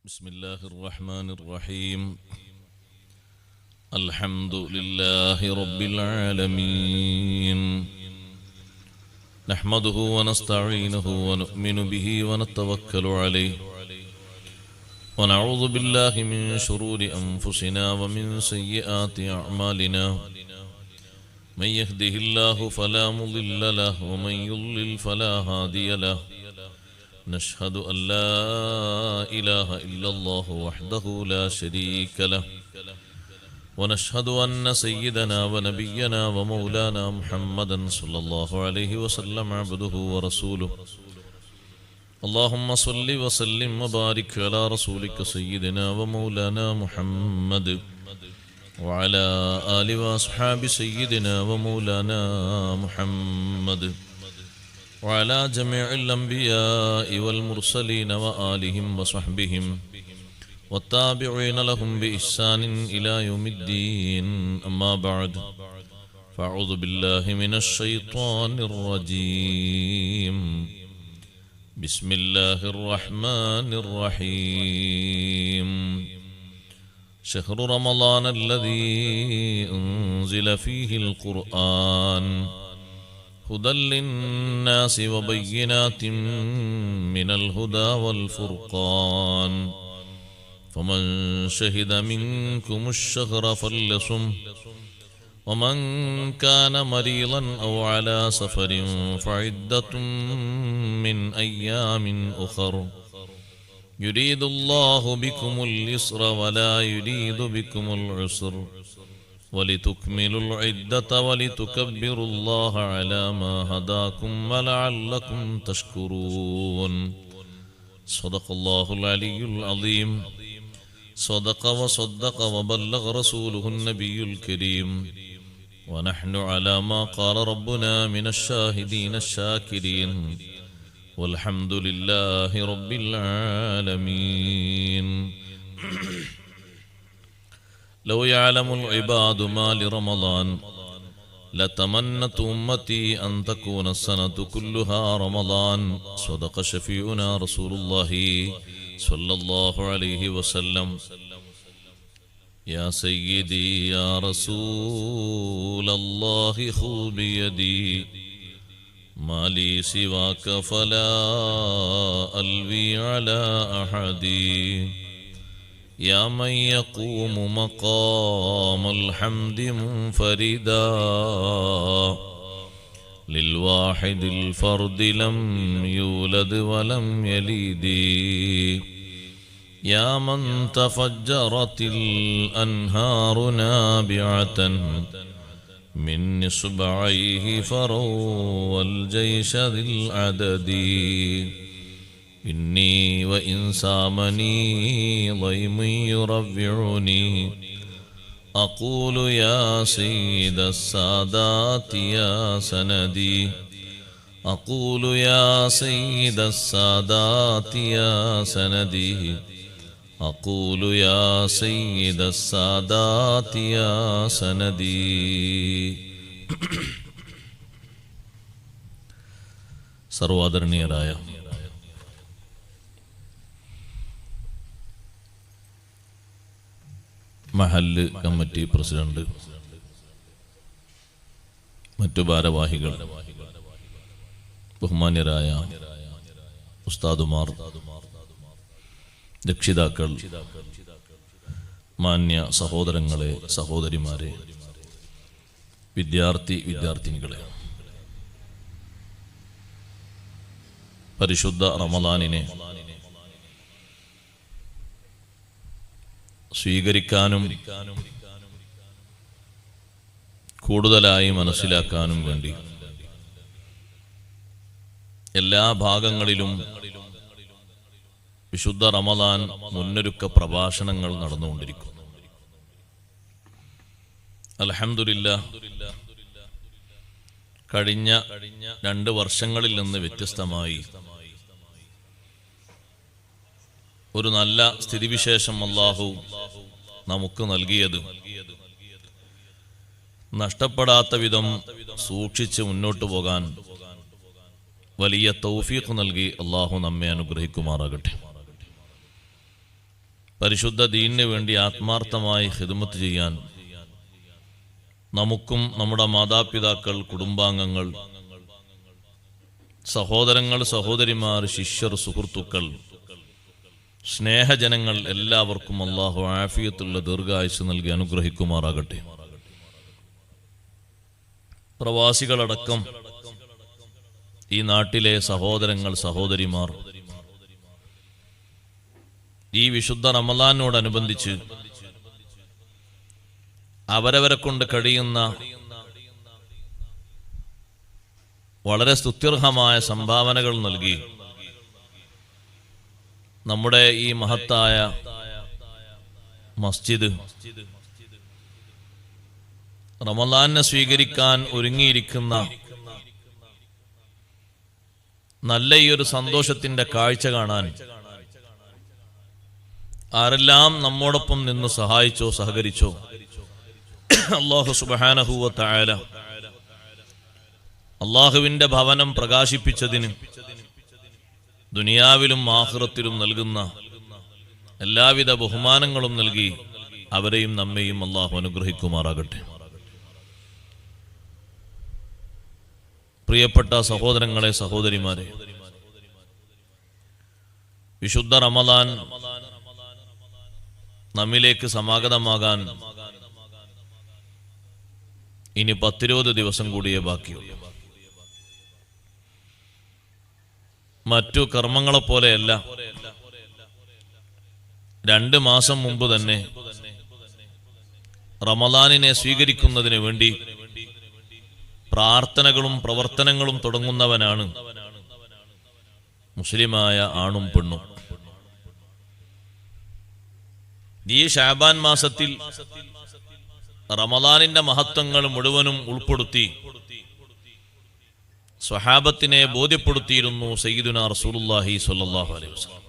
بسم الله الرحمن الرحيم. الحمد لله رب العالمين، نحمده ونستعينه ونؤمن به ونتوكل عليه، ونعوذ بالله من شرور أنفسنا ومن سيئات أعمالنا. من يهده الله فلا مضل له ومن يضلل فلا هادي له. نشهد أن لا إله إلا الله وحده لا شريك له، ونشهد أن سيدنا ونبينا ومولانا محمدا صلى الله عليه وسلم عبده ورسوله. اللهم صل وسلم وبارك على رسولك سيدنا ومولانا محمد وعلى آل وأصحاب سيدنا ومولانا محمد وعلى جميع الأنبياء والمرسلين وآلهم وصحبهم والتابعين لهم بإحسان إلى يوم الدين. أما بعد، فأعوذ بالله من الشيطان الرجيم. بسم الله الرحمن الرحيم. شهر رمضان الذي أنزل فيه القرآن هدى للناس وبينات من الهدى والفرقان، فمن شهد منكم الشهر فليصم، ومن كان مريضا أو على سفر فعدة من أيام أخر، يريد الله بكم اليسر ولا يريد بكم العسر، ولتكملوا العدة ولتكبروا الله على ما هداكم ولعلكم تشكرون. صدق الله العلي العظيم. صدق وصدق وبلغ رسوله النبي الكريم، ونحن على ما قال ربنا من الشاهدين الشاكرين، والحمد لله رب العالمين. لو يعلم العباد ما لرمضان لتمنت أمتي أن تكون السنة كلها رمضان. صدق شفيعنا رسول الله صلى الله عليه وسلم. يا سيدي يا رسول الله خذ بيدي، ما لي سواك فلا ألوي على أحد، يا من يقوم مقام الحمد منفردا، للواحد الفرد لم يولد ولم يلد، يا من تفجرت الأنهار نابعة من إصبعيه فروا الجيش ذي العدد، إني وإن سامني ضيم يرفعني، أقول يا سيد السادات يا سندي، أقول يا سيد السادات يا سندي، أقول يا سيد السادات يا سندي. സർവാദരണീയരായ മഹല്ല് committee president, മറ്റു ഭാരവാഹികൾ, ബഹുമാന്യരായ ഉസ്താദുമാർ, രക്ഷിതാക്കൾ, മാന്യ സഹോദരങ്ങളെ, സഹോദരിമാരെ, വിദ്യാർത്ഥിനികളെ, പരിശുദ്ധ റമളാനിനെ സ്വീകരിക്കാനും കൂടുതലായി മനസ്സിലാക്കാനും വേണ്ടി എല്ലാ ഭാഗങ്ങളിലും വിശുദ്ധ റമളാൻ മുന്നൊരുക്ക പ്രഭാഷണങ്ങൾ നടന്നുകൊണ്ടിരിക്കുന്നു. അൽഹംദുലില്ലാഹ്, കഴിഞ്ഞ 2 വർഷങ്ങളിൽ നിന്ന് വ്യത്യസ്തമായി ഒരു നല്ല സ്ഥിതിവിശേഷം അല്ലാഹു നമുക്ക് നൽകിയത് നഷ്ടപ്പെടാത്ത വിധം സൂക്ഷിച്ച് മുന്നോട്ട് പോകാൻ വലിയ തൗഫീഖ് നൽകി അല്ലാഹു നമ്മെ അനുഗ്രഹിക്കുമാറാകട്ടെ. പരിശുദ്ധ ദീനിന് വേണ്ടി ആത്മാർത്ഥമായി ഖിദ്മത്ത് ചെയ്യാൻ നമുക്കും നമ്മുടെ മാതാപിതാക്കൾ, കുടുംബാംഗങ്ങൾ, സഹോദരങ്ങൾ, സഹോദരിമാർ, ശിഷ്യർ, സുഹൃത്തുക്കൾ, സ്നേഹജനങ്ങൾ എല്ലാവർക്കും അല്ലാഹു ആഫിയത്തുള്ള ദീർഘായുസ്സ് നൽകി അനുഗ്രഹിക്കുമാറാകട്ടെ. പ്രവാസികളടക്കം ഈ നാട്ടിലെ സഹോദരങ്ങൾ, സഹോദരിമാർ ഈ വിശുദ്ധ റമളാനോടനുബന്ധിച്ച് അവരവരെ കൊണ്ട് കഴിയുന്ന വളരെ സ്തുത്യർഹമായ സംഭാവനകൾ നൽകി നമ്മുടെ ഈ മഹത്തായ മസ്ജിദ് റമളാനെ സ്വീകരിക്കാൻ ഒരുങ്ങിയിരിക്കുന്ന നല്ല ഈ ഒരു സന്തോഷത്തിന്റെ കാഴ്ച കാണാൻ ആരെല്ലാം നമ്മോടൊപ്പം നിന്ന് സഹായിച്ചോ സഹകരിച്ചോ അല്ലാഹു സുബ്ഹാനഹു വ തആല അല്ലാഹുവിന്റെ ഭവനം പ്രകാശിപ്പിച്ചതിന് ദുനിയാവിലും ആഖിറത്തിലും നൽകുന്ന എല്ലാവിധ ബഹുമാനങ്ങളും നൽകി അവരെയും നമ്മെയും അല്ലാഹു അനുഗ്രഹിക്കുമാറാകട്ടെ. പ്രിയപ്പെട്ട സഹോദരങ്ങളെ, സഹോദരിമാരെ, വിശുദ്ധ റമളാൻ നമ്മിലേക്ക് സമാഗതമാകാൻ ഇനി 10-20 ദിവസം കൂടിയേ ബാക്കിയുള്ളൂ. മറ്റു കർമ്മങ്ങളെപ്പോലെയല്ല, 2 മാസം മുമ്പ് തന്നെ റമളാനിനെ സ്വീകരിക്കുന്നതിന് വേണ്ടി പ്രാർത്ഥനകളും പ്രവർത്തനങ്ങളും തുടങ്ങുന്നവനാണ് മുസ്ലിമായ ആണും പെണ്ണും. ഈ ശഅബാൻ മാസത്തിൽ റമളാനിന്റെ മഹത്വങ്ങൾ മുഴുവനും ഉൾപ്പെടുത്തി സ്വഹാബത്തിനെ ബോധ്യപ്പെടുത്തിയിരുന്നു സയ്യിദുനാ റസൂലുള്ളാഹി സ്വല്ലല്ലാഹു അലൈഹി വസല്ലം.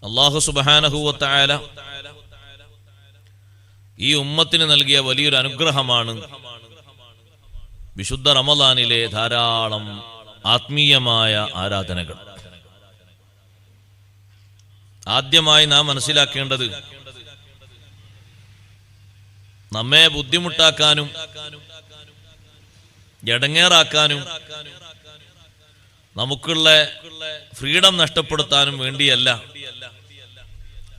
അല്ലാഹു സുബ്ഹാനഹു വ തആല ഈ ഉമ്മത്തിന് നൽകിയ വലിയൊരു അനുഗ്രഹമാണ് വിശുദ്ധ റമളാനിലെ ധാരാളം ആത്മീയമായ ആരാധനകൾ. ആദ്യമായി നാം മനസ്സിലാക്കേണ്ടത്, നമ്മെ ബുദ്ധിമുട്ടാക്കാനും എടങ്ങേറാക്കാനും നമുക്കുള്ള ഫ്രീഡം നഷ്ടപ്പെടുത്താനും വേണ്ടിയല്ല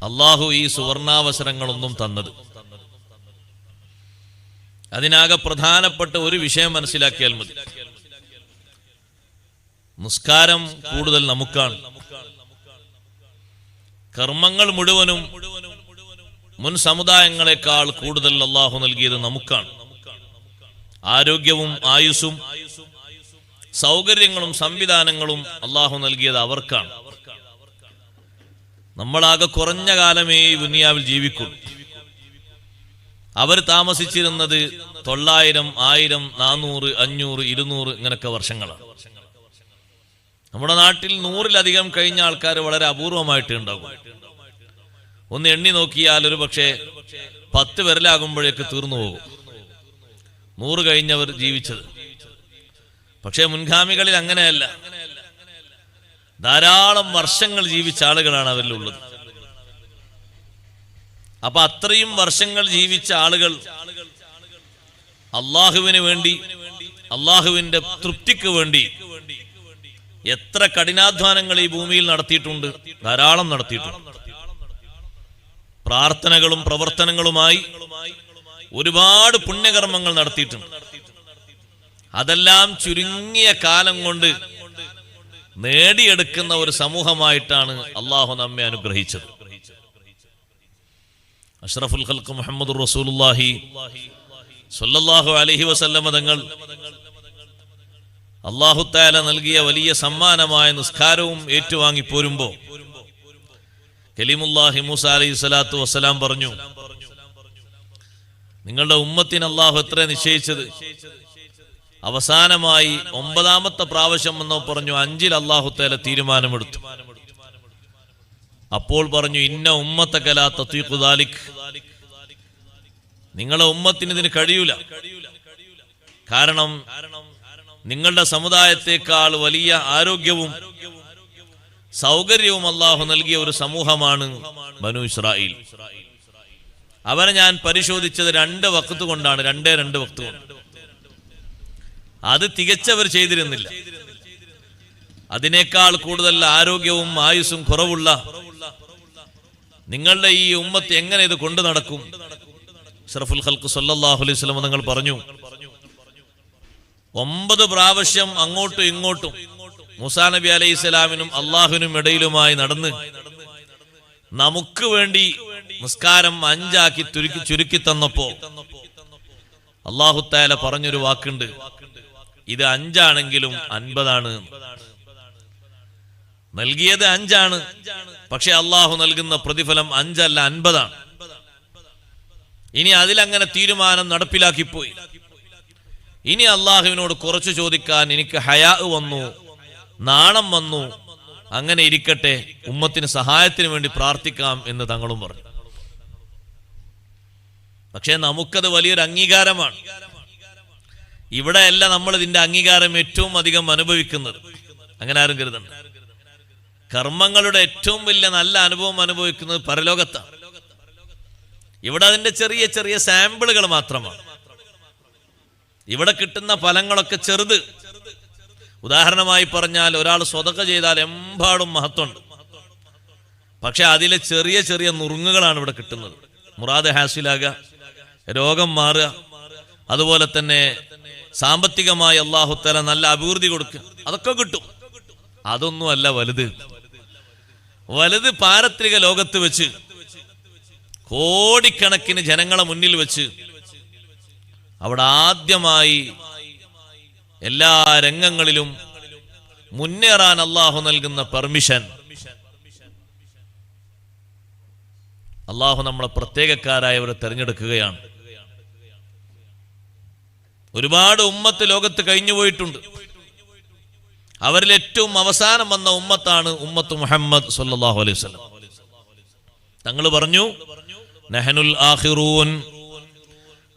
അല്ലാഹു ഈ സുവർണാവസരങ്ങളൊന്നും തന്നത്. അതിനാകെ പ്രധാനപ്പെട്ട ഒരു വിഷയം മനസ്സിലാക്കിയാൽ മതി. നിസ്കാരം കൂടുതൽ നമുക്കാണ്. കർമ്മങ്ങൾ മുഴുവനും മുൻ സമുദായങ്ങളെക്കാൾ കൂടുതൽ അല്ലാഹു നൽകിയത് നമുക്കാണ്. ആരോഗ്യവും ആയുസ്സും സൗകര്യങ്ങളും സംവിധാനങ്ങളും അല്ലാഹു നൽകിയത് അവർക്കാണ്. നമ്മളാകെ കുറഞ്ഞ കാലമേ ഈ ദുനിയാവിൽ ജീവിക്കും. അവർ താമസിച്ചിരുന്നത് 900, 1000, 400, 500, 200 ഇങ്ങനൊക്കെ വർഷങ്ങളാണ്. നമ്മുടെ നാട്ടിൽ 100-ലധികം കഴിഞ്ഞ ആൾക്കാർ വളരെ അപൂർവമായിട്ട് ഉണ്ടാകും. ഒന്ന് എണ്ണി നോക്കിയാൽ ഒരു പക്ഷേ 10 വിരലാകുമ്പോഴേക്ക് തീർന്നു പോകും 100 കഴിഞ്ഞവർ ജീവിച്ചത്. പക്ഷേ മുൻഗാമികളിൽ അങ്ങനെയല്ല, ധാരാളം വർഷങ്ങൾ ജീവിച്ച ആളുകളാണ് അവരിലുള്ളത്. അപ്പൊ അത്രയും വർഷങ്ങൾ ജീവിച്ച ആളുകൾ അള്ളാഹുവിന് വേണ്ടി, അള്ളാഹുവിന്റെ തൃപ്തിക്ക് വേണ്ടി എത്ര കഠിനാധ്വാനങ്ങൾ ഈ ഭൂമിയിൽ നടത്തിയിട്ടുണ്ട്, ധാരാളം നടത്തിയിട്ടുണ്ട്. പ്രാർത്ഥനകളും പ്രവർത്തനങ്ങളുമായി ഒരുപാട് പുണ്യകർമ്മങ്ങൾ നടത്തിയിട്ടുണ്ട്. അതെല്ലാം ചുരുങ്ങിയ കാലം കൊണ്ട് നേടിയെടുക്കുന്ന ഒരു സമൂഹമായിട്ടാണ് അള്ളാഹു നമ്മെ അനുഗ്രഹിച്ചത്. അഷ്റഫുൽ ഖൽഖ് മുഹമ്മദുർ റസൂലുള്ളാഹി സ്വല്ലല്ലാഹു അലൈഹി വസല്ലം തങ്ങൾ അല്ലാഹു തആല നൽകിയ വലിയ സമ്മാനമായ നിസ്കാരവും ഏറ്റുവാങ്ങി പോരുമ്പോൾ കലീമുല്ലാഹി മൂസ അലൈഹി സ്വലാത്തു വസ്സലാം പറഞ്ഞു, നിങ്ങളുടെ ഉമ്മത്തിന് അല്ലാഹു എത്ര നിശ്ചയിച്ചത്? അവസാനമായി 9ാമത്തെ പ്രാവശ്യം എന്നോ പറഞ്ഞു 5-ൽ അല്ലാഹു തആല തീരുമാനമെടുത്തു. അപ്പോൾ പറഞ്ഞു, ഇന്ന ഉമ്മത്തക ലാ തതീഖു ദാലിക്, നിങ്ങളുടെ ഉമ്മത്തിന് ഇതിന് കഴിയൂല. കാരണം നിങ്ങളുടെ സമുദായത്തെക്കാൾ വലിയ ആരോഗ്യവും സൗകര്യവും അള്ളാഹു നൽകിയ ഒരു സമൂഹമാണ് ബനു ഇസ്രായേൽ. അവരെ ഞാൻ പരിശോധിച്ചത് 2 വഖ്ത് കൊണ്ടാണ്, 2 വഖ്ത് കൊണ്ട്. അത് തികച്ചവർ ചെയ്തിരുന്നില്ല. അതിനേക്കാൾ കൂടുതൽ ആരോഗ്യവും ആയുസ്സും കുറവുള്ള നിങ്ങളുടെ ഈ ഉമ്മത്ത് എങ്ങനെ ഇത് കൊണ്ടു നടക്കും? അഷ്റഫുൽ ഖൽഖ് സല്ലല്ലാഹു അലൈഹി വസല്ലം തങ്ങൾ പറഞ്ഞു, 9 പ്രാവശ്യം അങ്ങോട്ടും ഇങ്ങോട്ടും മൂസാ നബി അലൈഹി സ്വലാമിനും അള്ളാഹുവിനും ഇടയിലുമായി നടന്ന് നമുക്ക് വേണ്ടി നിസ്കാരം 5 ആക്കി ചുരുക്കി തന്നപ്പോ അല്ലാഹു തആല പറഞ്ഞൊരു വാക്കുണ്ട്, ഇത് 5 ആണെങ്കിലും 50 ആണ്. നൽകിയത് 5 ആണ്, പക്ഷെ അള്ളാഹു നൽകുന്ന പ്രതിഫലം 5 അല്ല 50 ആണ്. ഇനി അതിലങ്ങനെ തീരുമാനം നടപ്പിലാക്കിപ്പോയി. ഇനി അള്ളാഹുവിനോട് കുറച്ച് ചോദിക്കാൻ എനിക്ക് ഹയാ വന്നു, നാണം വന്നു. അങ്ങനെ ഇരിക്കട്ടെ, ഉമ്മത്തിന് സഹായത്തിന് വേണ്ടി പ്രാർത്ഥിക്കാം എന്ന് തങ്ങളും പറഞ്ഞു. പക്ഷെ നമുക്കത് വലിയൊരു അംഗീകാരമാണ്. ഇവിടെയല്ല നമ്മൾ ഇതിന്റെ അംഗീകാരം ഏറ്റവും അധികം അനുഭവിക്കുന്നത്. അങ്ങനെ ആരും കരുതണ്ട. കർമ്മങ്ങളുടെ ഏറ്റവും വലിയ നല്ല അനുഭവം അനുഭവിക്കുന്നത് പരലോകത്താണ്. ഇവിടെ അതിന്റെ ചെറിയ ചെറിയ സാമ്പിളുകൾ മാത്രമാണ്. ഇവിടെ കിട്ടുന്ന ഫലങ്ങളൊക്കെ ചെറുത്. ഉദാഹരണമായി പറഞ്ഞാൽ, ഒരാൾ സ്വതക്ക ചെയ്താൽ എമ്പാടും മഹത്വമുണ്ട്. പക്ഷെ അതിലെ ചെറിയ ചെറിയ നുറുങ്ങുകളാണ് ഇവിടെ കിട്ടുന്നത്. മുറാദ് ഹാസിലാകുക, രോഗം മാറുക, അതുപോലെ തന്നെ സാമ്പത്തികമായി അല്ലാഹു തആല നല്ല അഭിവൃദ്ധി കൊടുക്കുക, അതൊക്കെ കിട്ടും. അതൊന്നും അല്ല വലുത്. വലുത് പാരത്രിക ലോകത്ത് വെച്ച് കോടിക്കണക്കിന് ജനങ്ങളെ മുന്നിൽ വെച്ച് അവിടെ ആദ്യമായി എല്ലാ രംഗങ്ങളിലും മുന്നേറാൻ അല്ലാഹു നൽകുന്ന പെർമിഷൻ. അല്ലാഹു നമ്മളെ പ്രത്യേകക്കാരായവരെ തെരഞ്ഞെടുക്കുകയാണ്. ഒരുപാട് ഉമ്മത്ത് ലോകത്ത് കഴിഞ്ഞുപോയിട്ടുണ്ട്. അവരിൽ ഏറ്റവും അവസാനം വന്ന ഉമ്മത്താണ് ഉമ്മത്ത് മുഹമ്മദ് സല്ലല്ലാഹു അലൈഹി വസല്ലം. തങ്ങൾ പറഞ്ഞു, നഹ്നുൽ ആഖിറൂൻ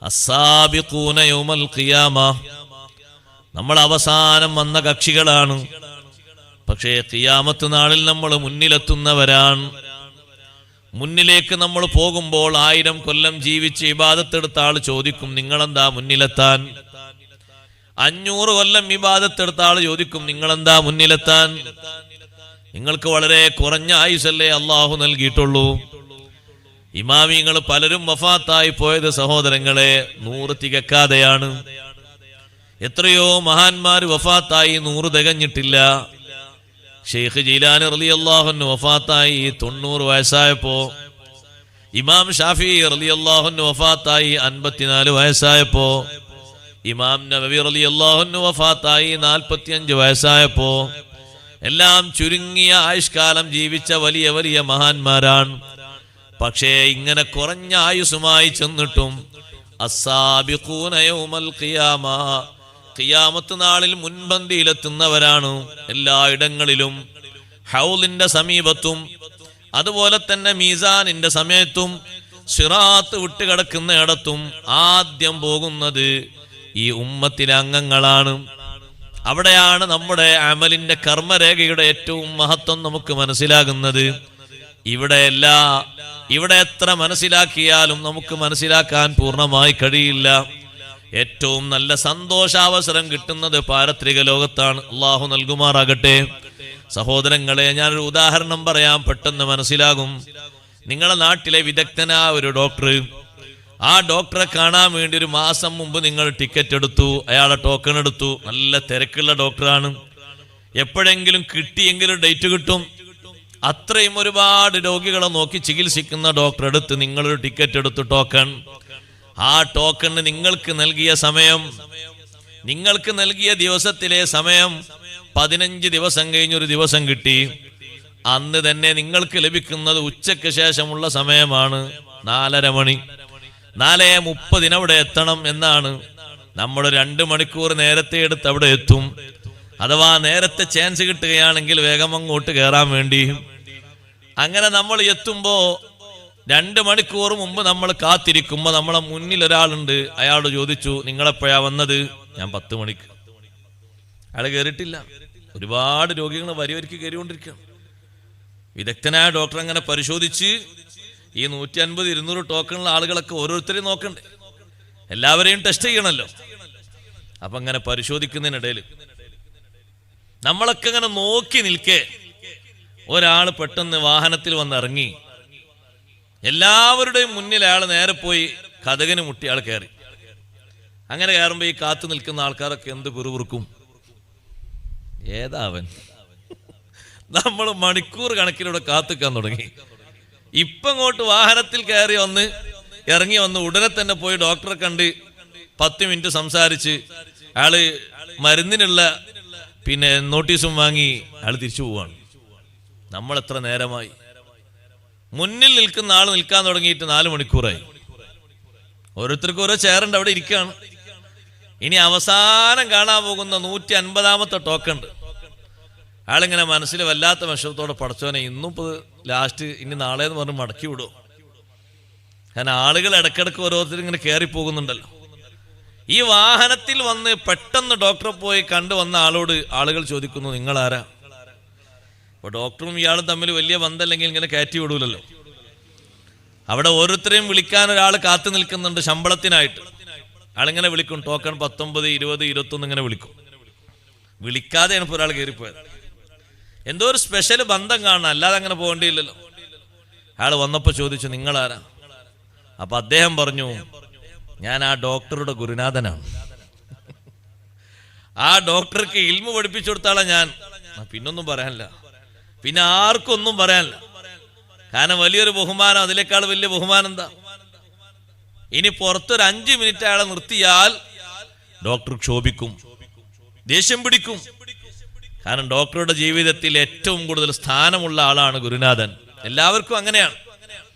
അസ്സാബിഖൂന യൗമൽ ഖിയാമ. നമ്മൾ അവസാനം വന്ന കക്ഷികളാണ്, പക്ഷേ ഖിയാമത്ത് നാളിൽ നമ്മൾ മുന്നിലെത്തുന്നവരാണ്. മുന്നിലേക്ക് നമ്മൾ പോകുമ്പോൾ 1000 കൊല്ലം ജീവിച്ച് ഇബാദത്തെടുത്ത ആൾ ചോദിക്കും, നിങ്ങളെന്താ മുന്നിലെത്താൻ? 500 കൊല്ലം ഇബാദത്തെടുത്ത ആൾ ചോദിക്കും, നിങ്ങളെന്താ മുന്നിലെത്താൻ? നിങ്ങൾക്ക് വളരെ കുറഞ്ഞ ആയുസല്ലേ അള്ളാഹു നൽകിയിട്ടുള്ളൂ. ഇമാമിങ്ങൾ പലരും വഫാത്തായി പോയത് സഹോദരങ്ങളെ 100 തികക്കാതെയാണ്. എത്രയോ മഹാന്മാർ വഫാത്തായി 100 തികഞ്ഞിട്ടില്ല. ഷെയ്ഖ് ജീലാനി റളിയല്ലാഹു അൻഹു വഫാത്തായി 90 വയസ്സായപ്പോ, ഇമാം ഷാഫി റളിയല്ലാഹു അൻഹു വഫാത്തായി 54 വയസ്സായപ്പോ, ഇമാം നവവി റളിയല്ലാഹു അൻഹു വഫാത്തായി 45 വയസ്സായപ്പോ, എല്ലാം ചുരുങ്ങിയ ആയുഷ്കാലം ജീവിച്ച വലിയ വലിയ മഹാന്മാരാണ്. പക്ഷേ ഇങ്ങനെ കുറഞ്ഞ ആയുസ്സുമായി ചെന്നിട്ടും അസ്സാബിഖൂന യൗമൽ ഖിയാമ, ഖിയാമത്ത് നാളിൽ മുൻപന്തിയിലെത്തുന്നവരാണ്. എല്ലായിടങ്ങളിലും ഹൗലിന്റെ സമീപത്തും അതുപോലെ തന്നെ മീസാനിന്റെ സമയത്തും സിറാത്ത് വിട്ടുകിടക്കുന്ന ഇടത്തും ആദ്യം പോകുന്നത് ഈ ഉമ്മത്തിലെ അംഗങ്ങളാണ്. അവിടെയാണ് നമ്മുടെ അമലിന്റെ കർമ്മരേഖയുടെ ഏറ്റവും മഹത്വം നമുക്ക് മനസ്സിലാകുന്നത്. ഇവിടെയല്ല. ഇവിടെ എത്ര മനസ്സിലാക്കിയാലും നമുക്ക് മനസ്സിലാക്കാൻ പൂർണ്ണമായി കഴിയില്ല. ഏറ്റവും നല്ല സന്തോഷാവസരം കിട്ടുന്നത് പാരത്രിക ലോകത്താണ്. അള്ളാഹു നൽകുമാറാകട്ടെ. സഹോദരങ്ങളെ, ഞാനൊരു ഉദാഹരണം പറയാം, പെട്ടെന്ന് മനസ്സിലാകും. നിങ്ങളുടെ നാട്ടിലെ വിദഗ്ധനായ ഒരു ഡോക്ടർ, ആ ഡോക്ടറെ കാണാൻ വേണ്ടി 1 മാസം മുമ്പ് നിങ്ങൾ ടിക്കറ്റ് എടുത്തു, അയാളെ ടോക്കൺ എടുത്തു. നല്ല തിരക്കുള്ള ഡോക്ടറാണ്. എപ്പോഴെങ്കിലും കിട്ടിയെങ്കിലും ഡേറ്റ് കിട്ടും. അത്രയും ഒരുപാട് രോഗികളെ നോക്കി ചികിത്സിക്കുന്ന ഡോക്ടർ അടുത്ത് നിങ്ങളൊരു ടിക്കറ്റ് എടുത്തു, ടോക്കൺ. ആ ടോക്കണ് നിങ്ങൾക്ക് നൽകിയ സമയം, നിങ്ങൾക്ക് നൽകിയ ദിവസത്തിലെ സമയം 15 ദിവസം കഴിഞ്ഞൊരു ദിവസം കിട്ടി. അന്ന് തന്നെ നിങ്ങൾക്ക് ലഭിക്കുന്നത് ഉച്ചയ്ക്ക് ശേഷമുള്ള സമയമാണ്. 4:30 മണി. 4:30 അവിടെ എത്തണം എന്നാണ്. നമ്മൾ 2 മണിക്കൂർ നേരത്തെ എടുത്ത് അവിടെ എത്തും. അഥവാ നേരത്തെ ചാൻസ് കിട്ടുകയാണെങ്കിൽ വേഗം അങ്ങോട്ട് കയറാൻ വേണ്ടി. അങ്ങനെ നമ്മൾ എത്തുമ്പോ 2 മണിക്കൂർ മുമ്പ് നമ്മൾ കാത്തിരിക്കുമ്പോ നമ്മളെ മുന്നിൽ ഒരാളുണ്ട്. അയാളോട് ചോദിച്ചു, നിങ്ങളെപ്പോഴാ വന്നത്? ഞാൻ 10 മണിക്ക്. അയാൾ കയറിയിട്ടില്ല. ഒരുപാട് രോഗികൾ വരിവരിക്ക് കയറിക്കൊണ്ടിരിക്കുകയാണ്. വിദഗ്ധനായ ഡോക്ടർ അങ്ങനെ പരിശോധിച്ച് ഈ 150, 200 ടോക്കണുള്ള ആളുകളൊക്കെ ഓരോരുത്തരെയും നോക്കണ്ടേ, എല്ലാവരെയും ടെസ്റ്റ് ചെയ്യണമല്ലോ. അപ്പൊ അങ്ങനെ പരിശോധിക്കുന്നതിനിടയിൽ നമ്മളൊക്കെ അങ്ങനെ നോക്കി നിൽക്കേ ഒരാൾ പെട്ടെന്ന് വാഹനത്തിൽ വന്നിറങ്ങി. എല്ലാവരുടെയും മുന്നിൽ അയാൾ നേരെ പോയി കതകിന് മുട്ടി ആൾ കയറി. അങ്ങനെ കയറുമ്പോ ഈ കാത്തു നിൽക്കുന്ന ആൾക്കാരൊക്കെ എന്ത് പിറുപിറുക്കും, ഏതാവൻ. നമ്മൾ മണിക്കൂർ കണക്കിലൂടെ കാത്തുക്കാൻ തുടങ്ങി. ഇപ്പൊ ഇങ്ങോട്ട് വാഹനത്തിൽ കയറി വന്ന് ഇറങ്ങി വന്ന് ഉടനെ തന്നെ പോയി ഡോക്ടറെ കണ്ട് 10 മിനിറ്റ് സംസാരിച്ച് അയാള് മരുന്നിനുള്ള നോട്ടീസും വാങ്ങി അയാൾ തിരിച്ചു പോവാണ്. നമ്മൾ എത്ര നേരമായി? മുന്നിൽ നിൽക്കുന്ന ആൾ നിൽക്കാൻ തുടങ്ങിയിട്ട് 4 മണിക്കൂറായി. ഓരോരുത്തർക്കും ഓരോ ചെയറുണ്ട്, അവിടെ ഇരിക്കുകയാണ്. ഇനി അവസാനം കാണാൻ പോകുന്ന 150ാമത്തെ ടോക്കൺ. ആളിങ്ങനെ മനസ്സിൽ വല്ലാത്ത വിഷമത്തോടെ പടച്ചോനെ ഇന്നും ഇപ്പോൾ ലാസ്റ്റ്, ഇനി നാളെ എന്ന് പറഞ്ഞ് മടക്കി വിടും. കാരണം ആളുകൾ ഇടയ്ക്കിടയ്ക്ക് ഓരോരുത്തരും ഇങ്ങനെ കയറി പോകുന്നുണ്ടല്ലോ. ഈ വാഹനത്തിൽ വന്ന് പെട്ടെന്ന് ഡോക്ടറെ പോയി കണ്ടുവന്ന ആളോട് ആളുകൾ ചോദിക്കുന്നു, നിങ്ങളാരാ? അപ്പൊ ഡോക്ടറും ഇയാളും തമ്മിൽ വലിയ ബന്ധമല്ലെങ്കിൽ ഇങ്ങനെ കയറ്റി വിടൂലല്ലോ. അവിടെ ഓരോരുത്തരെയും വിളിക്കാൻ ഒരാൾ കാത്തു നിൽക്കുന്നുണ്ട് ശമ്പളത്തിനായിട്ട്. ആളിങ്ങനെ വിളിക്കും, ടോക്കൺ 19, 20, 21 ഇങ്ങനെ വിളിക്കും. വിളിക്കാതെയാണ് ഇപ്പോൾ ഒരാൾ കയറിപ്പോയത്. എന്തോ ഒരു സ്പെഷ്യൽ ബന്ധം കാണണം, അല്ലാതെ അങ്ങനെ പോകേണ്ടിയില്ലല്ലോ. അയാൾ വന്നപ്പോൾ ചോദിച്ചു, നിങ്ങളാരാ? അപ്പൊ അദ്ദേഹം പറഞ്ഞു, ഞാൻ ആ ഡോക്ടറുടെ ഗുരുനാഥനാണ്. ആ ഡോക്ടർക്ക് ഇൽമു പഠിപ്പിച്ചു കൊടുത്താളാ ഞാൻ. പിന്നൊന്നും പറയാനില്ല, പിന്നെ ആർക്കും ഒന്നും പറയാനില്ല. കാരണം വലിയൊരു ബഹുമാനം, അതിനേക്കാൾ വലിയ ബഹുമാനം എന്താ? ഇനി പുറത്തൊരു 5 മിനിറ്റ് അയാളെ നിർത്തിയാൽ ഡോക്ടർ ക്ഷോഭിക്കും, ദേഷ്യം പിടിക്കും. കാരണം ഡോക്ടറുടെ ജീവിതത്തിൽ ഏറ്റവും കൂടുതൽ സ്ഥാനമുള്ള ആളാണ് ഗുരുനാഥൻ. എല്ലാവർക്കും അങ്ങനെയാണ്.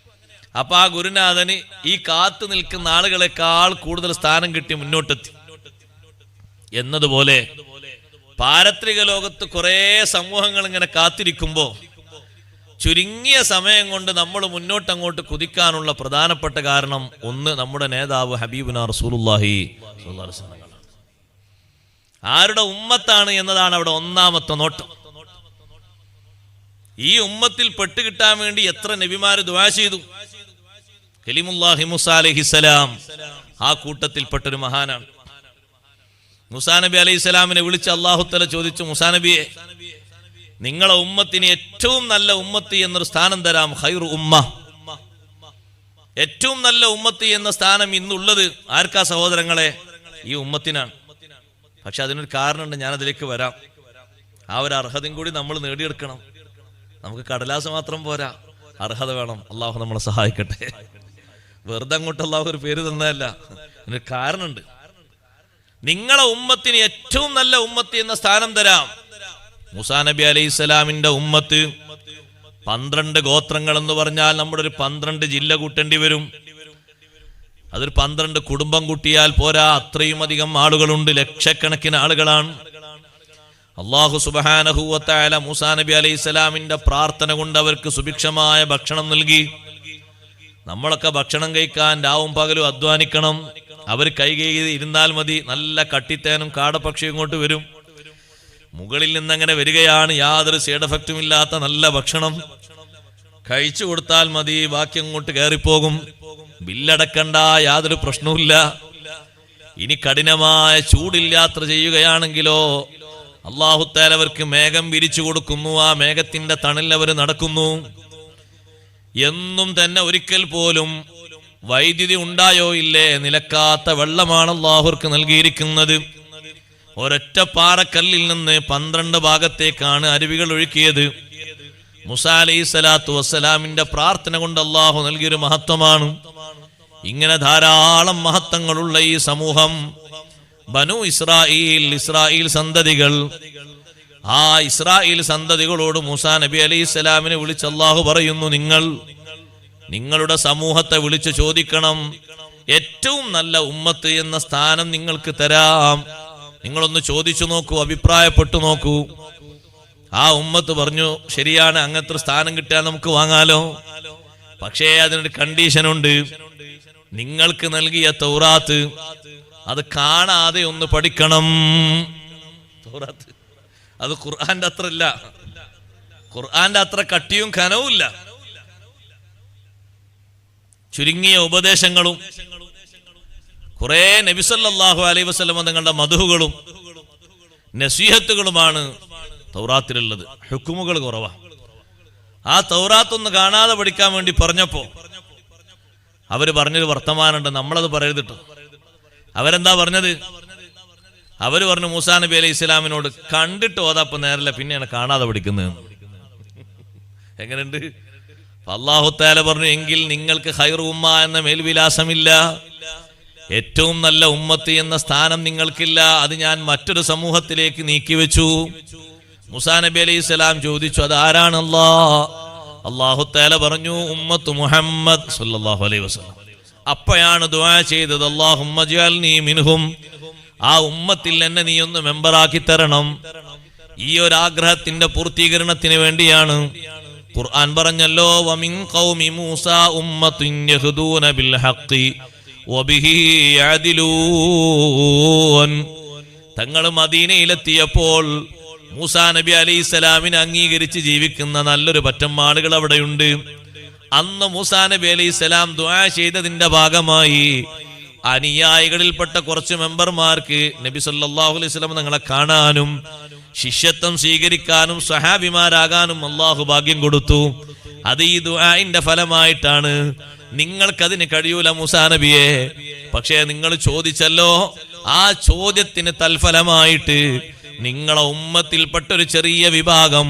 അപ്പൊ ആ ഗുരുനാഥന് ഈ കാത്തു നിൽക്കുന്ന ആളുകളെക്കാൾ കൂടുതൽ സ്ഥാനം കിട്ടി മുന്നോട്ടെത്തി. എന്നതുപോലെ പാരത്രിക ലോകത്ത് കുറെ സമൂഹങ്ങൾ ഇങ്ങനെ കാത്തിരിക്കുമ്പോ ചുരുങ്ങിയ സമയം കൊണ്ട് നമ്മൾ മുന്നോട്ടങ്ങോട്ട് കുതിക്കാനുള്ള പ്രധാനപ്പെട്ട കാരണം ഒന്ന്, നമ്മുടെ നേതാവ് ഹബീബുനാ റസൂലുള്ളാഹി സ്വല്ലല്ലാഹു അലൈഹി വസല്ലം. ആരുടെ ഉമ്മത്താണ് എന്നതാണ് അവിടെ ഒന്നാമത്തെ നോട്ടം. ഈ ഉമ്മത്തിൽ പെട്ടുകിട്ടാൻ വേണ്ടി എത്ര നബിമാര് ദുആ ചെയ്തു. കലിമുല്ലാഹി മൂസാ അലൈഹിസ്സലാം ആ കൂട്ടത്തിൽപ്പെട്ടൊരു മഹാനാണ്. മൂസാ നബി അലൈഹിസ്സലാമിനെ വിളിച്ച് അല്ലാഹു തആല ചോദിച്ചു, മൂസാ നബിയെ, നിങ്ങളെ ഉമ്മത്തിന് ഏറ്റവും നല്ല ഉമ്മത്തി എന്നൊരു സ്ഥാനം തരാം. ഖൈറു ഉമ്മ, ഏറ്റവും നല്ല ഉമ്മത്തി എന്ന സ്ഥാനം ഇന്നുള്ളത് ആർക്കാ സഹോദരങ്ങളെ? ഈ ഉമ്മത്തിനാണ്. പക്ഷെ അതിനൊരു കാരണമുണ്ട്, ഞാൻ അതിലേക്ക് വരാം. ആ ഒരു അർഹതയും കൂടി നമ്മൾ നേടിയെടുക്കണം. നമുക്ക് കടലാസ് മാത്രം പോരാ, അർഹത വേണം. അള്ളാഹു നമ്മളെ സഹായിക്കട്ടെ. വെറുതെ അങ്ങോട്ട് അള്ളാഹു ഒരു പേര് തന്നതല്ല, അതിനൊരു കാരണമുണ്ട്. നിങ്ങളെ ഉമ്മത്തിന് ഏറ്റവും നല്ല ഉമ്മത്തി എന്ന സ്ഥാനം തരാം. മൂസാ നബി അലൈഹിസ്സലാമിന്റെ ഉമ്മത്ത് 12 ഗോത്രങ്ങൾ എന്ന് പറഞ്ഞാൽ നമ്മുടെ ഒരു 12 ജില്ല കൂട്ടേണ്ടി വരും. അതൊരു 12 കുടുംബം കൂട്ടിയാൽ പോരാ, അത്രയും അധികം ആളുകളുണ്ട്, ലക്ഷക്കണക്കിന് ആളുകളാണ്. അല്ലാഹു സുബ്ഹാനഹു വ തആല മൂസാ നബി അലൈഹിസ്സലാമിന്റെ പ്രാർത്ഥന കൊണ്ട് അവർക്ക് സുഭിക്ഷമായ ഭക്ഷണം നൽകി. നമ്മളൊക്കെ ഭക്ഷണം കഴിക്കാൻ രാവും പകലും അധ്വാനിക്കണം. അവർ കൈകൈ ഇരുന്നാൽ മതി, നല്ല കട്ടിത്തേനും കാടപ്പക്ഷിയും ഇങ്ങോട്ട് വരും. മുകളിൽ നിന്നങ്ങനെ വരികയാണ്, യാതൊരു സൈഡ് എഫക്റ്റും ഇല്ലാത്ത നല്ല ഭക്ഷണം കഴിച്ചു കൊടുത്താൽ മതി, ബാക്കി അങ്ങോട്ട് കയറിപ്പോകും. ബില്ലടക്കണ്ട, യാതൊരു പ്രശ്നവുമില്ല. ഇനി കഠിനമായ ചൂടിൽ യാത്ര ചെയ്യുകയാണെങ്കിലോ അല്ലാഹു തആല അവർക്ക് മേഘം വിരിച്ചു കൊടുക്കുന്നു. ആ മേഘത്തിന്റെ തണലിൽ അവർ നടക്കുന്നു. എന്നും തന്നെ ഒരിക്കൽ പോലും വൈദ്യുതി ഉണ്ടായോ ഇല്ലേ, നിലക്കാത്ത വെള്ളമാണ് അല്ലാഹുർക്ക് നൽകിയിരിക്കുന്നത്. ഒരൊറ്റ പാറക്കല്ലിൽ നിന്ന് 12 ഭാഗത്തേക്കാണ് അരുവികൾ ഒഴുക്കിയത്. മൂസാ അലൈഹിസ്സലാത്തു വസ്സലാമിന്റെ പ്രാർത്ഥന കൊണ്ട് അല്ലാഹു നൽകിയൊരു മഹത്വമാണ്. ഇങ്ങനെ ധാരാളം മഹത്വങ്ങളുള്ള ഈ സമൂഹം ബനു ഇസ്രായേൽ സന്തതികൾ. ആ ഇസ്രായേൽ സന്തതികളോട് മൂസാ നബി അലൈഹിസ്സലാമിനെ വിളിച്ച് അല്ലാഹു പറയുന്നു, നിങ്ങളുടെ സമൂഹത്തെ വിളിച്ച് ചോദിക്കണം, ഏറ്റവും നല്ല ഉമ്മത്ത് എന്ന സ്ഥാനം നിങ്ങൾക്ക് തരാം. നിങ്ങളൊന്ന് ചോദിച്ചു നോക്കൂ, അഭിപ്രായപ്പെട്ടു നോക്കൂ. ആ ഉമ്മത്ത് പറഞ്ഞു, ശരിയാണ്, അങ്ങനത്തെ സ്ഥാനം കിട്ടിയാൽ നമുക്ക് വാങ്ങാലോ. പക്ഷേ അതിനൊരു കണ്ടീഷനുണ്ട്. നിങ്ങൾക്ക് നൽകിയ തൗറാത്ത് അത് കാണാതെ ഒന്ന് പഠിക്കണം. തൗറാത്ത് അത് ഖുർആന്റെ അത്ര ഇല്ല. ഖുർആന്റെ അത്ര കട്ടിയും ഖനവും ഇല്ല. ചുരുങ്ങിയ ഉപദേശങ്ങളും കുറെ നബി സല്ലല്ലാഹു അലൈഹി വസല്ലം തങ്ങളുടെ മദ്ഹുകളും നസീഹത്തുകളുമാണ് തൗറാത്തിലുള്ളത്. ഹുക്കുമുകൾ കുറവാ. ആ തൗറാത്തൊന്ന് കാണാതെ പഠിക്കാൻ വേണ്ടി പറഞ്ഞപ്പോ അവര് പറഞ്ഞൊരു വർത്തമാനമുണ്ട്, നമ്മളത് പറയരുതിട്ടോ. അവരെന്താ പറഞ്ഞത്? അവര് പറഞ്ഞു മൂസാ നബി അലൈഹി ഇസ്ലാമിനോട് കണ്ടിട്ട് ഓതാപ്പ നേരല്ല, പിന്നെയാണ് കാണാതെ പഠിക്കുന്നത്. എങ്ങനെയുണ്ട്? അല്ലാഹു തആല പറഞ്ഞു, എങ്കിൽ നിങ്ങൾക്ക് ഖൈറു ഉമ്മ എന്ന മേൽവിലാസമില്ല, ഏറ്റവും നല്ല ഉമ്മത്ത് എന്ന സ്ഥാനം നിങ്ങൾക്കില്ല, അത് ഞാൻ മറ്റൊരു സമൂഹത്തിലേക്ക് നീക്കിവെച്ചു. മൂസാ നബി അലൈഹി സ്വലാം ചോദിച്ചു, അത് ആരാണ്? അല്ലാഹു തആല പറഞ്ഞു, ഉമ്മത്ത് മുഹമ്മദ് സല്ലല്ലാഹു അലൈഹി വസല്ലം. അപ്പോഴാണ് ദുആ ചെയ്തത്, അല്ലാഹുമ്മ ജഅൽനി മിൻഹും, ആ ഉമ്മത്തിൽ എന്നെ നീ ഒന്ന് മെമ്പറാക്കി തരണം. ഈ ഒരു ആഗ്രഹത്തിന്റെ പൂർത്തീകരണത്തിന് വേണ്ടിയാണ് ഖുർആൻ പറഞ്ഞല്ലോ, വമിൻ ഖൗമി മൂസാ ഉമ്മത്തുൻ യഹ്ദൂന ബിൽ ഹഖ് വബിഹി യഅദിലൂൻ. തങ്ങൾ മദീനയിലെത്തിയപ്പോൾ മൂസാ നബി അലൈഹി സ്വലാമിനെ അംഗീകരിച്ച് ജീവിക്കുന്ന നല്ലൊരു പറ്റം ആളുകൾ അവിടെയുണ്ട്. അന്ന് മൂസാ നബി അലൈഹി സ്വലാം ദുആ ചെയ്തതിന്റെ ഭാഗമായി അനുയായികളിൽപ്പെട്ട കുറച്ച് മെമ്പർമാർക്ക് നബി സല്ലല്ലാഹു അലൈഹി വസല്ലം തങ്ങളെ കാണാനും ശിഷ്യത്വം സ്വീകരിക്കാനും സഹാബിമാരാകാനും അള്ളാഹു ഭാഗ്യം കൊടുത്തു. അത് ഈ ദുആഇന്റെ ഫലമായിട്ടാണ്. നിങ്ങൾക്കതിന് കഴിയൂല മൂസാ നബിയെ, പക്ഷേ നിങ്ങൾ ചോദിച്ചല്ലോ, ആ ചോദ്യത്തിന് തൽഫലമായിട്ട് നിങ്ങളെ ഉമ്മത്തിൽപ്പെട്ടൊരു ചെറിയ വിഭാഗം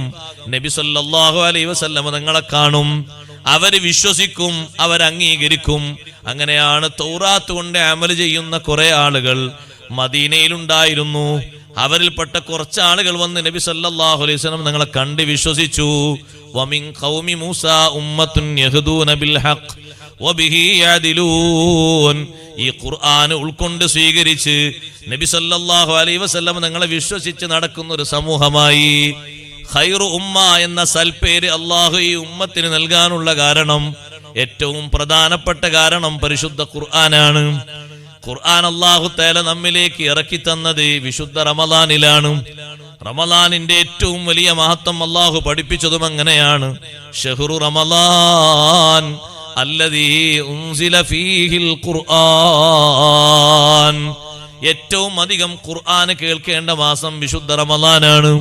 നബി സല്ലല്ലാഹു അലൈഹി വസല്ലം തങ്ങളെ കാണും, അവര് വിശ്വസിക്കും, അവരംഗീകരിക്കും. അങ്ങനെയാണ് തൗറാത്ത് കൊണ്ട് അമൽ ചെയ്യുന്ന കുറെ ആളുകൾ മദീനയിലുണ്ടായിരുന്നു. അവരിൽപ്പെട്ട കുറച്ച് ആളുകൾ വന്ന് നബി സല്ലല്ലാഹു അലൈഹി വസല്ലം തങ്ങളെ കണ്ട് വിശ്വസിച്ചു. വമിൻ ഖൗമി മൂസാ ഉമ്മത്തുൻ യഹ്ദൂന ബിൽ ഹഖ് വബിഹി യഅദിലൂൻ. ഈ ഖുർആൻ ഉൾക്കൊണ്ട് സ്വീകരിച്ച് നബി സല്ലല്ലാഹു അലൈഹി വസല്ലം തങ്ങളെ വിശ്വസിച്ച് നടക്കുന്ന ഒരു സമൂഹമായി. ഖൈറു ഉമ്മ എന്ന സൽപ്പേര് അള്ളാഹു ഈ ഉമ്മത്തിന് നൽകാനുള്ള കാരണം, ഏറ്റവും പ്രധാനപ്പെട്ട കാരണം പരിശുദ്ധ ഖുർആനാണ്. ഖുർആൻ അല്ലാഹു തആല നമ്മിലേക്ക് ഇറക്കി തന്നത് വിശുദ്ധ റമളാനിലാണ്. റമളാനിന്റെ ഏറ്റവും വലിയ മഹത്വം അല്ലാഹു പഠിപ്പിച്ചതും അങ്ങനെയാണ്. ശഹ്റു റമളാൻ അല്ലദീ ഉൻസില ഫീഹിൽ ഖുർആൻ. ഏറ്റവും അധികം ഖുർആൻ കേൾക്കേണ്ട മാസം വിശുദ്ധ റമളാനാണ്.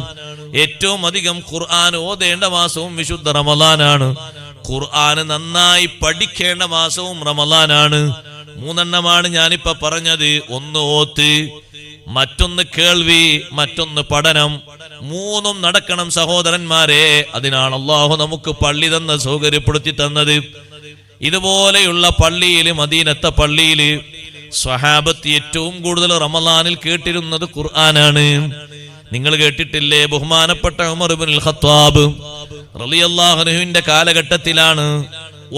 ഏറ്റവും അധികം ഖുർആൻ ഓതേണ്ട മാസവും വിശുദ്ധ റമളാനാണ്. ഖുർആൻ നന്നായി പഠിക്കേണ്ട മാസവും റമളാനാണ്. മൂന്നെണ്ണമാണ് ഞാനിപ്പോ പറഞ്ഞത്. ഒന്ന് ഓത്ത്, മറ്റൊന്ന് കേൾവി, മറ്റൊന്ന് പഠനം. മൂന്നും നടക്കണം സഹോദരന്മാരെ. അതിനാണ് അല്ലാഹു നമുക്ക് പള്ളി തന്ന സൗകര്യപ്പെടുത്തി തന്നത്. ഇതുപോലെയുള്ള പള്ളിയില്, മദീനത്തെ പള്ളിയില് സ്വഹാബത്ത് ഏറ്റവും കൂടുതൽ റമളാനിൽ കേട്ടിരുന്നത് ഖുർആനാണ്. നിങ്ങൾ കേട്ടിട്ടില്ലേ? ബഹുമാനപ്പെട്ട ഉമർ ഇബ്നുൽ ഖത്താബ് റളിയല്ലാഹു അൻഹുവിന്റെ കാലഘട്ടത്തിലാണ്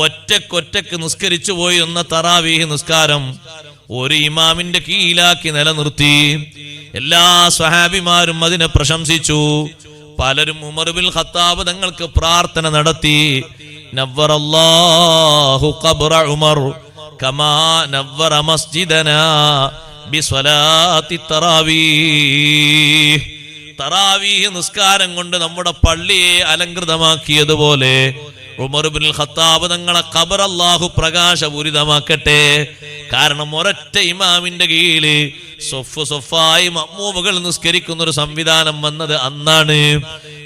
ഒറ്റക്കൊറ്റക്ക് നിസ്കരിച്ചു പോയി എന്ന തറാവീഹ് നിസ്കാരം ഒരു ഇമാമിന്റെ കീഴിലാക്കി നിലനിർത്തി. എല്ലാ സ്വഹാബിമാരും അതിനെ പ്രശംസിച്ചു. പലരും ഉമർ ഇബ്നുൽ ഖത്താബ് തങ്ങൾക്ക് പ്രാർത്ഥന നടത്തി. നവ്വറല്ലാഹു ഖബ്റ ഉമർ കമാ നവ്വറ മസ്ജിദനാ ബിസ്വലാത്തി തറാവീഹ്. തറാവീഹ് നിസ്കാരം കൊണ്ട് നമ്മുടെ പള്ളിയെ അലങ്കൃതമാക്കിയതുപോലെ ഉമർ ഇബ്നുൽ ഖത്താബ് തങ്ങളെ ഖബർ അല്ലാഹു പ്രകാശപൂരിതമാക്കട്ടെ. കാരണം ഒരൊറ്റ ഇമാമിന്റെ കീഴില് സൊഫായി മഅ്മൂമുകൾ നിസ്കരിക്കുന്ന ഒരു സംവിധാനം വന്നത് അന്നാണ്.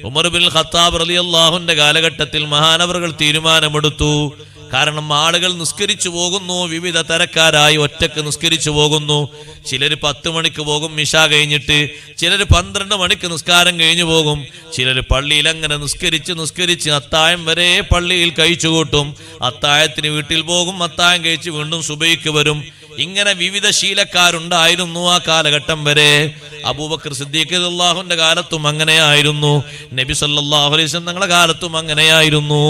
ഉമർ ഇബ്നുൽ ഖത്താബ് റളിയല്ലാഹുവിന്റെ കാലഘട്ടത്തിൽ മഹാനവറുകൾ തീരുമാനമെടുത്തു. കാരണം ആളുകൾ നിസ്കരിച്ചു പോകുന്നു, വിവിധ തരക്കാരായി ഒറ്റക്ക് നിസ്കരിച്ചു പോകുന്നു. ചിലർ 10 മണിക്ക് പോകും ഇശാ കഴിഞ്ഞിട്ട്, ചിലർ 12 മണിക്ക് നിസ്കാരം കഴിഞ്ഞു പോകും, ചിലർ പള്ളിയിൽ അങ്ങനെ നിസ്കരിച്ച് അത്തായം വരെ പള്ളിയിൽ കഴിച്ചു കൂട്ടും. അത്തായത്തിന് വീട്ടിൽ പോകും, അത്തായം കഴിച്ച് വീണ്ടും സുബഹിക്ക് വരും. ഇങ്ങനെ വിവിധ ശീലക്കാരുണ്ടായിരുന്നു ആ കാലഘട്ടം വരെ. അബൂബക്കർ സിദ്ദീഖ് റളിയല്ലാഹുവിന്റെ കാലത്തും അങ്ങനെയായിരുന്നു. നബി സല്ലല്ലാഹു അലൈഹി വസല്ലം തങ്ങളുടെ കാലത്തും അങ്ങനെയായിരുന്നു.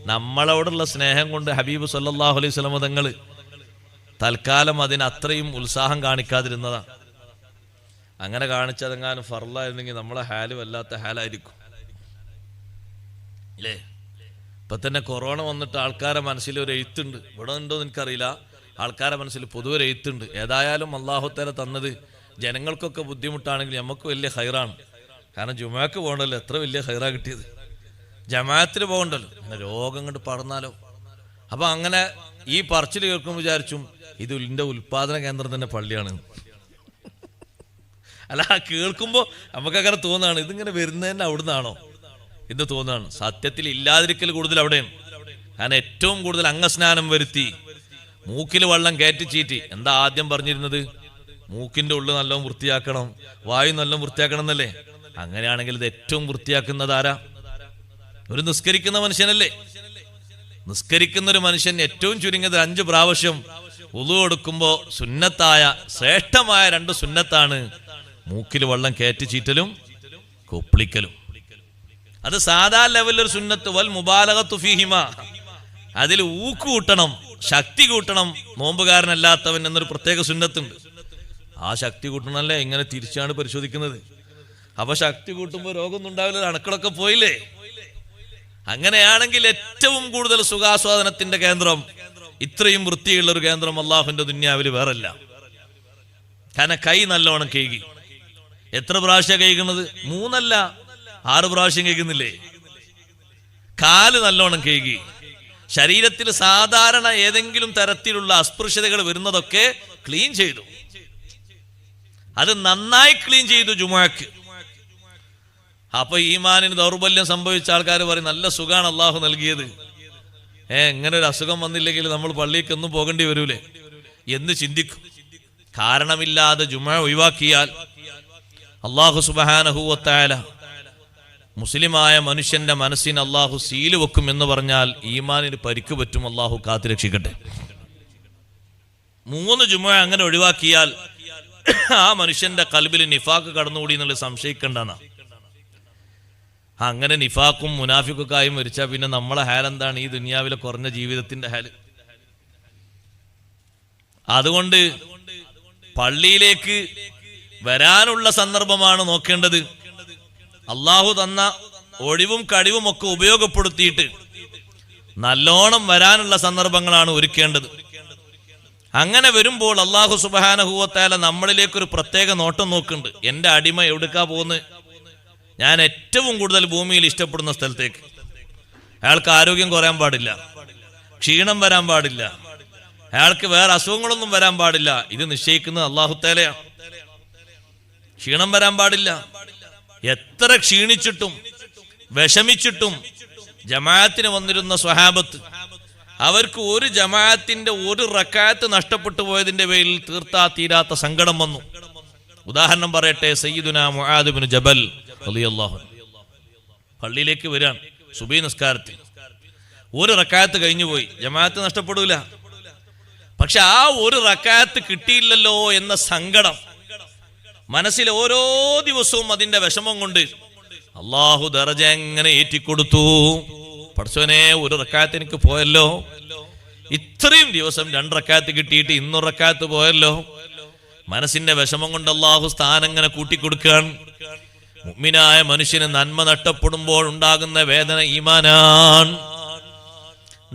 നമ്മളോടുള്ള സ്നേഹം കൊണ്ട് ഹബീബ് സല്ലല്ലാഹു അലൈഹി വസല്ലം തങ്ങൾ തൽക്കാലം അതിന് അത്രയും ഉത്സാഹം കാണിക്കാതിരുന്നതാണ്. അങ്ങനെ കാണിച്ചതെങ്ങാനും ഫർളായിരുന്നെങ്കിൽ നമ്മളെ ഹാല് വല്ലാത്ത ഹാലായിരിക്കും അല്ലേ? ഇപ്പൊ തന്നെ കൊറോണ വന്നിട്ട് ആൾക്കാരെ മനസ്സിൽ ഒരു എഴുത്തുണ്ട്. ഇവിടെ ഉണ്ടോ എന്ന് എനിക്കറിയില്ല. ആൾക്കാരെ മനസ്സിൽ പൊതുവെ ഒരു എഴുത്തുണ്ട്. ഏതായാലും അല്ലാഹു തആല തന്നത് ജനങ്ങൾക്കൊക്കെ ബുദ്ധിമുട്ടാണെങ്കിൽ നമുക്ക് വലിയ ഖൈറാണ്. കാരണം ജുമാക്ക് പോകണ്ടല്ലോ, എത്ര വലിയ ഹൈറാ കിട്ടിയത്. ജമാഅത്തിന് പോകണ്ടല്ലോ, അങ്ങനെ രോഗം കണ്ട് പറന്നാലോ. അപ്പൊ അങ്ങനെ ഈ പറച്ചിൽ കേൾക്കുമ്പോൾ വിചാരിച്ചും ഇത് ഇതിന്റെ ഉൽപാദന കേന്ദ്രം തന്നെ പള്ളിയാണ്. അല്ല, കേൾക്കുമ്പോ നമുക്കങ്ങനെ തോന്നാണ് ഇതിങ്ങനെ വരുന്നതന്നെ അവിടുന്നാണോ എന്ന് തോന്നാണ്. സത്യത്തിൽ ഇല്ലാതിരിക്കൽ കൂടുതൽ അവിടെയാണ്. കാരണം ഏറ്റവും കൂടുതൽ അംഗസ്നാനം വരുത്തി മൂക്കിൽ വെള്ളം കയറ്റിച്ചീറ്റി. എന്താ ആദ്യം പറഞ്ഞിരുന്നത്? മൂക്കിന്റെ ഉള്ളിൽ നല്ലോണം വൃത്തിയാക്കണം, വായു നല്ലോണം വൃത്തിയാക്കണം എന്നല്ലേ? അങ്ങനെയാണെങ്കിൽ ഇത് ഏറ്റവും വൃത്തിയാക്കുന്നത് ആരാ? ഒരു നിസ്കരിക്കുന്ന മനുഷ്യനല്ലേ? നിസ്കരിക്കുന്ന ഒരു മനുഷ്യൻ ഏറ്റവും ചുരുങ്ങിയത് 5 പ്രാവശ്യം വുളു എടുക്കുമ്പോ സുന്നത്തായ ശ്രേഷ്ഠമായ 2 സുന്നത്താണ് മൂക്കിൽ വെള്ളം കയറ്റി ചീറ്റലും കൊപ്പിളിക്കലും. അത് സാധാ ലെവലൊരു സുന്നത്ത്. വൽ മുബാലഗത്തു ഫീഹിമ, അതിൽ ഊക്ക് കൂട്ടണം, ശക്തി കൂട്ടണം. നോമ്പുകാരനല്ലാത്തവൻ എന്നൊരു പ്രത്യേക സുന്നത്തുണ്ട്. ആ ശക്തി കൂട്ടണല്ലേ ഇങ്ങനെ തിരിച്ചാണ് പരിശോധിക്കുന്നത്. അപ്പൊ ശക്തി കൂട്ടുമ്പോ രോഗമൊന്നും ഉണ്ടാവില്ല, അണുക്കളൊക്കെ പോയില്ലേ? അങ്ങനെയാണെങ്കിൽ ഏറ്റവും കൂടുതൽ സുഖാസ്വാദനത്തിന്റെ കേന്ദ്രം, ഇത്രയും വൃത്തിയുള്ള ഒരു കേന്ദ്രം അള്ളാഹുവിന്റെ ദുനിയാവിൽ വേറല്ല. കാരണം കൈ നല്ലോണം കഴുകി. എത്ര പ്രാവശ്യം കഴിക്കുന്നത്? 3 അല്ല 6 പ്രാവശ്യം കഴിക്കുന്നില്ലേ? കാല് നല്ലോണം കഴുകി. ശരീരത്തിൽ സാധാരണ ഏതെങ്കിലും തരത്തിലുള്ള അസ്പൃശ്യതകൾ വരുന്നതൊക്കെ ക്ലീൻ ചെയ്തു. അത് നന്നായി ക്ലീൻ ചെയ്തു ജുമുഅക്ക്. അപ്പൊ ഈമാനിന് ദൗർബല്യം സംഭവിച്ച ആൾക്കാർ പറയും നല്ല സുഖാണ് അള്ളാഹു നൽകിയത്. എങ്ങനെ ഒരു അസുഖം വന്നില്ലെങ്കിൽ നമ്മൾ പള്ളിക്ക് ഒന്നും പോകേണ്ടി വരൂലേ എന്ന് ചിന്തിക്കും. കാരണമില്ലാതെ ജുമുഅ ഒഴിവാക്കിയാൽ അള്ളാഹു സുബ്ഹാനഹു വ തആല മുസ്ലിമായ മനുഷ്യന്റെ മനസ്സിന് അള്ളാഹു സീല് വെക്കും എന്ന് പറഞ്ഞാൽ ഈമാനിന് പരിക്ക് പറ്റും. അള്ളാഹു കാത്തുരക്ഷിക്കട്ടെ. 3 ജുമുഅ അങ്ങനെ ഒഴിവാക്കിയാൽ ആ മനുഷ്യന്റെ ഖൽബിൽ നിഫാഖ് കടന്നുകൂടി എന്നുള്ള സംശയിക്കണ്ടെന്നാ. അങ്ങനെ നിഫാഖും മുനാഫിഖുക്കായും മരിച്ചാൽ പിന്നെ നമ്മളെ ഹാൽ എന്താണ്? ഈ ദുനിയാവിലെ കുറഞ്ഞ ജീവിതത്തിന്റെ ഹാല്. അതുകൊണ്ട് പള്ളിയിലേക്ക് വരാനുള്ള സന്ദർഭമാണ് നോക്കേണ്ടത്. അള്ളാഹു തന്ന ഒഴിവും കഴിവും ഒക്കെ ഉപയോഗപ്പെടുത്തിയിട്ട് നല്ലോണം വരാനുള്ള സന്ദർഭങ്ങളാണ് ഒരുക്കേണ്ടത്. അങ്ങനെ വരുമ്പോൾ അള്ളാഹു സുബ്ഹാനഹു വ തആല നമ്മളിലേക്കൊരു പ്രത്യേക നോട്ടം നോക്കുന്നുണ്ട്. എന്റെ അടിമ എവിടുക്കാ പോകുന്നത്? ഞാൻ ഏറ്റവും കൂടുതൽ ഭൂമിയിൽ ഇഷ്ടപ്പെടുന്ന സ്ഥലത്തേക്ക്. അയാൾക്ക് ആരോഗ്യം കുറയാൻ പാടില്ല, ക്ഷീണം വരാൻ പാടില്ല, അയാൾക്ക് വേറെ അസുഖങ്ങളൊന്നും വരാൻ പാടില്ല. ഇത് നിശ്ചയിക്കുന്നത് അല്ലാഹു തആലയാണ്. ക്ഷീണം വരാൻ പാടില്ല. എത്ര ക്ഷീണിച്ചിട്ടും വിഷമിച്ചിട്ടും ജമാഅത്തിന് വന്നിരുന്ന സ്വഹാബത്ത്, അവർക്ക് ഒരു ജമാഅത്തിന്റെ ഒരു റക്അത്ത് നഷ്ടപ്പെട്ടു പോയതിന്റെ പേരിൽ തീരാത്ത സങ്കടം വന്നു. ഉദാഹരണം പറയട്ടെ, സയ്യിദുനാ മുആദ് ഇബ്നു ജബൽ റളിയല്ലാഹു അൻഹു പള്ളിയിലേക്ക് വരാൻ സുബഹി നിസ്കാരത്തിൽ ഒരു റക്അത്ത് കഴിഞ്ഞു പോയി. ജമാഅത്ത് നഷ്ടപ്പെടൂല, പക്ഷെ ആ ഒരു റക്അത്ത് കിട്ടിയില്ലല്ലോ എന്ന സങ്കടം മനസ്സിൽ ഓരോ ദിവസവും അതിന്റെ വിഷമം കൊണ്ട് അള്ളാഹു ദറജ എങ്ങനെ ഏറ്റിക്കൊടുത്തു. പടച്ചോനെ, ഒരു റക്അത്ത് എനിക്ക് പോയല്ലോ, ഇത്രയും ദിവസം 2 റക്അത്ത് കിട്ടിയിട്ട് ഇന്നൊരു റക്അത്ത് പോയല്ലോ. മനസ്സിന്റെ വിഷമം കൊണ്ട് അള്ളാഹു സ്ഥാനം ഇങ്ങനെ കൂട്ടിക്കൊടുക്കുകയാണ്. മുഅ്മിനായ മനുഷ്യന് നന്മ നഷ്ടപ്പെടുമ്പോൾ ഉണ്ടാകുന്ന വേദന ഈമാനാണ്.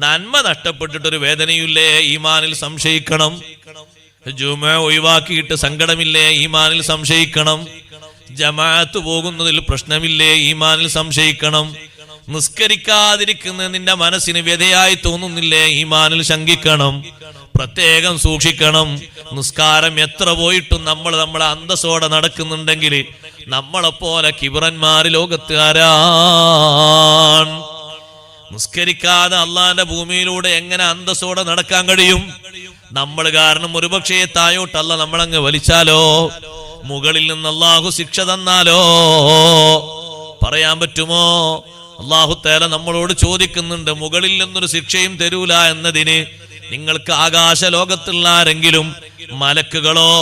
നന്മ നഷ്ടപ്പെട്ടിട്ടൊരു വേദനയില്ലേ? ഈമാനിൽ സംശയിക്കണം. ജുമുഅ ഒഴിവാക്കിയിട്ട് സങ്കടമില്ലേ? ഈമാനിൽ സംശയിക്കണം. ജമാഅത്ത് പോകുന്നതിൽ പ്രശ്നമില്ലേ? ഈമാനിൽ സംശയിക്കണം. നിസ്കരിക്കാതിരിക്കുന്ന നിന്റെ മനസ്സിന് വ്യതയായി തോന്നുന്നില്ലേ? ഈമാനിൽ ശങ്കിക്കണം. പ്രത്യേകം സൂക്ഷിക്കണം. നിസ്കാരം എത്ര പോയിട്ടും നമ്മളെ അന്തസ്സോടെ നടക്കുന്നുണ്ടെങ്കിൽ നമ്മളെപ്പോലെ കിബറന്മാര് ലോകത്ത് ആരാണ്? നിസ്കരിക്കാതെ അള്ളാന്റെ ഭൂമിയിലൂടെ എങ്ങനെ അന്തസ്സോടെ നടക്കാൻ കഴിയും? നമ്മൾ കാരണം ഒരുപക്ഷേ തായോട്ടല്ല നമ്മളങ്ങ് വലിച്ചാലോ, മുകളിൽ നിന്ന് അള്ളാഹു ശിക്ഷ തന്നാലോ പറയാൻ പറ്റുമോ? അള്ളാഹു തആല നമ്മളോട് ചോദിക്കുന്നുണ്ട്, മുകളിൽ നിന്നൊരു ശിക്ഷയും തരൂല എന്നതിന് നിങ്ങൾക്ക് ആകാശ ലോകത്തുള്ള ആരെങ്കിലും മലക്കുകളോ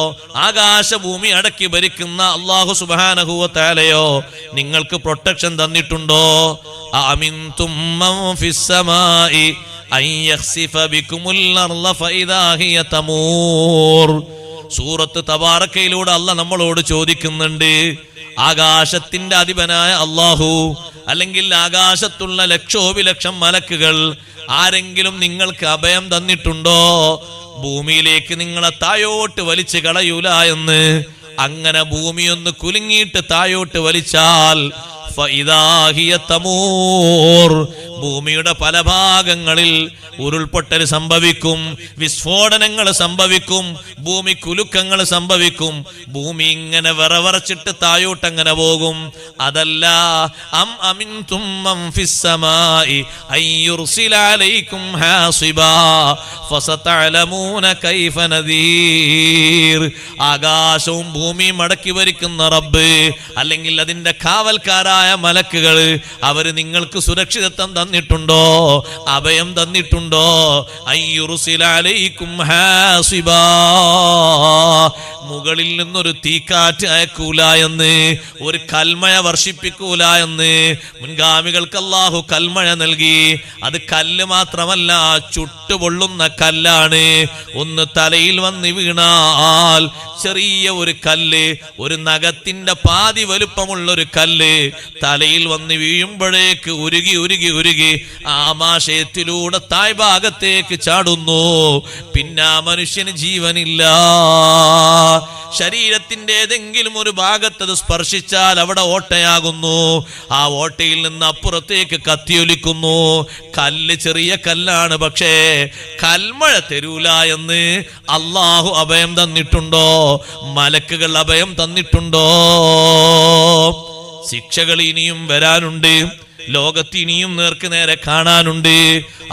ആകാശഭൂമി അടക്കി ഭരിക്കുന്ന അല്ലാഹു സുബ്ഹാനഹു വ തആലയോ നിങ്ങൾക്ക് പ്രൊട്ടക്ഷൻ തന്നിട്ടുണ്ടോ? അമിൻതും മൻ ഫിസ് സമാഇ അൻ യഖ്സിഫ ബികുമുൽ അർള ഫഇദാ ഹിയ തമൂർ. സൂറത്ത് തബാറക്കയിലൂടെ അല്ലാഹ് നമ്മളോട് ചോദിക്കുന്നുണ്ട്, ആകാശത്തിന്റെ അധിപനായ അല്ലാഹു അല്ലെങ്കിൽ ആകാശത്തുള്ള ലക്ഷോപിലക്ഷം മലക്കുകൾ ആരെങ്കിലും നിങ്ങൾക്ക് അഭയം തന്നിട്ടുണ്ടോ? ഭൂമിയിലേക്ക് നിങ്ങളെ തായോട്ട് വലിച്ചു കളയൂല എന്ന് അങ്ങനെ ഭൂമിയൊന്ന് കുലുങ്ങിയിട്ട് തായോട്ട് വലിച്ചാൽ ഭൂമിയുടെ പല ഭാഗങ്ങളിൽ ഉരുൾപൊട്ടൽ സംഭവിക്കും, വിസ്ഫോടനങ്ങൾ സംഭവിക്കും, ഭൂമി കുലുക്കങ്ങൾ സംഭവിക്കും. ഭൂമി ഇങ്ങനെ വിറവറച്ചിട്ട് തായോട്ട് അങ്ങനെ പോകും. അതല്ല അം അമിൻതും മൻ ഫിസ്സമായി അയ്യുർസില അലൈക്കും ഹാസിബാ ഫസതഅലമൂന കൈഫ നദീർ. ആകാശവും ഭൂമിയും അടക്കി ഭരിക്കുന്ന റബ്ബ്, അല്ലെങ്കിൽ അതിന്റെ കാവൽക്കാരായ മലക്കുകൾ, അവര് നിങ്ങൾക്ക് സുരക്ഷിതത്വം തന്നിട്ടുണ്ടോ? അഭയം തന്നിട്ടുണ്ടോ? അയ്യുർസില അലൈക്കും ഹാസിബാ, മുകളിൽ നിന്നൊരു തീക്കാറ്റ് അയക്കൂല എന്ന്, ഒരു കൽമഴ വർഷിപ്പിക്കൂല എന്ന് മുൻഗാമികൾക്ക് അല്ലാഹു കൽമഴ നൽകി. അത് കല്ല് മാത്രമല്ല, ചുട്ടുപൊള്ളുന്ന കല്ലാണ്. ഒന്ന് തലയിൽ വന്ന് വീണാൽ ചെറിയ ഒരു കല്ല്, ഒരു നഖത്തിന്റെ പാതി വലുപ്പമുള്ള ഒരു കല്ല് തലയിൽ വന്ന് വീഴുമ്പോഴേക്ക് ഉരുകി ഉരുകി ഉരുകി ആമാശയത്തിലൂടെ താഴ്ഭാഗത്തേക്ക് ചാടുന്നു. പിന്നെ ആ മനുഷ്യന് ജീവനില്ല. ശരീരത്തിന്റെ ഏതെങ്കിലും ഒരു ഭാഗത്തത് സ്പർശിച്ചാൽ അവിടെ ഓട്ടയാകുന്നു. ആ ഓട്ടയിൽ നിന്ന് അപ്പുറത്തേക്ക് കത്തിയൊലിക്കുന്നു. കല്ല് ചെറിയ കല്ലാണ്, പക്ഷേ കൽമഴ തരൂല എന്ന് അല്ലാഹു അഭയം തന്നിട്ടുണ്ടോ? മലക്കുകൾ അഭയം തന്നിട്ടുണ്ടോ? ശിക്ഷകൾ ഇനിയും വരാനുണ്ട്, ലോകത്ത് ഇനിയും നേർക്ക് നേരെ കാണാനുണ്ട്.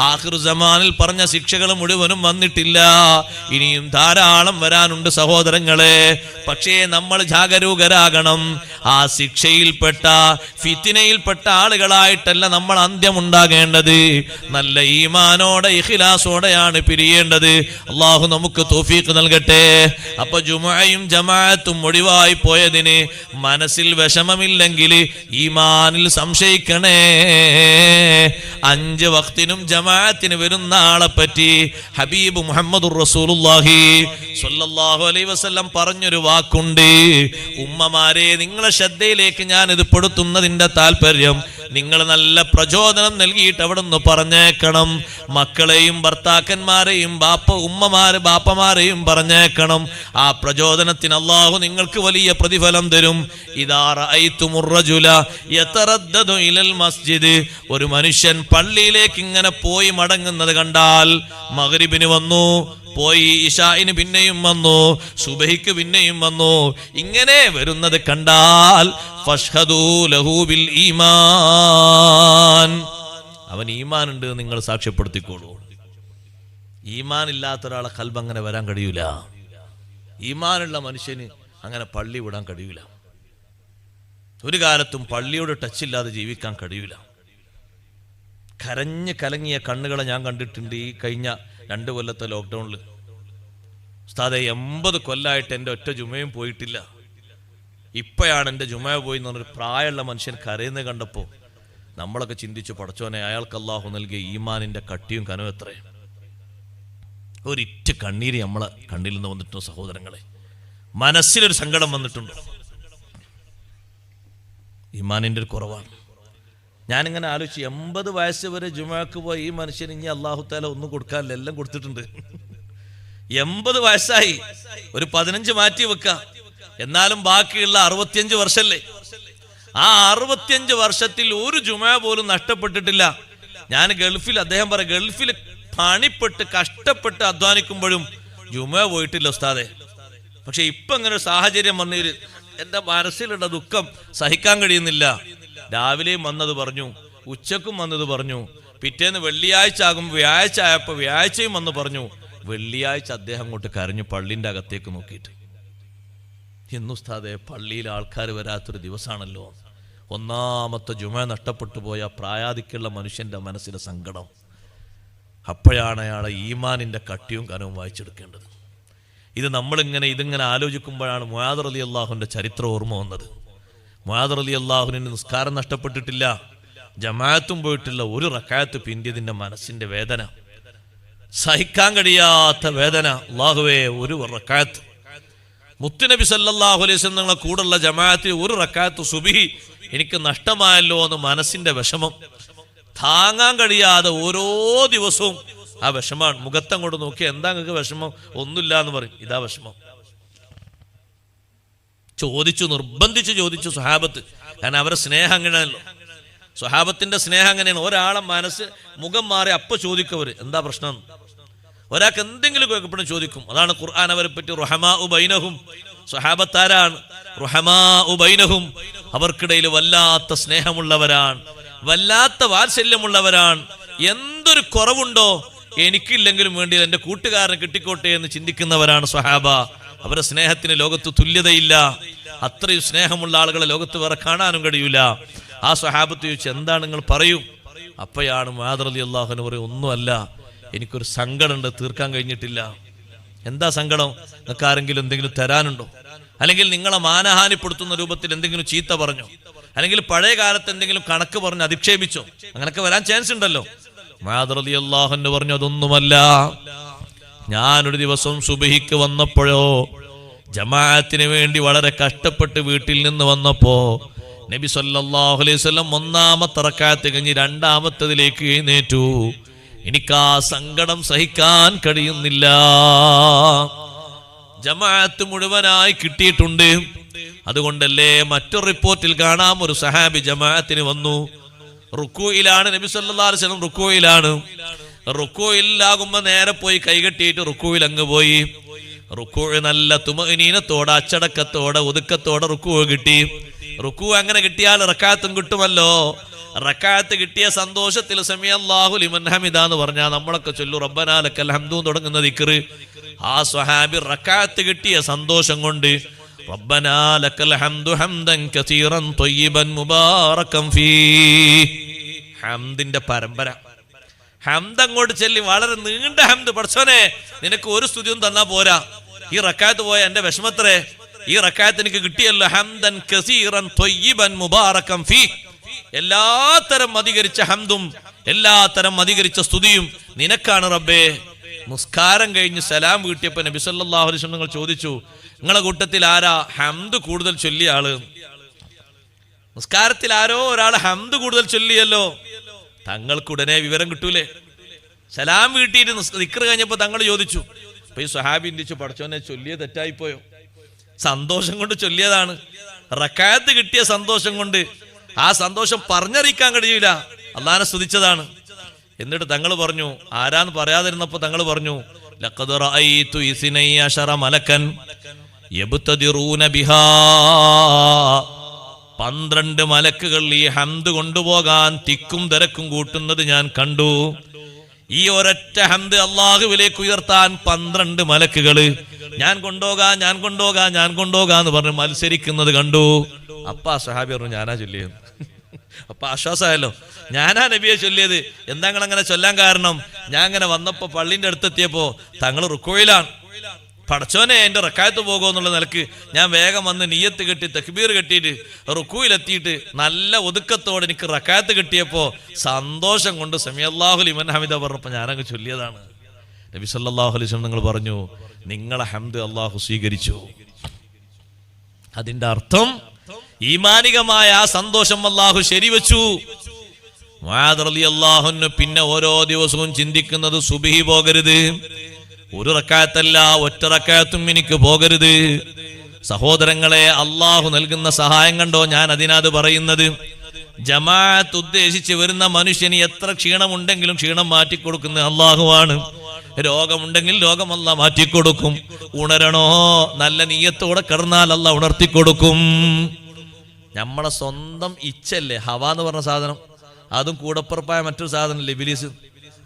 ആഖിറു സമാനിൽ പറഞ്ഞ ശിക്ഷകൾ മുഴുവനും വന്നിട്ടില്ല, ഇനിയും ധാരാളം വരാനുണ്ട് സഹോദരങ്ങളെ. പക്ഷേ നമ്മൾ ജാഗരൂകരാകണം. ആ ശിക്ഷയിൽപ്പെട്ട, ഫിത്നയിൽപ്പെട്ട ആളുകളായിട്ടല്ല നമ്മൾ അന്ത്യമുണ്ടാകേണ്ടത്. നല്ല ഈമാനോടെ ഇഖ്ലാസോടെയാണ് പിരിയേണ്ടത്. അള്ളാഹു നമുക്ക് തൗഫീഖ് നൽകട്ടെ. അപ്പൊ ജുമുഅയും ജമാഅത്തും ഒഴിവായി പോയതിന് മനസ്സിൽ വിഷമമില്ലെങ്കിൽ ഈമാനിൽ സംശയിക്കണേ. 5 വക്തിനും ജമാഅത്തിന് വരുന്ന ആളെ പറ്റി ഹബീബ് മുഹമ്മദുർ റസൂലുള്ളാഹി സ്വല്ലല്ലാഹു അലൈഹി വസല്ലം പറഞ്ഞൊരു വാക്കുണ്ട്. ഉമ്മമാരെ, നിങ്ങളെ ശ്രദ്ധയിലേക്ക് ഞാൻ ഇത് പെടുത്തുന്നതിന്റെ താല്പര്യം, നിങ്ങൾ നല്ല പ്രചോദനം നൽകിയിട്ട് അവിടെ നിന്ന് പറഞ്ഞേക്കണം. മക്കളെയും ഭർത്താക്കന്മാരെയും ബാപ്പമാരെയും പറഞ്ഞേക്കണം. ആ പ്രചോദനത്തിന് അല്ലാഹു നിങ്ങൾക്ക് വലിയ പ്രതിഫലം തരും. ഇദാ റഅയ്തുമുർ റജുല യതറദ്ദദു ഇലൽ മസ്ജിദ്, ഒരു മനുഷ്യൻ പള്ളിയിലേക്ക് ഇങ്ങനെ പോയി മടങ്ങുന്നത് കണ്ടാൽ, മഗ്രിബിന് വന്നു, പോയി ഇശാഇന് പിന്നെയും വന്നു, സുബഹിക്ക് പിന്നെയും വന്നു, ഇങ്ങനെ വരുന്നത് കണ്ടാൽ ഫഷ്ഹദൂ ലഹു ബിൽ ഈമാൻ, അവൻ ഈമാൻ ഉണ്ട് നിങ്ങൾ സാക്ഷ്യപ്പെടുത്തിക്കോളൂ. ഈമാൻ ഇല്ലാത്ത ഒരാളെ ഖൽബ് അങ്ങനെ വരാൻ കഴിയൂല. ഈമാനുള്ള മനുഷ്യന് അങ്ങനെ പള്ളി വിടാൻ കഴിയൂല. ഒരു കാലത്തും പള്ളിയോട് ടച്ചില്ലാതെ ജീവിക്കാൻ കഴിയൂല. കരഞ്ഞ് കലങ്ങിയ കണ്ണുകളെ ഞാൻ കണ്ടിട്ടുണ്ട് ഈ കഴിഞ്ഞ 2 കൊല്ലത്തെ ലോക്ക്ഡൗണിൽ. ഉസ്താദെ, 80 കൊല്ലമായിട്ട് എൻ്റെ ഒറ്റ ജുമയും പോയിട്ടില്ല. ഇപ്പോഴാണ് എൻ്റെ ജുമ പോയി എന്ന് പറഞ്ഞൊരു പ്രായമുള്ള മനുഷ്യൻ കരയുന്നത് കണ്ടപ്പോൾ നമ്മളൊക്കെ ചിന്തിച്ചു, പടച്ചോനെ, അയാൾക്ക് അല്ലാഹു നൽകിയ ഈമാനിൻ്റെ കട്ടിയും കനവും എത്രയും. ഒരിറ്റ് കണ്ണീര് നമ്മളെ കണ്ണിൽ നിന്ന് വന്നിട്ടുണ്ടോ സഹോദരങ്ങളെ? മനസ്സിലൊരു സങ്കടം വന്നിട്ടുണ്ടോ? ഈമാനിൻ്റെ ഒരു കുറവാണ്. ഞാനിങ്ങനെ ആലോചിച്ചു, 80 വയസ്സ് വരെ ജുമക്ക് പോയി ഈ മനുഷ്യൻ ഇനി അല്ലാഹു തആല ഒന്നും കൊടുക്കാനില്ല, എല്ലാം കൊടുത്തിട്ടുണ്ട്. 80 വയസ്സായി, ഒരു 15 മാറ്റി വെക്ക, എന്നാലും ബാക്കിയുള്ള 65 വർഷല്ലേ. ആ 65 വർഷത്തിൽ ഒരു ജുമ പോലും നഷ്ടപ്പെട്ടിട്ടില്ല. ഞാൻ ഗൾഫിൽ, അദ്ദേഹം പറ, ഗൾഫിൽ പണിപ്പെട്ട് കഷ്ടപ്പെട്ട് അധ്വാനിക്കുമ്പോഴും ജുമ പോയിട്ടില്ല ഉസ്താദെ. പക്ഷെ ഇപ്പൊ ഇങ്ങനെ ഒരു സാഹചര്യം വന്നതിൽ എന്റെ മനസ്സിലുള്ള ദുഃഖം സഹിക്കാൻ കഴിയുന്നില്ല. രാവിലെയും വന്നത് പറഞ്ഞു, ഉച്ചക്കും വന്നത് പറഞ്ഞു, പിറ്റേന്ന് വെള്ളിയാഴ്ച ആകും, വ്യാഴാഴ്ച ആയപ്പോൾ വ്യാഴാഴ്ചയും വന്ന് പറഞ്ഞു. വെള്ളിയാഴ്ച അദ്ദേഹം അങ്ങോട്ട് കരഞ്ഞു പള്ളിന്റെ അകത്തേക്ക് നോക്കിയിട്ട്. ഇന്നുസ്താദെ, പള്ളിയിൽ ആൾക്കാർ വരാത്തൊരു ദിവസമാണല്ലോ. ഒന്നാമത്തെ ജുമ നഷ്ടപ്പെട്ടു പോയ പ്രായാധിക്യമുള്ള മനുഷ്യന്റെ മനസ്സിലെ സങ്കടം. അപ്പോഴാണ് അയാളെ ഈമാനിന്റെ കട്ടിയും കനവും വായിച്ചെടുക്കേണ്ടത്. ഇതിങ്ങനെ ആലോചിക്കുമ്പോഴാണ് മുആദ് റളിയല്ലാഹുവിന്റെ ചരിത്രം ഓർമ്മ വന്നത്. മുആദ് റളിയല്ലാഹുവിന് നിസ്കാരം നഷ്ടപ്പെട്ടിട്ടില്ല, ജമാഅത്തും പോയിട്ടില്ല, ഒരു റക്അത്ത് പിന്തിയതിന്റെ മനസ്സിന്റെ വേദന, സഹിക്കാൻ കഴിയാത്ത വേദന. അല്ലാഹുവേ, ഒരു റക്അത്ത് മുത്തുനബി സല്ലല്ലാഹു അലൈഹി വസല്ലം നിങ്ങളെ കൂടെയുള്ള ജമാഅത്തിൽ ഒരു റക്അത്ത് സുബ്ഹി എനിക്ക് നഷ്ടമായല്ലോ എന്ന് മനസ്സിന്റെ വിഷമം താങ്ങാൻ കഴിയാതെ ഓരോ ദിവസവും ആ വിഷമാണ്. മുഖത്തങ്ങോട്ട് നോക്കി, എന്താ നിങ്ങൾക്ക് വിഷമം? ഒന്നുമില്ല എന്ന് പറയും. ഇതാ വിഷമം. നിർബന്ധിച്ച് ചോദിച്ചു സ്വഹാബത്ത്. കാരണം അവരുടെ സ്നേഹം അങ്ങനെയാണല്ലോ, സ്വഹാബത്തിന്റെ സ്നേഹം അങ്ങനെയാണ്. ഒരാളെ മനസ്സ് മുഖം മാറി അപ്പൊ ചോദിക്കവര് എന്താ പ്രശ്നം, ഒരാൾക്ക് എന്തെങ്കിലും കേൾക്കപ്പെടും ചോദിക്കും. അതാണ് ഖുർആൻ അവരെ പറ്റി റുഹമാ ഉബൈനഹും, സ്വഹാബത്താരാണ് റുഹമാ ഉബൈനഹും, അവർക്കിടയിൽ വല്ലാത്ത സ്നേഹമുള്ളവരാണ്, വല്ലാത്ത വാത്സല്യമുള്ളവരാണ്. എന്തൊരു കുറവുണ്ടോ എനിക്കില്ലെങ്കിലും വേണ്ടി എൻ്റെ കൂട്ടുകാരന് കിട്ടിക്കോട്ടെ എന്ന് ചിന്തിക്കുന്നവരാണ് സ്വഹാബ. അവരുടെ സ്നേഹത്തിന് ലോകത്ത് തുല്യതയില്ല. അത്രയും സ്നേഹമുള്ള ആളുകളെ ലോകത്ത് വേറെ കാണാനും കഴിയൂല. ആ സ്വഹാബത്ത് ചോദിച്ചു എന്താണ് നിങ്ങൾ പറയൂ. അപ്പോഴാണ് മുആദ് റളിയല്ലാഹു അൻഹു പറയും ഒന്നുമല്ല, എനിക്കൊരു സങ്കടമുണ്ട്, തീർക്കാൻ കഴിഞ്ഞിട്ടില്ല. എന്താ സങ്കടം? നിങ്ങൾക്ക് ആരെങ്കിലും എന്തെങ്കിലും തരാനുണ്ടോ? അല്ലെങ്കിൽ നിങ്ങളെ മാനഹാനിപ്പെടുത്തുന്ന രൂപത്തിൽ എന്തെങ്കിലും ചീത്ത പറഞ്ഞോ? അല്ലെങ്കിൽ പഴയ കാലത്ത് എന്തെങ്കിലും കണക്ക് പറഞ്ഞ് അധിക്ഷേപിച്ചോ? അങ്ങനൊക്കെ വരാൻ ചാൻസ് ഉണ്ടല്ലോ. മുആദ് റളിയല്ലാഹു അൻഹു പറഞ്ഞു അതൊന്നുമല്ല. ഞാനൊരു ദിവസം സുബഹിക്ക് വന്നപ്പോഴോ ജമാഅത്തിന് വേണ്ടി വളരെ കഷ്ടപ്പെട്ട് വീട്ടിൽ നിന്ന് വന്നപ്പോ നബി സല്ലല്ലാഹു അലൈഹി വസല്ലം ഒന്നാമത്തെ റക്അത്ത് കഴിഞ്ഞ് രണ്ടാമത്തതിലേക്ക് എഴുന്നേറ്റു. എനിക്കാ സങ്കടം സഹിക്കാൻ കഴിയുന്നില്ല. ജമാഅത്ത് മുഴുവനായി കിട്ടിയിട്ടുണ്ട്. അതുകൊണ്ടല്ലേ മറ്റൊരു റിപ്പോർട്ടിൽ കാണാം ഒരു സഹാബി ജമാഅത്തിന് വന്നു. റുക്കൂയിലാണ് നബി സല്ലല്ലാഹു അലൈഹി വസല്ലം, റുക്കൂയിലാണ്. റുക്കൂയിലാകുമ്പോ നേരെ പോയി കൈകെട്ടിയിട്ട് റുക്കൂയിൽ അങ്ങ് പോയി. റുക്കൂ നല്ല തുമഇനീനത്തോടെ അച്ചടക്കത്തോടെ ഒതുക്കത്തോടെ റുക്കൂ കിട്ടി. റുക്കൂ അങ്ങനെ കിട്ടിയാൽ റക്അത്തും കിട്ടുമല്ലോ. റക്അത്ത് കിട്ടിയ സന്തോഷത്തിൽ സമിഅല്ലാഹു ലിമൻ ഹമിദ എന്ന് പറഞ്ഞാൽ നമ്മളൊക്കെ ചൊല്ലു റബ്ബനാ ലക്കൽ ഹംദു തുടങ്ങുന്ന ദിക്റ്. ആ സ്വഹാബി റക്അത്ത് കിട്ടിയ സന്തോഷം കൊണ്ട് റബ്ബനാ ലക്കൽ ഹംദു ഹംദൻ കസീറൻ ത്വയ്യിബൻ മുബാറകൻ ഫീഹി, ഹംദിന്റെ പരമ്പര. ഹംദ് അങ്ങോട്ട് ചൊല്ലി വളരെ നീണ്ട ഹംദ്. പടച്ചോനെ നിനക്ക് ഒരു സ്തുതിയും തന്നാ പോരാ, ഈ റക്അത്ത് പോയ എന്റെ വിഷമത്രേ, ഈ റക്അത്ത് എനിക്ക് കിട്ടിയല്ലോ. ഹംദൻ കസീറൻ ത്വയ്യിബൻ മുബാറകൻ ഫീഹി, എല്ലാത്തരം അധികരിച്ച ഹംദും എല്ലാത്തരം അധികരിച്ച സ്തുതിയും നിനക്കാണ് റബ്ബേ. നിസ്കാരം കഴിഞ്ഞ് സലാം വീട്ടിയപ്പോ നബി സല്ലല്ലാഹു അലൈഹി വസല്ലം ചോദിച്ചു നിങ്ങളെ കൂട്ടത്തിൽ ആരാ ഹംദ് കൂടുതൽ ചൊല്ലിയ ആള്? നിസ്കാരത്തിൽ ആരോ ഒരാൾ ഹംദ് കൂടുതൽ ചൊല്ലിയല്ലോ. തങ്ങൾക്ക് ഉടനെ വിവരം കിട്ടൂലേ. സലാം വീട്ടിയിട്ട് ദിക്ർ കഴിഞ്ഞപ്പോ തങ്ങൾ ചോദിച്ചു. അപ്പൊ ഈ സ്വഹാബി ചിന്തിച്ചു പടച്ചോനെ ചൊല്ലിയ തെറ്റായിപ്പോയോ? സന്തോഷം കൊണ്ട് ചൊല്ലിയതാണ്, റക്അത്ത് കിട്ടിയ സന്തോഷം കൊണ്ട്. ആ സന്തോഷം പറഞ്ഞറിയിക്കാൻ കഴിയൂല, അല്ലാഹനെ സ്തുതിച്ചതാണ്. എന്നിട്ട് തങ്ങൾ പറഞ്ഞു, ആരാന്ന് പറയാതിരുന്നപ്പോ തങ്ങൾ പറഞ്ഞു ലഖദ് റഅയ്തു 12 മലക്കൻ യബ്തദിറൂന ബിഹാ, 12 മലക്കുകൾ ഈ ഹംദ് കൊണ്ടുപോകാൻ തിക്കും തിരക്കും കൂട്ടുന്നത് ഞാൻ കണ്ടു. ഈ ഒരൊറ്റ ഹംദ് അള്ളാഹുവിലേക്ക് ഉയർത്താൻ 12 മലക്കുകള് ഞാൻ കൊണ്ടുപോകാന്ന് പറഞ്ഞ് മത്സരിക്കുന്നത് കണ്ടു. അപ്പ സഹാബി പറഞ്ഞു ഞാനാ ചൊല്ലിയത്. അപ്പൊ ആശ്വാസമായല്ലോ, ഞാനാ നബിയെ ചൊല്ലിയത്. എന്താ നിങ്ങൾ അങ്ങനെ ചൊല്ലാൻ കാരണം? ഞാൻ അങ്ങനെ വന്നപ്പോ പള്ളിന്റെ അടുത്തെത്തിയപ്പോ തങ്ങൾ റുക്കോയിലാണ്. പടച്ചോനെ എന്റെ റക്അത്ത് പോകുമോ എന്നുള്ള നിലക്ക് ഞാൻ വേഗം വന്ന് നിയ്യത്ത് കെട്ടി തക്ബീർ കെട്ടിയിട്ട് റുക്കൂയിലെത്തിയിട്ട് നല്ല ഒതുക്കത്തോടെ എനിക്ക് റക്അത്ത് കിട്ടിയപ്പോ സന്തോഷം കൊണ്ട് സമിഅല്ലാഹു ലിമൻ ഹമിദ പറഞ്ഞപ്പോ ഞാനങ്ങ് ചൊല്ലിയതാണ്. നബി സല്ലല്ലാഹു അലൈഹി വസല്ലം നിങ്ങൾ പറഞ്ഞു നിങ്ങളെ ഹംദ് അള്ളാഹു സ്വീകരിച്ചു. അതിന്റെ അർത്ഥം ഈമാനികമായ ആ സന്തോഷം അള്ളാഹു ശരിവെച്ചു. മുആദ് റളിയല്ലാഹു അൻഹു പിന്നെ ഓരോ ദിവസവും ചിന്തിക്കുന്നത് സുബ്ഹി പോകരുത്, ഒരു റക്അത്തല്ല ഒറ്റ റക്അത്തും എനിക്ക് പോകരുത്. സഹോദരങ്ങളെ, അള്ളാഹു നൽകുന്ന സഹായം കണ്ടോ ഞാൻ അതിനത് പറയുന്നത്. ജമാഅത്ത് ഉദ്ദേശിച്ച് വരുന്ന മനുഷ്യന് എത്ര ക്ഷീണമുണ്ടെങ്കിലും ക്ഷീണം മാറ്റിക്കൊടുക്കുന്ന അള്ളാഹുവാണ്. രോഗമുണ്ടെങ്കിൽ രോഗം അല്ലാഹു മാറ്റിക്കൊടുക്കും. ഉണരണോ നല്ല നീയത്തോടെ കിടന്നാൽ അല്ലാഹു ഉണർത്തിക്കൊടുക്കും. നമ്മളെ സ്വന്തം ഇച്ഛല്ലേ ഹവ എന്ന് പറഞ്ഞ സാധനം, അതും കൂടപ്പുറപ്പായ മറ്റൊരു സാധനല്ലേ ഇബ്ലീസ്.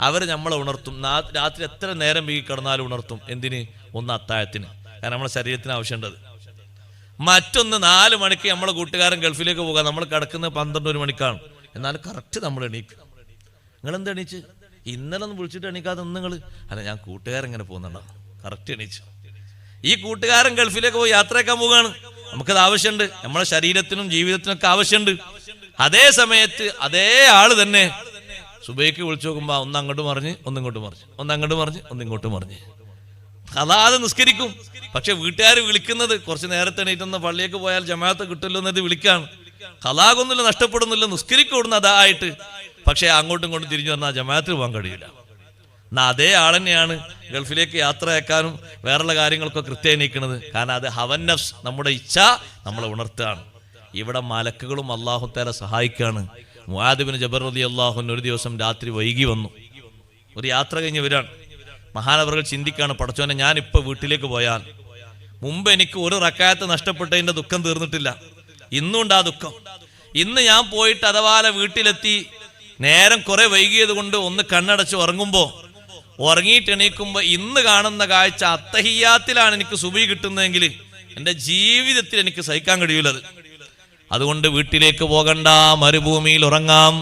അവർ നമ്മളെ ഉണർത്തും. രാത്രി എത്ര നേരം വീങ്ങി കിടന്നാലും ഉണർത്തും. എന്തിന്? ഒന്ന് അത്താഴത്തിന്, കാരണം നമ്മുടെ ശരീരത്തിന് ആവശ്യമുണ്ടത്. മറ്റൊന്ന് 4 മണിക്ക് നമ്മളെ കൂട്ടുകാരൻ ഗൾഫിലേക്ക് പോകാം, നമ്മൾ കിടക്കുന്നത് 12-1 മണിക്കാണ്. എന്നാലും കറക്റ്റ് നമ്മൾ എണീക്കും. നിങ്ങളെന്ത് എണീച്ച്? ഇന്നലെ ഒന്ന് വിളിച്ചിട്ട് എണീക്കാതെ നിങ്ങൾ? അല്ല, ഞാൻ കൂട്ടുകാരൻ ഇങ്ങനെ പോകുന്നുണ്ടോ, കറക്റ്റ് എണീച്ചു. ഈ കൂട്ടുകാരൻ ഗൾഫിലേക്ക് പോയി യാത്രയാക്കാൻ പോവുകയാണ്, നമുക്കത് ആവശ്യമുണ്ട്, നമ്മളെ ശരീരത്തിനും ജീവിതത്തിനൊക്കെ ആവശ്യമുണ്ട്. അതേ സമയത്ത് അതേ ആള് തന്നെ സുബൈക്ക് വിളിച്ചു നോക്കുമ്പോ ഒന്ന് അങ്ങോട്ട് മറിഞ്ഞ് ഒന്നിങ്ങോട്ട് മറിഞ്ഞ്, ഒന്ന് അങ്ങോട്ട് മറിഞ്ഞ് ഒന്നിങ്ങോട്ട് മറിഞ്ഞ് അതാത് നിസ്കരിക്കും. പക്ഷെ വീട്ടുകാർ വിളിക്കുന്നത് കുറച്ച് നേരത്തെ എണീറ്റുന്ന പള്ളിയേക്ക് പോയാൽ ജമാഅത്ത് കിട്ടുമല്ലോ എന്നത് വിളിക്കാണ്. കലാകൊന്നുമില്ല, നഷ്ടപ്പെടുന്നില്ല, നിസ്കരിക്കൂടുന്ന അതായിട്ട്. പക്ഷെ അങ്ങോട്ടും ഇങ്ങോട്ടും തിരിഞ്ഞു വന്നാൽ ജമാഅത്തിൽ പോകാൻ കഴിയില്ല. എന്നാൽ അതേ ആൾ തന്നെയാണ് ഗൾഫിലേക്ക് യാത്രയാക്കാനും വേറെയുള്ള കാര്യങ്ങളൊക്കെ കൃത്യമായി നീക്കുന്നത്. കാരണം അത് ഹവൻ നഫ്സ്, നമ്മുടെ ഇച്ഛ നമ്മളെ ഉണർത്തുകയാണ്. ഇവിടെ മലക്കുകളും അല്ലാഹു തആല സഹായിക്കാണ്. മുആദ് ഇബ്നു ജബൽ റളിയല്ലാഹു അൻഹു ഒരു ദിവസം രാത്രി വൈകി വന്നു. ഒരു യാത്ര കഴിഞ്ഞ് വരാണ്. മഹാനവറുകൾ ചിന്തിക്കാണ്, പടച്ചോനെ ഞാനിപ്പോൾ വീട്ടിലേക്ക് പോയാൽ മുമ്പ് എനിക്ക് ഒരു റക്അത്ത് നഷ്ടപ്പെട്ടതിന്റെ ദുഃഖം തീർന്നിട്ടില്ല, ഇന്നുണ്ട് ആ ദുഃഖം. ഇന്ന് ഞാൻ പോയിട്ട് അഥവാ വീട്ടിലെത്തി നേരം കുറെ വൈകിയത് കൊണ്ട് ഒന്ന് കണ്ണടച്ച് ഉറങ്ങിയിട്ട് എണീക്കുമ്പോൾ ഇന്ന് കാണുന്ന കാഴ്ച അത്തഹിയ്യാത്തിലാണ് എനിക്ക് സുബഹി കിട്ടുന്നതെങ്കിൽ എൻ്റെ ജീവിതത്തിൽ എനിക്ക് സഹിക്കാൻ കഴിയൂലത്. അതുകൊണ്ട് വീട്ടിലേക്ക് പോകണ്ട, മരുഭൂമിയിൽ ഉറങ്ങാം,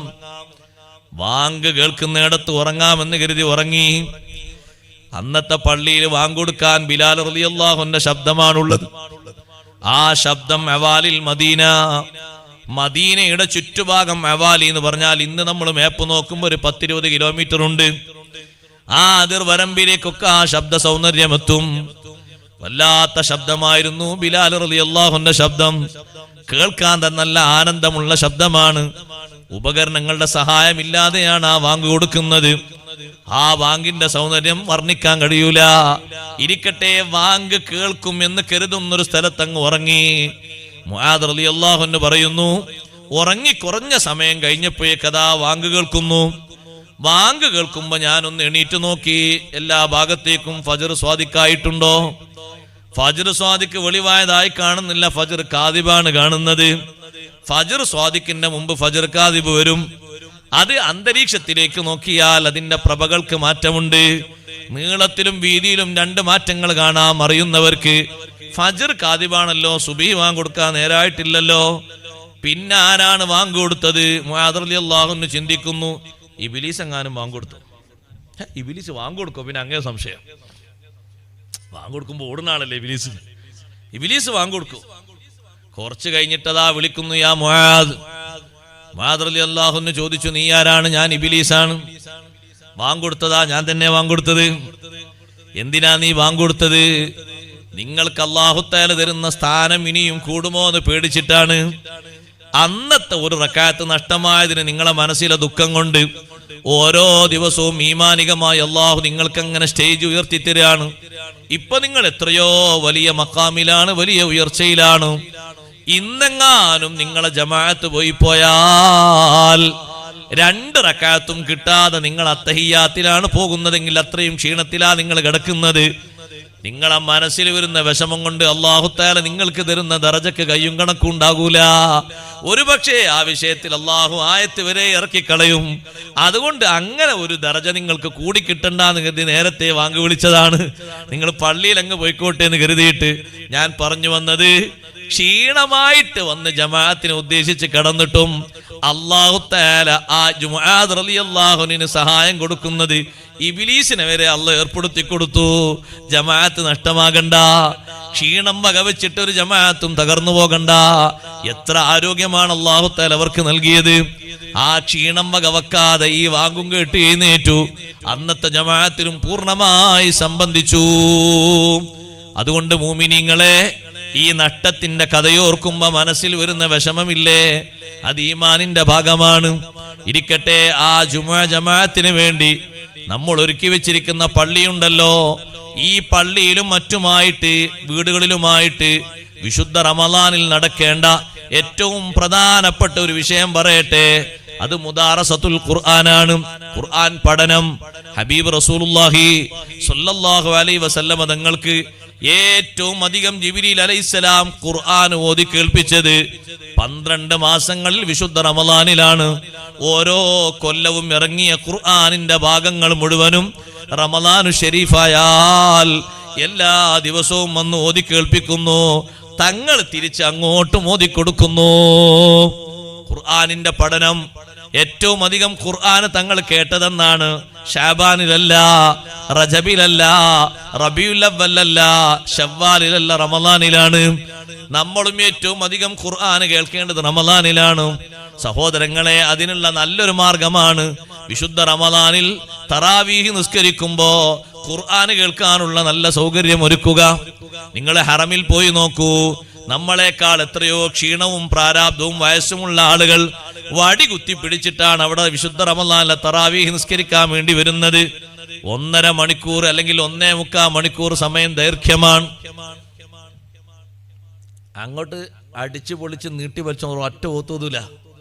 വാങ്ക് കേൾക്കുന്നിടത്ത് ഉറങ്ങാമെന്ന് കരുതി ഉറങ്ങി. അന്നത്തെ പള്ളിയിൽ വാങ്കൊടുക്കാൻ ബിലാൽ റളിയല്ലാഹുവിന്റെ ശബ്ദമാണുള്ളത്. ആ ശബ്ദം അവാലിൽ മദീന, മദീനയുടെ ചുറ്റുഭാഗം അവാലി എന്ന് പറഞ്ഞാൽ ഇന്ന് നമ്മൾ മാപ്പ് നോക്കുമ്പോൾ ഒരു 10-20 കിലോമീറ്റർ ഉണ്ട്. ആ അതിർവരമ്പിലേക്കൊക്കെ ആ ശബ്ദ സൗന്ദര്യമെത്തും. വല്ലാത്ത ശബ്ദമായിരുന്നു ബിലാൽ റളിയല്ലാഹുവിന്റെ ശബ്ദം. കേൾക്കാൻ തന്നെ നല്ല ആനന്ദമുള്ള ശബ്ദമാണ്. ഉപകരണങ്ങളുടെ സഹായമില്ലാതെയാണ് ആ വാങ്ക് കൊടുക്കുന്നത്. ആ വാങ്കിന്റെ സൗന്ദര്യം വർണ്ണിക്കാൻ കഴിയൂല. ഇരിക്കട്ടെ, വാങ്ക് കേൾക്കും എന്ന് കരുതുന്നൊരു സ്ഥലത്തങ്ങ് ഉറങ്ങി. മുആദ് റളിയല്ലാഹു അൻഹു പറയുന്നു, ഉറങ്ങി കുറഞ്ഞ സമയം കഴിഞ്ഞപ്പോഴേക്കതാ വാങ്ക് കേൾക്കുന്നു. വാങ്ക് കേൾക്കുമ്പോ ഞാനൊന്ന് എണീറ്റ് നോക്കി, എല്ലാ ഭാഗത്തേക്കും ഫജ്ർ സ്വാദിക്കായിട്ടുണ്ടോ? ഫജ്ർ സ്വാദിക്ക് വെളിവായതായി കാണുന്നില്ല, ഫജ്ർ കാദിബാണ് കാണുന്നത്. ഫജ്ർ സ്വാദിക്കിന്റെ മുമ്പ് ഫജ്ർ കാദിബ് വരും. അത് അന്തരീക്ഷത്തിലേക്ക് നോക്കിയാൽ അതിന്റെ പ്രഭകൾക്ക് മാറ്റമുണ്ട്. നീളത്തിലും വീതിയിലും 2 മാറ്റങ്ങൾ കാണാം. അറിയുന്നവർക്ക് ഫജ്ർ കാദിബാണല്ലോ, സുബഹി വാങ്ക് കൊടുക്കാൻ നേരായിട്ടില്ലല്ലോ, പിന്നെ ആരാണ് വാങ്ക് കൊടുത്തത്? മുആദ് റളിയല്ലാഹു അൻഹു ചിന്തിക്കുന്നു, ഇബ്ലീസ് എങ്ങാനും വാങ്ക് കൊടുത്തു. ഇബ്ലീസ് വാങ്ക് കൊടുക്കും, പിന്നെ അങ്ങനെ സംശയം. വാങ്ക് കൊടുക്കുമ്പോ ഓടുന്ന ആളല്ലേ ഇബ്ലീസ്. ഇബ്ലീസ് വാങ്ക് കൊടുക്കും. കുറച്ച് കഴിഞ്ഞിട്ടതാ വിളിക്കുന്നു, യാ മുആദ്. മുആദ് റളിയല്ലാഹു അൻഹു ചോദിച്ചു, നീ ആരാണ്? ഞാൻ ഇബ്ലീസാണ്. വാങ്ക് കൊടുത്തതാ ഞാൻ തന്നെ വാങ്ക് കൊടുത്തത്. എന്തിനാ നീ വാങ്ക് കൊടുത്തത്? നിങ്ങൾക്ക് അല്ലാഹു തആല തരുന്ന സ്ഥാനം ഇനിയും കൂടുമോ എന്ന് പേടിച്ചിട്ടാണ്. അന്നത്തെ ഒരു റക്അത്ത് നഷ്ടമായതിന് നിങ്ങളെ മനസ്സിലെ ദുഃഖം കൊണ്ട് ഓരോ ദിവസവും ഈമാനികമായി അല്ലാഹു നിങ്ങൾക്ക് അങ്ങനെ സ്റ്റേജ് ഉയർത്തി തരാണ്. ഇപ്പൊ നിങ്ങൾ എത്രയോ വലിയ മഖാമിലാണ്, വലിയ ഉയർച്ചയിലാണ്. ഇന്നെങ്ങാനും നിങ്ങളെ ജമാഅത്ത് പോയാൽ 2 റക്അത്തും കിട്ടാതെ നിങ്ങൾ അത്തഹിയ്യാത്തിലാണ് പോകുന്നതെങ്കിൽ അത്രയും ക്ഷീണത്തിലാ നിങ്ങൾ കിടക്കുന്നത്. നിങ്ങളെ മനസ്സിൽ വരുന്ന വിഷമം കൊണ്ട് അല്ലാഹു തആല നിങ്ങൾക്ക് തരുന്ന ദറജക്ക് കയ്യും കണക്കും ഉണ്ടാകൂല. ഒരുപക്ഷെ ആ വിഷയത്തിൽ അല്ലാഹു ആയത്ത് വരെ ഇറക്കിക്കളയും. അതുകൊണ്ട് അങ്ങനെ ഒരു ദറജ നിങ്ങൾക്ക് കൂടി കിട്ടണ്ടെന്ന് കരുതി നേരത്തെ വാങ്ങി വിളിച്ചതാണ്. നിങ്ങൾ പള്ളിയിൽ അങ്ങ് പോയിക്കോട്ടെ എന്ന് കരുതിയിട്ട്. ഞാൻ പറഞ്ഞു വന്നത്, ക്ഷീണമായിട്ട് വന്ന് ജമാഅത്തിനെ ഉദ്ദേശിച്ച് കടന്നിട്ടും അല്ലാഹു തആല ആ മുആദ് റളിയല്ലാഹു അൻഹുവിന് സഹായം കൊടുക്കുന്നത് ഇബ്ലീസിനെ വരെ അല്ലാഹു ഏർപ്പെടുത്തി കൊടുത്തു. ജമാഅത്ത് നഷ്ടമാകണ്ട, ക്ഷീണം വകവെച്ചിട്ട് ഒരു ജമാഅത്തും തകർന്നു പോകണ്ട. എത്ര ആരോഗ്യമാണ് അല്ലാഹു തആല അവർക്ക് നൽകിയത്. ആ ക്ഷീണം വകവെക്കാതെ ഈ വാങ്കും കേട്ട് എഴുന്നേറ്റു. അന്നത്തെ ജമാഅത്തിലും പൂർണ്ണമായി സംബന്ധിച്ചു. അതുകൊണ്ട് മുഅ്മിനീങ്ങളെ, ഈ നഷ്ടത്തിന്റെ കഥയോർക്കുമ്പോ മനസ്സിൽ വരുന്ന വിഷമമില്ലേ, അത് ഈമാനിന്റെ ഭാഗമാണ്. ഇരിക്കട്ടെ, ആ ജുമുഅ ജമാഅത്തിന് വേണ്ടി നമ്മൾ ഒരുക്കി വെച്ചിരിക്കുന്ന പള്ളിയുണ്ടല്ലോ, ഈ പള്ളിയിലും മറ്റുമായിട്ട് വീടുകളിലുമായിട്ട് വിശുദ്ധ റമളാനിൽ നടക്കേണ്ട ഏറ്റവും പ്രധാനപ്പെട്ട ഒരു വിഷയം പറയട്ടെ. അത് മുദാറസത്തുൽ ഖുർആനാണ്, ഖുർആൻ പഠനം. ഹബീബ് റസൂലുള്ളാഹി സ്വല്ലല്ലാഹു അലൈഹി വസല്ലമ തങ്ങൾക്ക് ഏറ്റവും അധികം ജിബ്രീൽ അലൈഹിസ്സലാം ഖുർആൻ ഓതി കേൾപ്പിച്ചത് 12 മാസങ്ങളിൽ വിശുദ്ധ റമളാനിലാണ്. ഓരോ കൊല്ലവും ഇറങ്ങിയ ഖുർആനിന്റെ ഭാഗങ്ങൾ മുഴുവനും റമളാനു ഷരീഫായാൽ എല്ലാ ദിവസവും വന്ന് ഓതി കേൾപ്പിക്കുന്നു. തങ്ങൾ തിരിച്ച് അങ്ങോട്ടും ഓതി കൊടുക്കുന്നു. ഖുർആനിന്റെ പഠനം ഏറ്റവും അധികം ഖുർആൻ തങ്ങൾ കേട്ടതെന്നാണ്. ഷാബാനിലല്ല, റജബിലല്ല, റബീഉൽ അവ്വലല്ല, ശവ്വാലിലല്ല, റമളാനിലാണ്. നമ്മളും ഏറ്റവും അധികം ഖുർആൻ കേൾക്കേണ്ടത് റമളാനിലാണ്. സഹോദരങ്ങളെ, അതിനുള്ള നല്ലൊരു മാർഗമാണ് വിശുദ്ധ റമളാനിൽ തറാവീഹ് നിസ്കരിക്കുമ്പോ ഖുർആൻ കേൾക്കാനുള്ള നല്ല സൗകര്യം ഒരുക്കുക. നിങ്ങൾ ഹറമിൽ പോയി നോക്കൂ. നമ്മളെക്കാൾ എത്രയോ ക്ഷീണവും പ്രാരാബ്ദവും വയസ്സുമുള്ള ആളുകൾ വടി കുത്തി പിടിച്ചിട്ടാണ് അവിടെ വിശുദ്ധ റമളാനിലെ തറാവീഹ് നിസ്കരിക്കാൻ വേണ്ടി വരുന്നത്. 1.5 മണിക്കൂർ അല്ലെങ്കിൽ 1.25 മണിക്കൂർ സമയം ദൈർഘ്യമാണ്. അങ്ങോട്ട് അടിച്ചു പൊളിച്ച് നീട്ടി വലിച്ച ഒറ്റ ഓത്തൂല,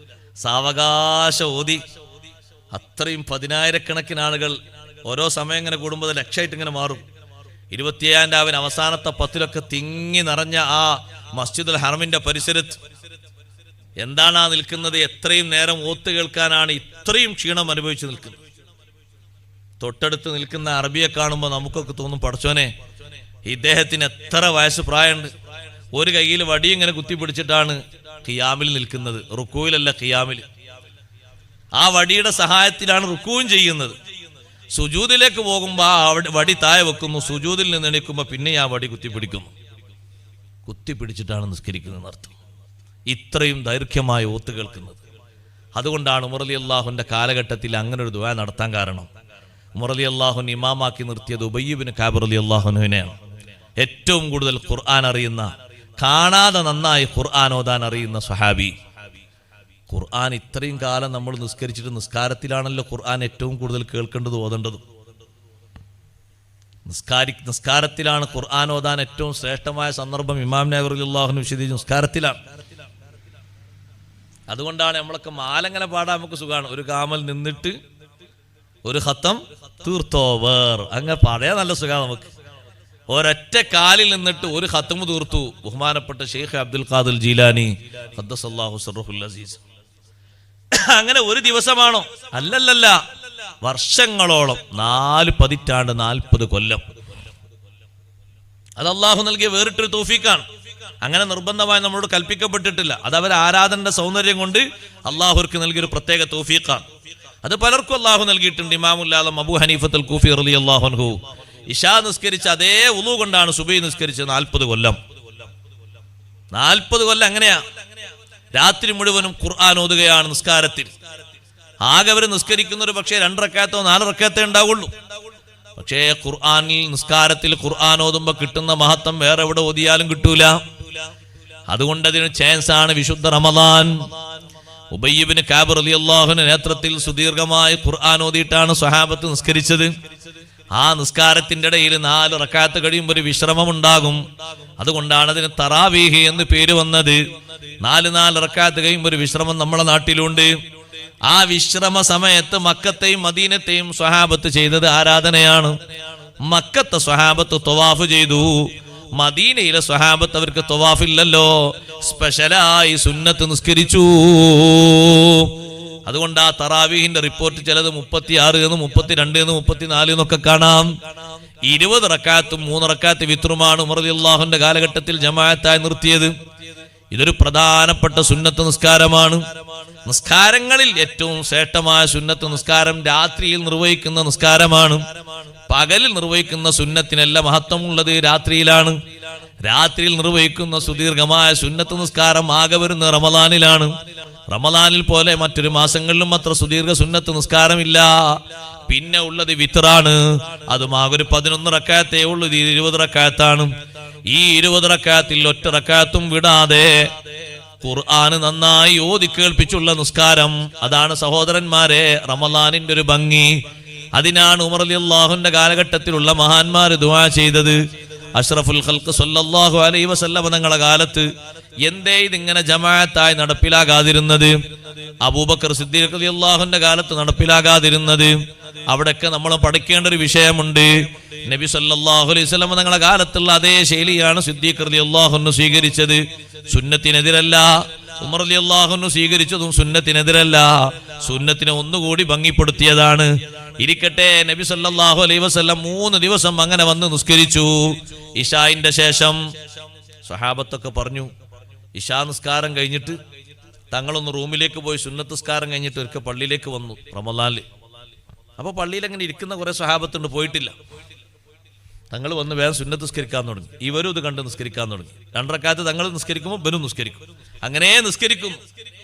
സാവകാശ ഓതി. അത്രയും 10,000 ആളുകൾ ഓരോ സമയം ഇങ്ങനെ കൂടുമ്പോൾ ലക്ഷമായിട്ട് ഇങ്ങനെ മാറും. 27 രാവിലെ അവസാനത്തെ 10 തിങ്ങി നിറഞ്ഞ ആ മസ്ജിദുൽ ഹറമിന്റെ പരിസരത്ത് എന്താണ് ആ നിൽക്കുന്നത്? എത്രയും നേരം ഓത്ത് കേൾക്കാനാണ് ഇത്രയും ക്ഷീണം അനുഭവിച്ച് നിൽക്കുന്നത്. തൊട്ടടുത്ത് നിൽക്കുന്ന അറബിയെ കാണുമ്പോൾ നമുക്കൊക്കെ തോന്നും, പടച്ചോനെ ഇദ്ദേഹത്തിന് എത്ര വയസ്സ് പ്രായമുണ്ട്. ഒരു കയ്യിൽ വടി ഇങ്ങനെ കുത്തിപ്പിടിച്ചിട്ടാണ് ഖിയാമിൽ നിൽക്കുന്നത്, റുക്കൂയിലല്ല ഖിയാമിൽ. ആ വടിയുടെ സഹായത്തിലാണ് റുക്കൂവും ചെയ്യുന്നത്. സുജൂദിലേക്ക് പോകുമ്പോൾ ആ വടി താഴെ വെക്കുന്നു, സുജൂദിൽ നിന്ന് എണീക്കുമ്പോൾ പിന്നെ ആ വടി കുത്തിപ്പിടിച്ചിട്ടാണ് നിസ്കരിക്കുന്നത് അർത്ഥം. ഇത്രയും ദൈർഘ്യമായ ഓത്ത് കേൾക്കുന്നത്. അതുകൊണ്ടാണ് ഉമർ റളിയല്ലാഹുവിന്റെ കാലഘട്ടത്തിൽ അങ്ങനെ ഒരു ദുആ നടത്താൻ കാരണം. ഉമർ റളിയല്ലാഹുവിനെ ഇമാമാക്കി നിർത്തിയത് ഉബയ്യ് ഇബ്നു കഅബ് റളിയല്ലാഹുവിനെയാണ്. ഏറ്റവും കൂടുതൽ ഖുർആൻ അറിയുന്ന, കാണാതെ നന്നായി ഖുർആൻ ഓതാൻ അറിയുന്ന സ്വഹാബി. ഖുർആൻ ഇത്രയും കാലം നമ്മൾ നിസ്കരിച്ചിട്ട് നിസ്കാരത്തിലാണല്ലോ ഖുർആൻ ഏറ്റവും കൂടുതൽ കേൾക്കേണ്ടതും ഓതേണ്ടതും. നിസ്കാരത്തിലാണ് ഖുർആൻ ഓതാൻ ഏറ്റവും ശ്രേഷ്ഠമായ സന്ദർഭം. ഇമാം നവവി റളിയല്ലാഹു വിശദീകരിച്ച നിസ്കാരത്തിലാണ്. അതുകൊണ്ടാണ് നമ്മളൊക്കെ മാലങ്ങനെ പാടാൻ നമുക്ക് സുഖമാണ്. ഒരു കാമൽ നിന്നിട്ട് ഒരു ഖത്തം തീർത്തോവർ അങ്ങനെ പാടാൻ നല്ല സുഖമാണ് നമുക്ക്. ഒരൊറ്റ കാലിൽ നിന്നിട്ട് ഒരു ഖത്തം തീർത്തു ബഹുമാനപ്പെട്ട ഷെയ്ഖ് അബ്ദുൽ ഖാദിർ ജീലാനി ഖദ്ദസല്ലാഹു സിർറഹുൽ അസീസ്. അങ്ങനെ ഒരു ദിവസമാണോ? അല്ലല്ല, വർഷങ്ങളോളം, 4 പതിറ്റാണ്ട്, 40 കൊല്ലം. അത് അള്ളാഹു നൽകിയ വേറിട്ടൊരു തൗഫീഖാണ്. അങ്ങനെ നിർബന്ധമായി നമ്മളോട് കൽപ്പിക്കപ്പെട്ടിട്ടില്ല. അത് അവർ ആരാധനയുടെ സൗന്ദര്യം കൊണ്ട് അള്ളാഹുർക്ക് നൽകിയൊരു പ്രത്യേക തൗഫീഖാണ്. അത് പലർക്കും അള്ളാഹു നൽകിയിട്ടുണ്ട്. ഇമാമുൽ ആലം അബൂ ഹനീഫത്തുൽ കൂഫി റളിയല്ലാഹു അൻഹു ഇശാ നിസ്കരിച്ച അതേ ഉളൂ കൊണ്ടാണ് സുബഹി നിസ്കരിച്ചത് 40 കൊല്ലം. 40 കൊല്ലം അങ്ങനെയാ. രാത്രി മുഴുവനും ഖുർആൻ ഓതുകയാണ് നിസ്കാരത്തിൽ. ആകെ അവർ നിസ്കരിക്കുന്നൊരു പക്ഷേ 2 റക്അത്തോ 4 റക്അത്തേ ഉണ്ടാവുള്ളൂ. പക്ഷേ ഖുർആനിൽ നിസ്കാരത്തിൽ ഖുർആൻ ഓതുമ്പോൾ കിട്ടുന്ന മഹത്വം വേറെ എവിടെ ഓതിയാലും കിട്ടൂല. അതുകൊണ്ട് അതിന് ചാൻസ് ആണ് വിശുദ്ധ റമദാൻ. ഉബയ്യ് ഇബ്നു കഅബ് റളിയല്ലാഹുവിന്റെ നേതൃത്വത്തിൽ സുദീർഘമായി ഖുർആൻ ഓതിയിട്ടാണ് സ്വഹാബത്ത് നിസ്കരിച്ചത്. ആ നിസ്കാരത്തിന്റെ ഇടയിൽ 4 റക്അത്ത് കഴിയുമ്പോൾ ഒരു വിശ്രമം ഉണ്ടാകും. അതുകൊണ്ടാണ് അതിന് തറാവീഹ് എന്ന് പേര് വന്നത്. 4 റക്അത്ത് കഴിയുമ്പോൾ ഒരു വിശ്രമം നമ്മുടെ നാട്ടിലുണ്ട്. ആ വിശ്രമ സമയത്ത് മക്കത്തെയും മദീനത്തെയും സ്വഹാബത്ത് ചെയ്തത് ആരാധനയാണ്. മക്കത്തെ സ്വഹാബത്ത് തവാഫ് ചെയ്തു, മദീനയിലെ സ്വഹാബത്ത് അവർക്ക് തവാഫില്ലല്ലോ, സ്പെഷ്യലായി സുന്നത്ത് നിസ്കരിച്ചു. അതുകൊണ്ട് ആ തറാവീഹിന്റെ റിപ്പോർട്ട് ചിലത് 36 എന്ന്, 32 എന്ന്, 34 എന്നൊക്കെ കാണാം. 20 റക്അത്തും 3 റക്അത്ത് വിത്റുമാണ് ഉമർ റളിയല്ലാഹുവിന്റെ കാലഘട്ടത്തിൽ ജമാഅത്തായി നിർത്തിയത്. ഇതൊരു പ്രധാനപ്പെട്ട സുന്നത്ത് നിസ്കാരമാണ്. നിസ്കാരങ്ങളിൽ ഏറ്റവും ശ്രേഷ്ഠമായ സുന്നത്ത് നിസ്കാരം രാത്രിയിൽ നിർവഹിക്കുന്ന നിസ്കാരമാണ്. പകലിൽ നിർവഹിക്കുന്ന സുന്നത്തിനല്ല മഹത്വമുള്ളത് രാത്രിയിലാണ്. രാത്രിയിൽ നിർവഹിക്കുന്ന സുദീർഘമായ സുന്നത്ത് നിസ്കാരം ആകെ വരുന്ന റമദാനിലാണ്. റമദാനിൽ പോലെ മറ്റൊരു മാസങ്ങളിലും അത്ര സുദീർഘ സുന്നത്ത് നിസ്കാരമില്ല. പിന്നെ ഉള്ളത് വിത്റാണ്. അതും ആകെ ഒരു 11 റക്അത്തേ ഉള്ളൂ. 20 റക്അത്താണ്. ഈ 20 റക്അത്തിൽ ഒറ്റ റക്അത്തും വിടാതെ ഖുർആൻ നന്നായി ഓതി കേൾപ്പിച്ചുള്ള നിസ്കാരം. അതാണ് സഹോദരന്മാരെ റമദാനിന്റെ ഒരു ഭംഗി. അതിനാണ് ഉമർ റളിയല്ലാഹുവിന്റെ കാലഘട്ടത്തിലുള്ള മഹാന്മാർ ദുആ ചെയ്തത്. അഷ്റഫുൽ ഖൽഖ് സല്ലല്ലാഹു അലൈഹി വസല്ലം തങ്ങളുടെ കാലത്ത് എന്തേ ഇതിങ്ങനെ ജമാഅത്തായി നടപ്പിലാകാതിരുന്നത്? അബൂബക്കർ സിദ്ദീഖ് റളിയല്ലാഹുവിന്റെ കാലത്ത് നടപ്പിലാകാതിരുന്നത്? അവിടെയൊക്കെ നമ്മൾ പഠിക്കേണ്ട ഒരു വിഷയമുണ്ട്. നബി സല്ലല്ലാഹു അലൈഹി വസല്ലം തങ്ങളുടെ കാലത്തുള്ള അതേ ശൈലിയാണ് സിദ്ദീഖ് റളിയല്ലാഹു അൻഹു സ്വീകരിച്ചത്. സുന്നത്തിനെതിരല്ല. ഉമർ റളിയല്ലാഹു അൻഹു സ്വീകരിച്ചതും സുന്നത്തിനെതിരല്ല, സുന്നത്തിനെ ഒന്നുകൂടി ഭംഗിപ്പെടുത്തിയതാണ്. ഇരിക്കട്ടെ, നബി സല്ലല്ലാഹു അലൈഹി വസല്ലം 3 ദിവസം അങ്ങനെ വന്ന് നിസ്കരിച്ചു. ഇശാഇന്റെ ശേഷം സ്വഹാബത്തൊക്കെ പറഞ്ഞു, ഇശാ നിസ്കാരം കഴിഞ്ഞിട്ട് തങ്ങളൊന്ന് റൂമിലേക്ക് പോയി സുന്നത്ത് നിസ്കാരം കഴിഞ്ഞിട്ട് ഒരിക്കൽ പള്ളിയിലേക്ക് വന്നു റമദാനിൽ. അപ്പൊ പള്ളിയിൽ അങ്ങനെ ഇരിക്കുന്ന കുറെ സ്വഹാബത്തുണ്ട്, പോയിട്ടില്ല. തങ്ങൾ വന്ന് വേഗം സുന്നത്ത് നിസ്കരിക്കാൻ തുടങ്ങി. ഇവരും ഇത് കണ്ട് നിസ്കരിക്കാൻ തുടങ്ങി. 2 റക്അത്ത് തങ്ങൾ നിസ്കരിക്കുമ്പോൾ ഇവരും നിസ്കരിക്കും. അങ്ങനെ നിസ്കരിക്കും.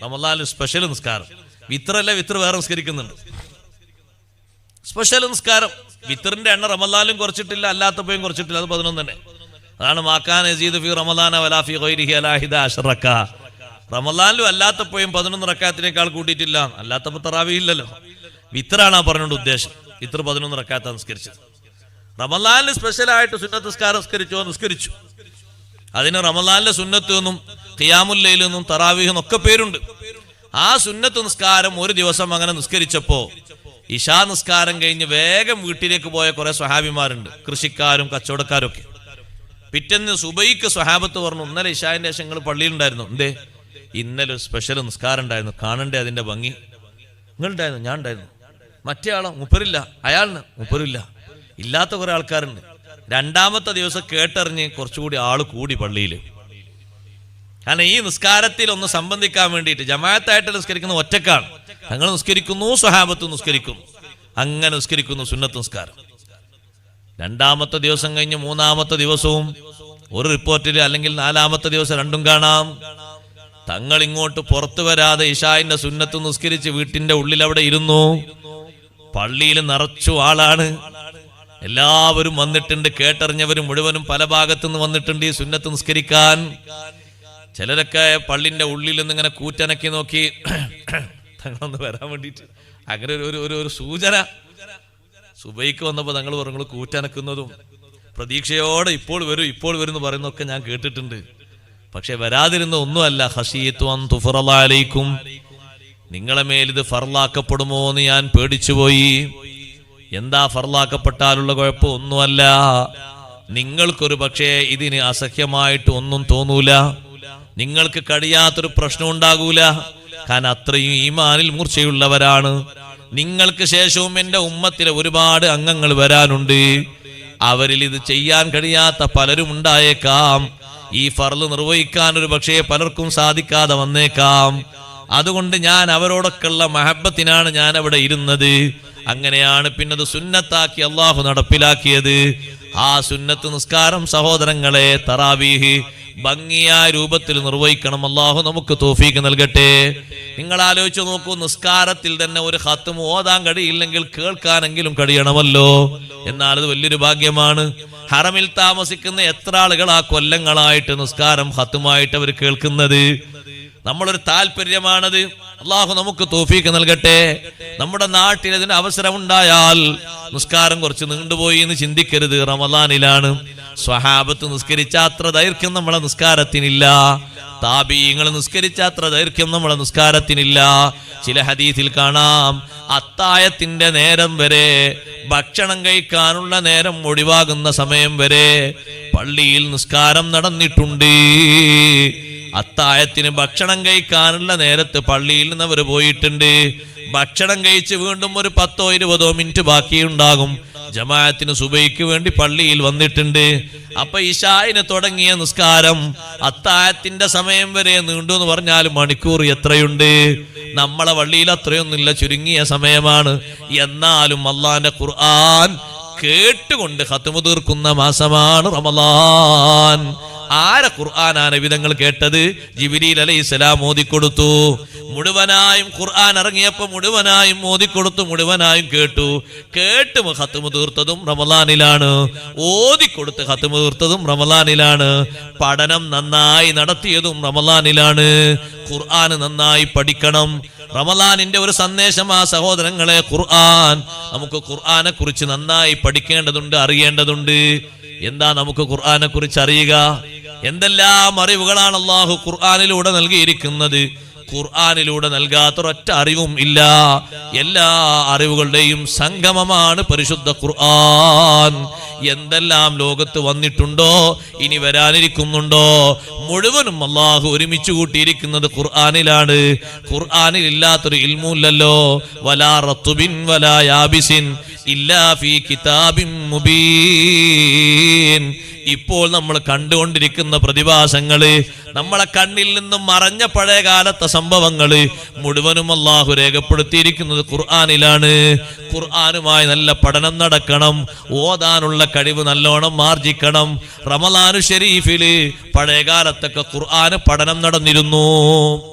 റമദാനിൽ സ്പെഷ്യൽ നിസ്കാരം. വിത്രല്ല, വിത്ര വേറെ നിസ്കരിക്കുന്നുണ്ട്. സ്പെഷ്യൽ നിസ്കാരം. വിത്തറിന്റെ എണ്ണ റമദാനിലും കുറച്ചിട്ടില്ല, അല്ലാത്തപ്പോഴും കുറച്ചിട്ടില്ല. അത് 11 തന്നെ. അതാണ് മാക്കാൻ യസീദു ഫീ റമദാന വലാ ഫീ ഗൈരിഹി അലാ 11 റക്അ. റമദാനിലും അല്ലാത്തപ്പോഴും 11 റക്അത്തിനേക്കാൾ കൂട്ടിയിട്ടില്ല. അല്ലാത്തപ്പോൾ തറാവീഹ് ഇല്ലല്ലോ. വിത്തറാണ് ആ പറഞ്ഞുകൊണ്ട് ഉദ്ദേശം. ഇത്ര 11 റക്അത്താ നിസ്കരിച്ചത്. റമളാനിൽ സ്പെഷ്യലായിട്ട് സുന്നത്ത് നിസ്കാരം നിസ്കരിച്ചു. അതിന് റമളാനിലെ സുന്നത്ത് എന്നും ഖിയാമുൽ ലൈൽ എന്നും തറാവീഹ് എന്നൊക്കെ പേരുണ്ട്. ആ സുന്നത്ത് നിസ്കാരം ഒരു ദിവസം അങ്ങനെ നിസ്കരിച്ചപ്പോ ഇശാ നിസ്കാരം കഴിഞ്ഞ് വേഗം വീട്ടിലേക്ക് പോയ കുറെ സ്വഹാബിമാരുണ്ട്, കൃഷിക്കാരും കച്ചവടക്കാരും ഒക്കെ. പിറ്റേന്ന് സുബൈക്ക് സ്വഹാബത്ത് പറഞ്ഞു, ഇന്നലെ ഇശാന്റെ ശേഷം നിങ്ങൾ പള്ളിയിലുണ്ടായിരുന്നു, എന്തേ? ഇന്നലെ ഒരു സ്പെഷ്യൽ നിസ്കാരം ഉണ്ടായിരുന്നു, കാണണ്ടേ അതിന്റെ ഭംഗി? നിങ്ങളുണ്ടായിരുന്നു? ഞാൻ ഉണ്ടായിരുന്നു. മറ്റേ ആളോ? മുപ്പരില്ല. അയാളിന്? മുപ്പരില്ല. ഇല്ലാത്ത കുറെ ആൾക്കാരുണ്ട്. രണ്ടാമത്തെ ദിവസം കേട്ടറിഞ്ഞ് കുറച്ചുകൂടി ആള് കൂടി പള്ളിയിൽ. കാരണം ഈ നിസ്കാരത്തിൽ ഒന്ന് സംബന്ധിക്കാൻ വേണ്ടിയിട്ട് ജമാഅത്തായിട്ട് നിസ്കരിക്കുന്ന ഒറ്റക്കാണ്. ഞങ്ങൾ നിസ്കരിക്കുന്നു, സ്വഹാബത്ത് നിസ്കരിക്കുന്നു, അങ്ങനെ നിസ്കരിക്കുന്നു സുന്നത്ത് നിസ്കാരം. രണ്ടാമത്തെ ദിവസം കഴിഞ്ഞ് മൂന്നാമത്തെ ദിവസവും ഒരു റിപ്പോർട്ടിൽ അല്ലെങ്കിൽ നാലാമത്തെ ദിവസം രണ്ടും കാണാം. തങ്ങൾ ഇങ്ങോട്ട് പുറത്തു വരാതെ ഇശാഇന്റെ സുന്നത്ത് നിസ്കരിച്ച് വീട്ടിന്റെ ഉള്ളിൽ അവിടെ ഇരുന്നു. പള്ളിയിൽ നിറച്ചു ആളാണ്, എല്ലാവരും വന്നിട്ടുണ്ട്. കേട്ടറിഞ്ഞവരും മുഴുവനും പല ഭാഗത്തുനിന്ന് വന്നിട്ടുണ്ട് ഈ സുന്നത്ത് നിസ്കരിക്കാൻ. ചിലരൊക്കെ പള്ളിന്റെ ഉള്ളിൽ നിന്ന് ഇങ്ങനെ കൂറ്റനക്കി നോക്കി തങ്ങളൊന്ന് വരാൻ വേണ്ടിയിട്ട്. അങ്ങനെ ഒരു സൂചന സുബൈക്ക് വന്നപ്പോ തങ്ങൾ പറഞ്ഞു കൂറ്റനക്കുന്നതും പ്രതീക്ഷയോടെ ഇപ്പോൾ വരും എന്ന് പറയുന്നതൊക്കെ ഞാൻ കേട്ടിട്ടുണ്ട്. പക്ഷെ വരാതിരുന്ന ഒന്നുമല്ല, ഖശീതു അൻ തുഫറള അലൈക്കും, നിങ്ങളെ മേൽ ഇത് ഫർലാക്കപ്പെടുമോ എന്ന് ഞാൻ പേടിച്ചുപോയി. എന്താ ഫർലാക്കപ്പെട്ടാലുള്ള കുഴപ്പം? ഒന്നുമല്ല, നിങ്ങൾക്കൊരു പക്ഷേ ഇതിന് അസഹ്യമായിട്ട് ഒന്നും തോന്നൂല, നിങ്ങൾക്ക് കഴിയാത്തൊരു പ്രശ്നം ഉണ്ടാകൂല. കാരണം അത്രയും ഈമാനിൽ മൂർച്ചയുള്ളവരാണ്. നിങ്ങൾക്ക് ശേഷവും എന്റെ ഉമ്മത്തിലെ ഒരുപാട് അംഗങ്ങൾ വരാനുണ്ട്. അവരിൽ ഇത് ചെയ്യാൻ കഴിയാത്ത പലരും ഉണ്ടായേക്കാം. ഈ ഫർള് നിർവഹിക്കാൻ ഒരു പക്ഷേ പലർക്കും സാധിക്കാതെ വന്നേക്കാം. അതുകൊണ്ട് ഞാൻ അവരോടൊക്കെയുള്ള മഹബത്തിനാണ് ഞാൻ അവിടെ ഇരുന്നത്. അങ്ങനെയാണ് പിന്നത് സുന്നത്താക്കി അള്ളാഹു നടപ്പിലാക്കിയത്. ആ സുന്നത്ത് നിസ്കാരം സഹോദരങ്ങളെ, തറാവീഹ് ഭംഗിയായ രൂപത്തിൽ നിർവഹിക്കണം. അള്ളാഹു നമുക്ക് തൗഫീഖ് നൽകട്ടെ. നിങ്ങൾ ആലോചിച്ച് നോക്കൂ, നിസ്കാരത്തിൽ തന്നെ ഒരു ഖത്ം ഓതാൻ കഴിയില്ലെങ്കിൽ കേൾക്കാനെങ്കിലും കഴിയണമല്ലോ. എന്നാൽ അത് വലിയൊരു ഭാഗ്യമാണ്. ഹറമിൽ താമസിക്കുന്ന എത്ര ആളുകൾ ആ കൊല്ലങ്ങളായിട്ട് നിസ്കാരം ഖത്തുമായിട്ട് അവർ കേൾക്കുന്നത്. നമ്മളൊരു താല്പര്യമാണത്. അള്ളാഹു നമുക്ക് തൗഫീഖ് നൽകട്ടെ. നമ്മുടെ നാട്ടിൽ അതിന് അവസരമുണ്ടായാൽ നിസ്കാരം കുറച്ച് നീണ്ടുപോയി എന്ന് ചിന്തിക്കരുത്. റമളാനിലാണ്. സ്വഹാബത്ത് നിസ്കരിച്ച അത്ര ദൈർഘ്യം നമ്മളെ നിസ്കാരത്തിനില്ല. താബീങ്ങൾ നിസ്കരിച്ച അത്ര ദൈർഘ്യം നമ്മളെ നിസ്കാരത്തിനില്ല. ചില ഹദീസിൽ കാണാം, അത്തായത്തിന്റെ നേരം വരെ, ഭക്ഷണം കഴിക്കാനുള്ള നേരം ഒഴിവാകുന്ന സമയം വരെ പള്ളിയിൽ നിസ്കാരം നടന്നിട്ടുണ്ട്. അത്തായത്തിന് ഭക്ഷണം കഴിക്കാനുള്ള നേരത്ത് പള്ളിയിൽ നിന്ന് അവർ പോയിട്ടുണ്ട്. ഭക്ഷണം കഴിച്ച് വീണ്ടും ഒരു 10-20 മിനിറ്റ് ബാക്കിയുണ്ടാകും. ജമാഅത്തിന് സുബൈക്ക് വേണ്ടി പള്ളിയിൽ വന്നിട്ടുണ്ട്. അപ്പൊ ഇശായിന് തുടങ്ങിയ നിസ്കാരം അത്തായത്തിന്റെ സമയം വരെ നീണ്ടു എന്ന് പറഞ്ഞാൽ മണിക്കൂർ എത്രയുണ്ട്? നമ്മളെ പള്ളിയിൽ അത്രയൊന്നുമില്ല, ചുരുങ്ങിയ സമയമാണ്. എന്നാലും അള്ളാന്റെ ഖുർആൻ കേട്ടുകൊണ്ട് ഖത്മ് തീർക്കുന്ന മാസമാണ് റമളാൻ. ആരെ ഖുർആനാണ് വിധങ്ങൾ കേട്ടത്? ജിബ്രീൽ അലൈഹിസ്സലാം ഓതിക്കൊടുത്തു. മുഴുവനായും ഖുർആൻ ഇറങ്ങിയപ്പോ മുഴുവനായും ഓതിക്കൊടുത്തു, മുഴുവനായും കേട്ടു. ഖത്മ് തീർത്തതും റമളാനിലാണ്. ഓതിക്കൊടുത്ത് ഖത്മ് തീർത്തതും റമളാനിലാണ്. പഠനം നന്നായി നടത്തിയതും റമളാനിലാണ്. ഖുർആൻ നന്നായി പഠിക്കണം. റമളാനിന്റെ ഒരു സന്ദേശമാ സഹോദരങ്ങളെ ഖുർആൻ. നമുക്ക് ഖുർആനെ കുറിച്ച് നന്നായി പഠിക്കേണ്ടതുണ്ട്, അറിയേണ്ടതുണ്ട്. എന്താ നമുക്ക് ഖുർആനെ കുറിച്ച് അറിയുക? എന്തെല്ലാം അറിവുകളാണ് അല്ലാഹു ഖുർആനിലൂടെ നൽകിയിരിക്കുന്നത്. ഖുർആനിലൂടെ നൽകാത്തൊരൊറ്റ അറിവും ഇല്ല. എല്ലാ അറിവുകളുടെയും സംഗമമാണ് പരിശുദ്ധ ഖുർആൻ. എന്തെല്ലാം ലോകത്ത് വന്നിട്ടുണ്ടോ, ഇനി വരാനിരിക്കുന്നുണ്ടോ, മുഴുവനും അല്ലാഹു ഒരുമിച്ച് കൂട്ടിയിരിക്കുന്നത് ഖുർആനിലാണ്. ഖുർആനിൽ ഇല്ലാത്തൊരു ഇൽമുല്ലല്ലോ. വലാ റത്തുബിൻ വലാ യാബിസിൻ ഇല്ലാ ഫീ കിതാബിൻ മുബീൻ. ഇപ്പോൾ നമ്മൾ കണ്ടുകൊണ്ടിരിക്കുന്ന പ്രതിഭാസങ്ങള്, നമ്മളെ കണ്ണിൽ നിന്നും മറഞ്ഞ പഴയ കാലത്തെ സംഭവങ്ങള് മുഴുവനും അല്ലാഹു രേഖപ്പെടുത്തിയിരിക്കുന്നത് ഖുർആനിലാണ്. ഖുർആനുമായി നല്ല പഠനം നടക്കണം. ഓതാനുള്ള കഴിവ് നല്ലോണം ആർജിക്കണം. റമളാനു ശരീഫില് പഴയ കാലത്തൊക്കെ ഖുർആന് പഠനം നടന്നിരുന്നു.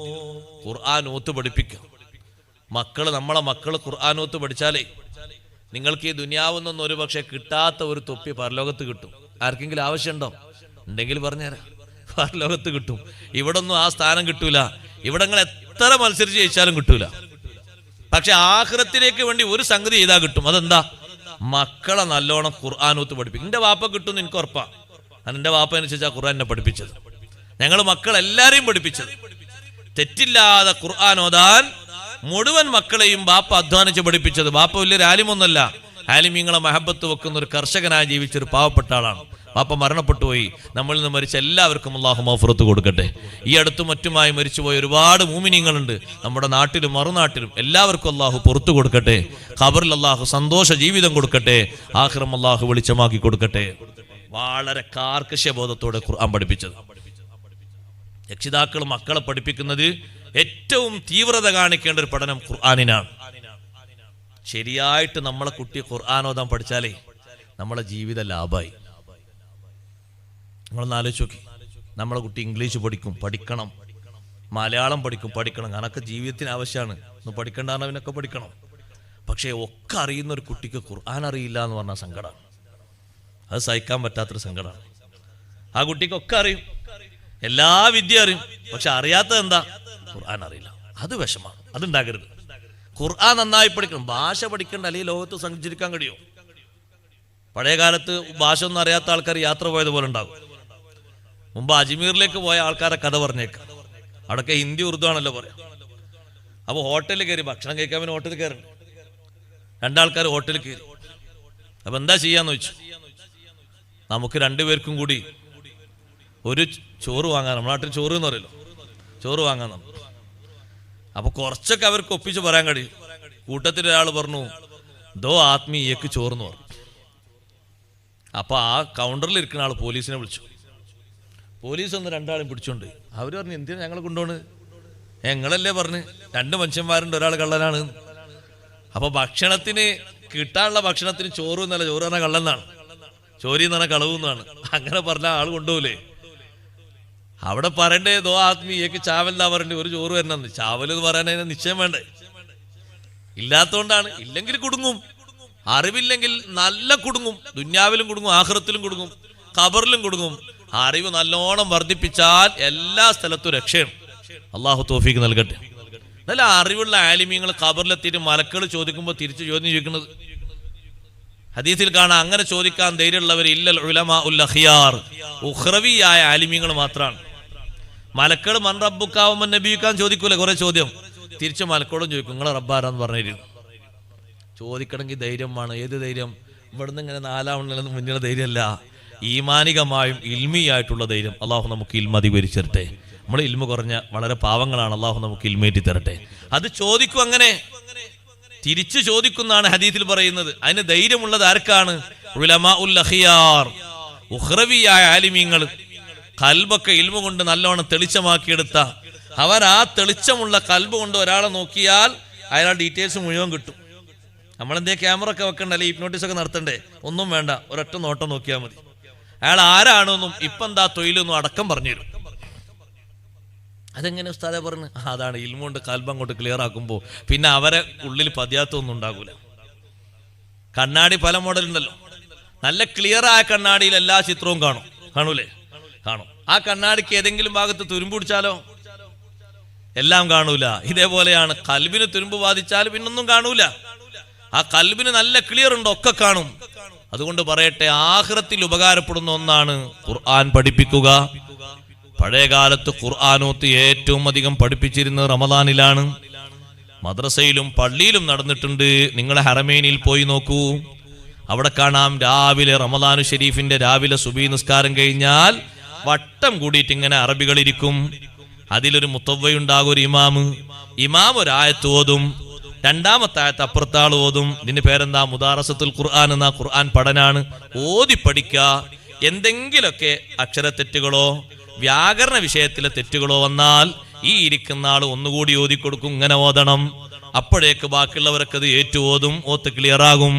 ഖുർആൻ ഓത്ത് പഠിപ്പിക്കുക. നമ്മളെ മക്കള് ഖുർആൻ ഓത്ത് പഠിച്ചാലേ നിങ്ങൾക്ക് ഈ ദുനിയാവുന്നൊന്നും ഒരു പക്ഷെ കിട്ടാത്ത ഒരു തൊപ്പി പരലോകത്ത് കിട്ടും. ആർക്കെങ്കിലും ആവശ്യമുണ്ടോ? ഉണ്ടെങ്കിൽ പറഞ്ഞുതരാം. പരലോകത്ത് കിട്ടും. ഇവിടെ ഒന്നും ആ സ്ഥാനം കിട്ടൂല. ഇവിടങ്ങൾ എത്ര മത്സരിച്ച് ജയിച്ചാലും കിട്ടൂല. പക്ഷെ ആഖിറത്തിലേക്ക് വേണ്ടി ഒരു സംഗതി ചെയ്താൽ കിട്ടും. അതെന്താ? മക്കളെ നല്ലോണം ഖുർആനോത്ത് പഠിപ്പിക്കും. എന്റെ വാപ്പ കിട്ടും എനിക്ക് ഉറപ്പാ. എന്റെ വാപ്പ അനുസരിച്ചാ ഖുർആൻ എന്നെ പഠിപ്പിച്ചത്. ഞങ്ങൾ മക്കളെല്ലാരെയും പഠിപ്പിച്ചത് തെറ്റില്ലാതെ ഖുർആൻ ഓതാൻ മുഴുവൻ മക്കളെയും ബാപ്പ അധ്വാനിച്ച് പഠിപ്പിച്ചത്. ബാപ്പ വലിയൊരു ആലിമൊന്നല്ല, ആലിമീങ്ങളെ മഹബത്ത് വെക്കുന്ന ഒരു കർഷകനായി ജീവിച്ചൊരു പാവപ്പെട്ട ആളാണ്. ബാപ്പ മരണപ്പെട്ടു പോയി. നമ്മളിൽ നിന്ന് മരിച്ച എല്ലാവർക്കും അല്ലാഹു മഗ്ഫിറത്ത് കൊടുക്കട്ടെ. ഈ അടുത്തും മറ്റുമായി മരിച്ചുപോയ ഒരുപാട് മൂമിനീങ്ങളുണ്ട് നമ്മുടെ നാട്ടിലും മറുനാട്ടിലും. എല്ലാവർക്കും അല്ലാഹു പുറത്തു കൊടുക്കട്ടെ. ഖബറിൽ അല്ലാഹു സന്തോഷ ജീവിതം കൊടുക്കട്ടെ. ആഖിറം അല്ലാഹു വെളിച്ചമാക്കി കൊടുക്കട്ടെ. വളരെ കാർക്കശ്യബോധത്തോടെ ഖുർആൻ പഠിപ്പിച്ചത്. രക്ഷിതാക്കൾ മക്കളെ പഠിപ്പിക്കുന്നത് ഏറ്റവും തീവ്രത കാണിക്കേണ്ട ഒരു പഠനം ഖുർആനിനാണ്. ശരിയായിട്ട് നമ്മളെ കുട്ടി ഖുർആൻ ഓതാൻ പഠിച്ചാലേ നമ്മളെ ജീവിതം ലാഭമായി. നിങ്ങളൊന്ന് ആലോചിച്ച് നോക്കി. നമ്മളെ കുട്ടി ഇംഗ്ലീഷ് പഠിക്കണം, മലയാളം പഠിക്കണം. അങ്ങനൊക്കെ ജീവിതത്തിന് ആവശ്യമാണ്. ഒന്ന് പഠിക്കേണ്ടവനൊക്കെ പഠിക്കണം. പക്ഷേ ഒക്കെ അറിയുന്ന ഒരു കുട്ടിക്ക് ഖുർആൻ അറിയില്ല എന്ന് പറഞ്ഞാൽ സങ്കടമാണ്. അത് സഹിക്കാൻ പറ്റാത്തൊരു സങ്കടമാണ്. ആ കുട്ടിക്കൊക്കെ അറിയും, എല്ലാ വിദ്യ അറിയും, പക്ഷെ അറിയാത്തത് എന്താ? ഖുർആൻ അറിയില്ല. അത് വിഷമാണ്. അതുണ്ടാകരുത്. ഖുർആൻ നന്നായി പഠിക്കണം. ഭാഷ പഠിക്കേണ്ട, അല്ലെങ്കിൽ ലോകത്ത് സഞ്ചരിക്കാൻ കഴിയും. പഴയ കാലത്ത് ഭാഷ ഒന്നും അറിയാത്ത ആൾക്കാർ യാത്ര പോയതുപോലെ ഉണ്ടാകും. മുമ്പ് അജ്മീറിലേക്ക് പോയ ആൾക്കാരെ കഥ പറഞ്ഞേക്കാം. അവിടെയൊക്കെ ഹിന്ദി ഉറുദു ആണല്ലോ പറയാം. അപ്പോൾ ഹോട്ടലിൽ കയറി ഭക്ഷണം കഴിക്കാൻ വേണ്ടി ഹോട്ടലിൽ കയറുന്നുണ്ട്. രണ്ടാൾക്കാർ ഹോട്ടലിൽ കയറി. അപ്പൊ എന്താ ചെയ്യാന്ന് വെച്ചു. നമുക്ക് രണ്ടുപേർക്കും കൂടി ഒരു ചോറ് വാങ്ങാൻ, നമ്മുടെ നാട്ടിൽ ചോറ് എന്ന് പറയല്ലോ, ചോറ് വാങ്ങാൻ നമ്മൾ. അപ്പൊ കുറച്ചൊക്കെ അവർക്ക് ഒപ്പിച്ച് പറയാൻ കഴിയും. കൂട്ടത്തിൽ ഒരാൾ പറഞ്ഞു, ദോ ആത്മീയക്ക് ചോറെന്ന് പറഞ്ഞു. അപ്പൊ ആ കൗണ്ടറിൽ ഇരിക്കുന്ന ആൾ പോലീസിനെ വിളിച്ചു. പോലീസ് ഒന്ന് രണ്ടാളും പിടിച്ചോണ്ട്. അവർ പറഞ്ഞു, എന്തിനാ ഞങ്ങളെ കൊണ്ടുപോണ്? ഞങ്ങളല്ലേ പറഞ്ഞ് രണ്ട് മനുഷ്യന്മാരുണ്ട്, ഒരാൾ കള്ളനാണ്. അപ്പൊ ഭക്ഷണത്തിന് കിട്ടാനുള്ള ഭക്ഷണത്തിന് ചോറ് എന്നല്ല, ചോറ് പറഞ്ഞാൽ കള്ളന്നാണ്, ചോരി എന്ന് പറഞ്ഞാൽ കളവെന്നാണ്. അങ്ങനെ പറഞ്ഞ ആൾ കൊണ്ടുപോലേ. അവിടെ പറയണ്ടേ ദോ ആത്മീയക്ക് ചാവൽ പറയണ്ടേ, ഒരു ചോറ് വരണമെന്ന്. ചാവൽ എന്ന് പറയാൻ അതിന് നിശ്ചയം വേണ്ടേ? ഇല്ലാത്തോണ്ടാണ്. ഇല്ലെങ്കിൽ കുടുങ്ങും. അറിവില്ലെങ്കിൽ നല്ല കുടുങ്ങും. ദുന്യാവിലും കുടുങ്ങും, ആഖിറത്തിലും കുടുങ്ങും, ഖബറിലും കുടുങ്ങും. അറിവ് നല്ലോണം വർദ്ധിപ്പിച്ചാൽ എല്ലാ സ്ഥലത്തും രക്ഷയാണ്. അള്ളാഹു തൗഫീഖ് നൽകട്ടെ. നല്ല അറിവുള്ള ആലിമീങ്ങൾ ഖബറിലെത്തിയിട്ട് മലക്കൾ ചോദിക്കുമ്പോൾ തിരിച്ചു ചോദ്യം ചോദിക്കുന്നത് ഹദീസിൽ കാണാം. അങ്ങനെ ചോദിക്കാൻ ധൈര്യമുള്ളവർ ഇല്ലൽ ഉലമാ ഉൽ അഖിയാർ, ഉഖ്റവിയായ ആലിമീങ്ങൾ മാത്രമാണ്. മലക്കൾ മൻ റബ്ബുക്കാവുമ്പോൾ നബിക്കാൻ ചോദിക്കൂലെ കുറെ ചോദ്യം. തിരിച്ച് മലക്കോടും ചോദിക്കും, നിങ്ങളെ റബ്ബാരാന്ന് പറഞ്ഞിരുന്നു. ചോദിക്കണമെങ്കിൽ ധൈര്യം വേണം. ഏത് ധൈര്യം? ഇവിടുന്ന് ഇങ്ങനെ നാലാവണ്ണെന്ന് മുന്നിലുള്ള ധൈര്യമല്ല, ഈമാനികമായും ഇൽമിയായിട്ടുള്ള ധൈര്യം. അള്ളാഹു നമുക്ക് ഇൽമ അധികരിച്ചിരട്ടെ. നമ്മൾ ഇൽമ കുറഞ്ഞ വളരെ പാവങ്ങളാണ്. അള്ളാഹു നമുക്ക് ഇൽമേറ്റി തരട്ടെ. അത് ചോദിക്കും. അങ്ങനെ തിരിച്ചു ചോദിക്കുന്നാണ് ഹദീസിൽ പറയുന്നത്. അതിന് ധൈര്യമുള്ളത് ആർക്കാണ്? ഉലമാ ഉൽ അഖിയാർ, ഉഖ്റവിയായ ആലിമീങ്ങൾ. കൽബൊക്കെ ഇൽമ കൊണ്ട് നല്ലോണം തെളിച്ചമാക്കിയെടുത്ത അവർ. ആ തെളിച്ചമുള്ള കൽബ് കൊണ്ട് ഒരാളെ നോക്കിയാൽ അയാളുടെ ഡീറ്റെയിൽസ് മുഴുവൻ കിട്ടും. നമ്മളെന്തേ ക്യാമറ ഒക്കെ വെക്കണ്ട, അല്ലെങ്കിൽ ഹിപ്നോട്ടിസ് ഒക്കെ നടത്തണ്ടേ? ഒന്നും വേണ്ട, ഒരൊറ്റ നോട്ടം നോക്കിയാൽ മതി. അയാൾ ആരാണെന്നും ഇപ്പം എന്താ തൊഴിലൊന്നും അടക്കം പറഞ്ഞുതരും. അതെങ്ങനെ ഉസ്താദെ പറഞ്ഞു? അതാണ് ഇൽമ കൊണ്ട് കൽബ് അങ്ങോട്ട് ക്ലിയർ ആക്കുമ്പോൾ പിന്നെ അവരെ ഉള്ളിൽ പതിയാത്തൊന്നും ഉണ്ടാകൂല. കണ്ണാടി പല മോഡൽ ഉണ്ടല്ലോ. നല്ല ക്ലിയർ ആയ കണ്ണാടിയിൽ എല്ലാ ചിത്രവും കാണൂലേ? കാണും. ആ കണ്ണാടിക്ക് ഏതെങ്കിലും ഭാഗത്ത് തുരുമ്പ് പിടിച്ചാലോ എല്ലാം കാണൂല. ഇതേപോലെയാണ് കൽബിന് തുരുമ്പ് ബാധിച്ചാൽ പിന്നൊന്നും കാണൂല. ആ കൽബിന് നല്ല ക്ലിയർ ഉണ്ടോ ഒക്കെ കാണും. അതുകൊണ്ട് പറയട്ടെ, ആഖിറത്തിൽ ഉപകാരപ്പെടുന്ന ഒന്നാണ് ഖുർആൻ പഠിപ്പിക്കുക. പഴയ കാലത്ത് ഖുർആനോത്ത് ഏറ്റവും അധികം പഠിപ്പിച്ചിരുന്നത് റമദാനിലാണ്. മദ്രസയിലും പള്ളിയിലും നടന്നിട്ടുണ്ട്. നിങ്ങളെ ഹറമൈനിൽ പോയി നോക്കൂ. അവിടെ കാണാം രാവിലെ റമദാനു ഷരീഫിന്റെ രാവിലെ സുബഹി നിസ്കാരം കഴിഞ്ഞാൽ വട്ടം കൂടിയിട്ട് ഇങ്ങനെ അറബികളിരിക്കും. അതിലൊരു മുത്തവ്വയുണ്ടാകും, ഒരു ഇമാം ഒരായത്ത് ഓതും, രണ്ടാമത്തെ ആയത്ത് അപ്പുറത്താൾ ഓതും. ഇതിന്റെ പേരെന്താ? മുദാറസത്തുൽ ഖുർആൻ എന്ന ഖുർആൻ പഠനാണ്. ഓതി പഠിക്കുക. എന്തെങ്കിലൊക്കെ അക്ഷരത്തെറ്റുകളോ വ്യാകരണ വിഷയത്തിലെ തെറ്റുകളോ വന്നാൽ ഈ ഇരിക്കുന്ന ആൾ ഒന്നുകൂടി ഓതിക്കൊടുക്കും, ഇങ്ങനെ ഓതണം. അപ്പോഴേക്ക് ബാക്കിയുള്ളവരൊക്കെ അത് ഏറ്റു ഓതും, ഓത്ത് ക്ലിയർ ആകും.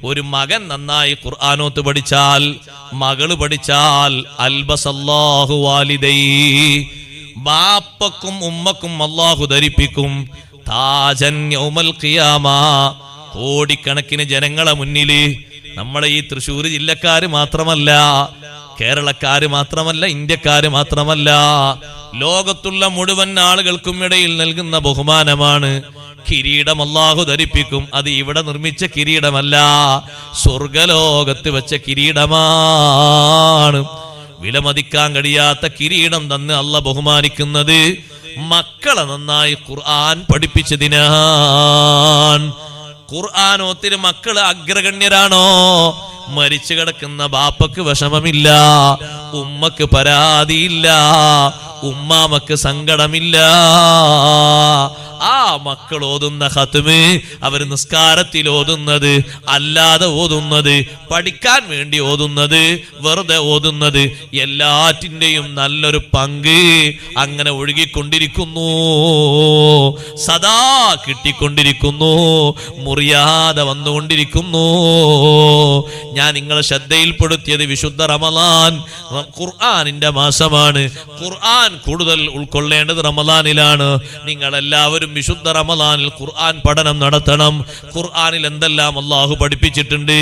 ഒരു മകൻ നന്നായി ഖുർആനോത്ത് പഠിച്ചാൽ, മകള് പഠിച്ചാൽ, അൽബസല്ലാഹു വാലിദൈ, ബാപ്പക്കും ഉമ്മക്കും അല്ലാഹു ധരിപ്പിക്കും താജൻ യൗമൽ ഖിയാമ. കോടിക്കണക്കിന് ജനങ്ങളെ മുന്നില്, നമ്മളെ ഈ തൃശ്ശൂർ ജില്ലക്കാര് മാത്രമല്ല, കേരളക്കാര് മാത്രമല്ല, ഇന്ത്യക്കാര് മാത്രമല്ല, ലോകത്തുള്ള മുഴുവൻ ആളുകൾക്കും ഇടയിൽ നൽകുന്ന ബഹുമാനമാണ്. കിരീടം അല്ലാഹു ധരിപ്പിക്കും. അത് ഇവിടെ നിർമ്മിച്ച കിരീടമല്ല, സ്വർഗലോകത്ത് വെച്ച കിരീടമാണ്. വിലമതിക്കാൻ കഴിയാത്ത കിരീടം തന്ന് അല്ല ബഹുമാനിക്കുന്നത് മക്കളെ നന്നായി ഖുർആൻ പഠിപ്പിച്ചതിനാണ്. ഖുർആൻ ഒത്തിരി മക്കള് അഗ്രഗണ്യരാണോ? മരിച്ചു കിടക്കുന്ന ബാപ്പക്ക് വിഷമമില്ല, ഉമ്മക്ക് പരാതിയില്ല, ഉമ്മാമക്ക് സങ്കടമില്ല. ആ മക്കൾ ഓതുന്ന ഖത്മ് അവര് നിസ്കാരത്തിൽ ഓതുന്നത്, അല്ലാതെ ഓതുന്നത്, പഠിക്കാൻ വേണ്ടി ഓതുന്നത്, വെറുതെ ഓതുന്നത്, എല്ലാറ്റിൻ്റെയും നല്ലൊരു പങ്ക് അങ്ങനെ ഒഴുകിക്കൊണ്ടിരിക്കുന്നു, സദാ കിട്ടിക്കൊണ്ടിരിക്കുന്നു, മുറിയാതെ വന്നുകൊണ്ടിരിക്കുന്നു. ഞാൻ നിങ്ങളെ ശ്രദ്ധയിൽപ്പെടുത്തിയത് വിശുദ്ധ റമളാൻ ഖുർആനിന്റെ മാസമാണ്. ഖുർആൻ കൂടുതൽ ഉൾക്കൊള്ളേണ്ടത് റമളാനിലാണ്. നിങ്ങളെല്ലാവരും വിശുദ്ധ റമളാനിൽ ഖുർആൻ പഠനം നടത്തണം. ഖുർആനിൽ എന്തെല്ലാം അല്ലാഹു പഠിപ്പിച്ചിട്ടുണ്ട്?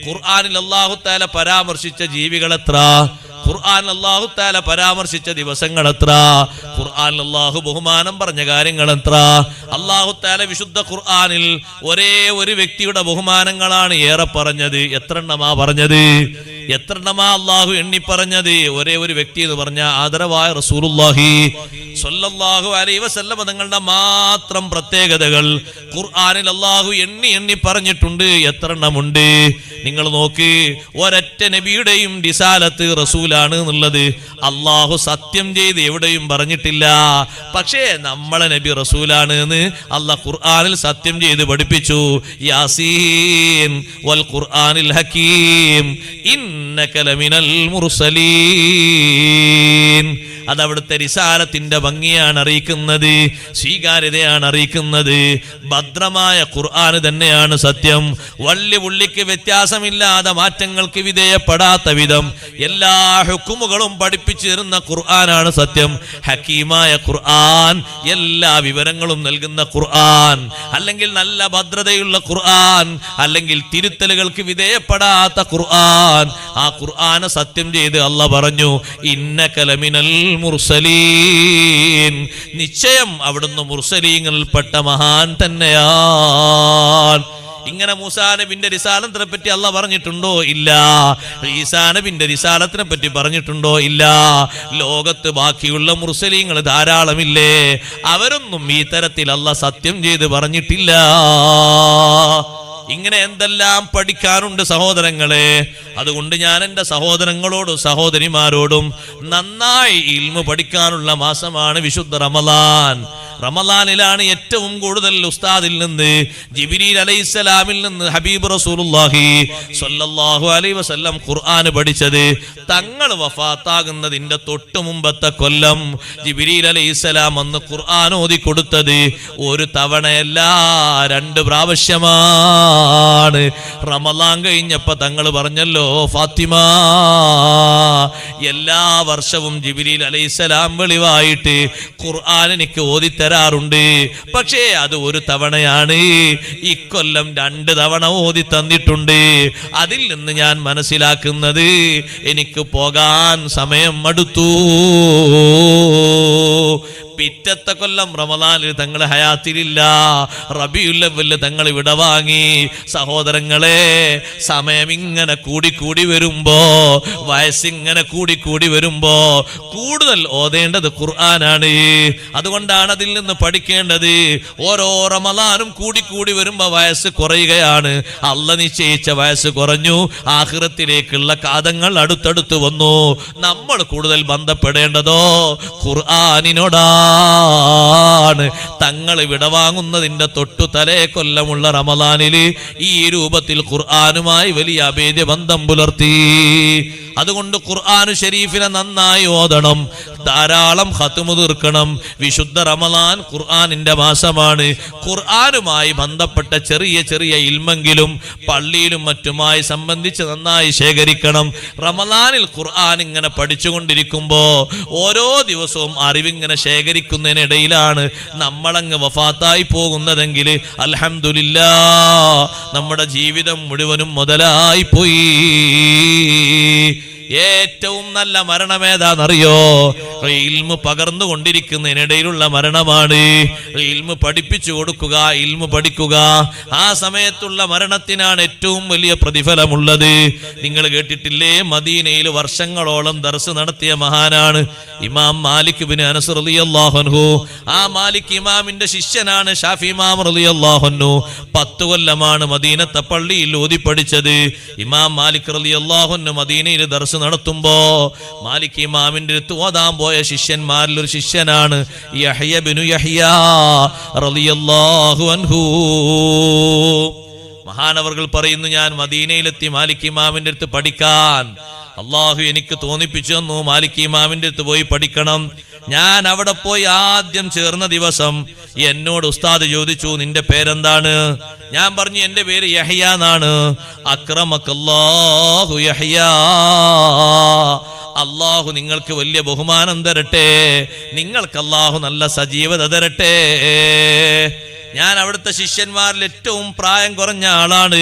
ഖുർആനിൽ അല്ലാഹു തആല പരാമർശിച്ച ജീവികൾ എത്ര? ഖുർആൻ അല്ലാഹു തആല പരാമർശിച്ച ദിവസങ്ങൾ എത്ര? ഖുർആൻ അല്ലാഹു ബഹുമാനം പറഞ്ഞ കാര്യങ്ങൾ എത്ര? അല്ലാഹു തആല വിശുദ്ധ ഖുർആനിൽ ഒരേ ഒരു വ്യക്തിയുടെ ബഹുമാനങ്ങളാണ് ഏറെ പറഞ്ഞത്. എത്ര എണ്ണമാ പറഞ്ഞത്? എത്ര എണ്ണമാ അല്ലാഹു എണ്ണി പറഞ്ഞത്? ഒരേ ഒരു വ്യക്തി എന്ന് പറഞ്ഞ ആദരവായ റസൂലുള്ളാഹി സ്വല്ലല്ലാഹു അലൈഹി വസല്ലം തങ്ങളുടെ മാത്രം പ്രത്യേകതകൾ ഖുർആനിൽ അല്ലാഹു എണ്ണി എണ്ണി പറഞ്ഞിട്ടുണ്ട്. എത്ര എണ്ണമുണ്ട്? നിങ്ങൾ നോക്ക്, ഒരൊറ്റ നബിയുടെയും റിസാലത്ത് റസൂലാണ് എന്നുള്ളത് അല്ലാഹു സത്യം ചെയ്ത് എവിടെയും പറഞ്ഞിട്ടില്ല. പക്ഷേ നമ്മളെ നബി റസൂലാണ് എന്ന് അല്ലാഹ് ഖുർആനിൽ സത്യം ചെയ്ത് പഠിപ്പിച്ചു. യാസീൻ വൽ ഖുർആനിൽ ഹകീം ഇന്നക ലമിനൽ മുർസലീൻ. അതവിടുത്തെ റിസാലത്തിന്റെ ഭംഗിയാണ് അറിയിക്കുന്നത്, സ്വീകാര്യതയാണ് അറിയിക്കുന്നത്. ഭദ്രമായ ഖുർആൻ തന്നെയാണ് സത്യം. വള്ളി പുള്ളിക്ക് വ്യത്യാസമില്ലാതെ മാറ്റങ്ങൾക്ക് വിധേയപ്പെടാത്ത വിധം എല്ലാ ഹുക്കുമുകളും പഠിപ്പിച്ചു തരുന്ന ഖുർആനാണ് സത്യം. ഹക്കീമായ ഖുർആൻ, എല്ലാ വിവരങ്ങളും നൽകുന്ന ഖുർആൻ, അല്ലെങ്കിൽ നല്ല ഭദ്രതയുള്ള ഖുർആൻ, അല്ലെങ്കിൽ തിരുത്തലുകൾക്ക് വിധേയപ്പെടാത്ത ഖുർആൻ. ആ ഖുർആനെ സത്യം ചെയ്ത് അല്ലാഹ് പറഞ്ഞു, ഇന്നക ലമിനൽ മുർസലീൻ, നിശ്ചയം അവിടുന്ന് മുർസലീങ്ങളിൽപ്പെട്ട മഹാൻ തന്നെയാണ്. ഇങ്ങനെ മൂസാ നബിന്റെ റിസാലത്തിനെ പറ്റി അല്ലാഹ് പറഞ്ഞിട്ടുണ്ടോ? ഇല്ല. ഈസാ നബിന്റെ റിസാലത്തിനെ പറ്റി പറഞ്ഞിട്ടുണ്ടോ? ഇല്ല. ലോകത്ത് ബാക്കിയുള്ള മുർസലീങ്ങൾ ധാരാളമില്ലേ? അവരൊന്നും ഈ തരത്തിൽ അല്ലാഹ് സത്യം ചെയ്ത് പറഞ്ഞിട്ടില്ല. ഇങ്ങനെ എന്തെല്ലാം പഠിക്കാനുണ്ട് സഹോദരങ്ങളെ. അതുകൊണ്ട് ഞാൻ എൻ്റെ സഹോദരങ്ങളോടും സഹോദരിമാരോടും നന്നായി ഇൽമു പഠിക്കാനുള്ള മാസമാണ് വിശുദ്ധ റമളാൻ. റമളാനിലാണ് ഏറ്റവും കൂടുതൽ ഉസ്താദിൽ നിന്ന്, ജിബ്രീൽ അലൈഹിസ്സലാമിൽ നിന്ന് ഹബീബ് റസൂലുള്ളാഹി സ്വല്ലല്ലാഹു അലൈഹി വസല്ലം ഖുർആൻ പഠിച്ചത്. തങ്ങൾ വഫാത്താകുന്നതിന്റെ തൊട്ട് മുമ്പത്തെ കൊല്ലം ജിബ്രീൽ അലൈഹിസ്സലാം അന്ന് ഖുർആൻ ഓതി കൊടുത്തത് ഒരു തവണയല്ല, 2 പ്രാവശ്യമാണ്. റമളാൻ കഴിഞ്ഞപ്പോ തങ്ങൾ പറഞ്ഞല്ലോ, ഫാത്തിമ, എല്ലാ വർഷവും ജിബ്രീൽ അലൈഹിസ്സലാം വെളിവായിട്ട് ഖുർആൻ എനിക്ക് ഓതിത്തരാറുണ്ട്. പക്ഷേ അത് ഒരു തവണയാണ്. ഇക്കൊല്ലം 2 തവണ ഓതി തന്നിട്ടുണ്ട്. അതിൽ നിന്ന് ഞാൻ മനസ്സിലാക്കുന്നത് എനിക്ക് പോകാൻ സമയം അടുത്തു. പിറ്റത്തെ കൊല്ലം റമളാനിൽ തങ്ങൾ ഹയാത്തിലില്ല, റബീഉൽ അവ്വലിൽ തങ്ങൾ വിടവാങ്ങി. സഹോദരങ്ങളെ, സമയം ഇങ്ങനെ കൂടിക്കൂടി വരുമ്പോ, വയസ്സിങ്ങനെ കൂടിക്കൂടി വരുമ്പോ കൂടുതൽ ഓതേണ്ടത് ഖുർആനാണ്. അതുകൊണ്ടാണ് അതിൽ നിന്ന് പഠിക്കേണ്ടത്. ഓരോ റമളാനും കൂടിക്കൂടി വരുമ്പോ വയസ്സ് കുറയുകയാണ്. അല്ലാഹ് നിശ്ചയിച്ച വയസ്സ് കുറഞ്ഞു. ആഖിറത്തിലേക്കുള്ള കാതങ്ങൾ അടുത്തടുത്ത് വന്നു. നമ്മൾ കൂടുതൽ ബന്ധപ്പെടേണ്ടതോ ഖുർആനിനോടാണ്. തങ്ങൾ വിടവാങ്ങുന്നതിന്റെ തൊട്ടു തലേ കൊല്ലമുള്ള റമളാനില് ഈ രൂപത്തിൽ ഖുർആനുമായി വലിയ അഭേദ്യ ബന്ധം പുലർത്തി. അതുകൊണ്ട് ഖുർആനു ശരീഫിനെ നന്നായി ഓതണം, ധാരാളം ഖത്മു തീർക്കണം. വിശുദ്ധ റമളാൻ ഖുർആനിന്റെ മാസമാണ്. ഖുർആനുമായി ബന്ധപ്പെട്ട ചെറിയ ചെറിയ ഇൽമെങ്കിലും പള്ളിയിലും മറ്റുമായി സംബന്ധിച്ച് നന്നായി ശേഖരിക്കണം. റമളാനിൽ ഖുർആൻ ഇങ്ങനെ പഠിച്ചുകൊണ്ടിരിക്കുമ്പോ ഓരോ ദിവസവും അറിവിങ്ങനെ ശേഖരിക്കുന്നതിനിടയിലാണ് നമ്മളങ്ങ് വഫാത്തായി പോകുന്നതെങ്കിൽ അൽഹംദുലില്ലാഹ്, നമ്മുടെ ജീവിതം മുഴുവനും മുതലായി പോയി. ഏറ്റവും നല്ല മരണമേതാണെന്നറിയോ? ഇൽമു പകർന്നുകൊണ്ടിരിക്കുന്നതിനിടയിലുള്ള മരണമാണ്. ഇൽമു പഠിപ്പിച്ചു കൊടുക്കുക, ഇൽമു പഠിക്കുക. ആ സമയത്തുള്ള മരണത്തിനാണ് ഏറ്റവും വലിയ പ്രതിഫലമുള്ളത്. നിങ്ങൾ കേട്ടിട്ടില്ലേ, മദീനയിൽ വർഷങ്ങളോളം ദർസ് നടത്തിയ മഹാനാണ് ഇമാം മാലിക് ബിൻ അനസ് റളിയല്ലാഹു അൻഹു. ആ മാലിക് ഇമാമിന്റെ ശിഷ്യനാണ് ഷാഫി ഇമാം റളിയല്ലാഹു അൻഹു. 10 കൊല്ലമാണ് മദീനത്തെ പള്ളിയിൽ ഓതി പഠിച്ചത്. ഇമാം മാലിക് റളിയല്ലാഹു അൻഹു മദീനയിൽ ദർസ് നടത്തുമ്പോ മാലിക് ഇമാമിന്റെ അടുത്ത് ഓതാൻ പോയ ശിഷ്യന്മാരിൽ ഒരു ശിഷ്യനാണ് യഹ്യ ബിനു യഹ്യ റളിയല്ലാഹു അൻഹു. മഹാനവർകൾ പറയുന്നു, ഞാൻ മദീനയിലെത്തി മാലിക് ഇമാമിന്റെ അടുത്ത് പഠിക്കാൻ. അള്ളാഹു എനിക്ക് തോന്നിപ്പിച്ചു തന്നു മാലിക് ഇമാമിന്റെ അടുത്ത് പോയി പഠിക്കണം. ഞാൻ അവിടെ പോയി ആദ്യം ചേർന്ന ദിവസം എന്നോട് ഉസ്താദ് ചോദിച്ചു, നിന്റെ പേരെന്താണ്? ഞാൻ പറഞ്ഞു, എന്റെ പേര് യഹ്യ എന്നാണ്. അക്രമക്കല്ലാഹു യഹ്യ, അള്ളാഹു നിങ്ങൾക്ക് വലിയ ബഹുമാനം തരട്ടെ, നിങ്ങൾക്ക് അള്ളാഹു നല്ല സജീവത തരട്ടെ. ഞാൻ അവിടുത്തെ ശിഷ്യന്മാരിൽ ഏറ്റവും പ്രായം കുറഞ്ഞ ആളാണ്.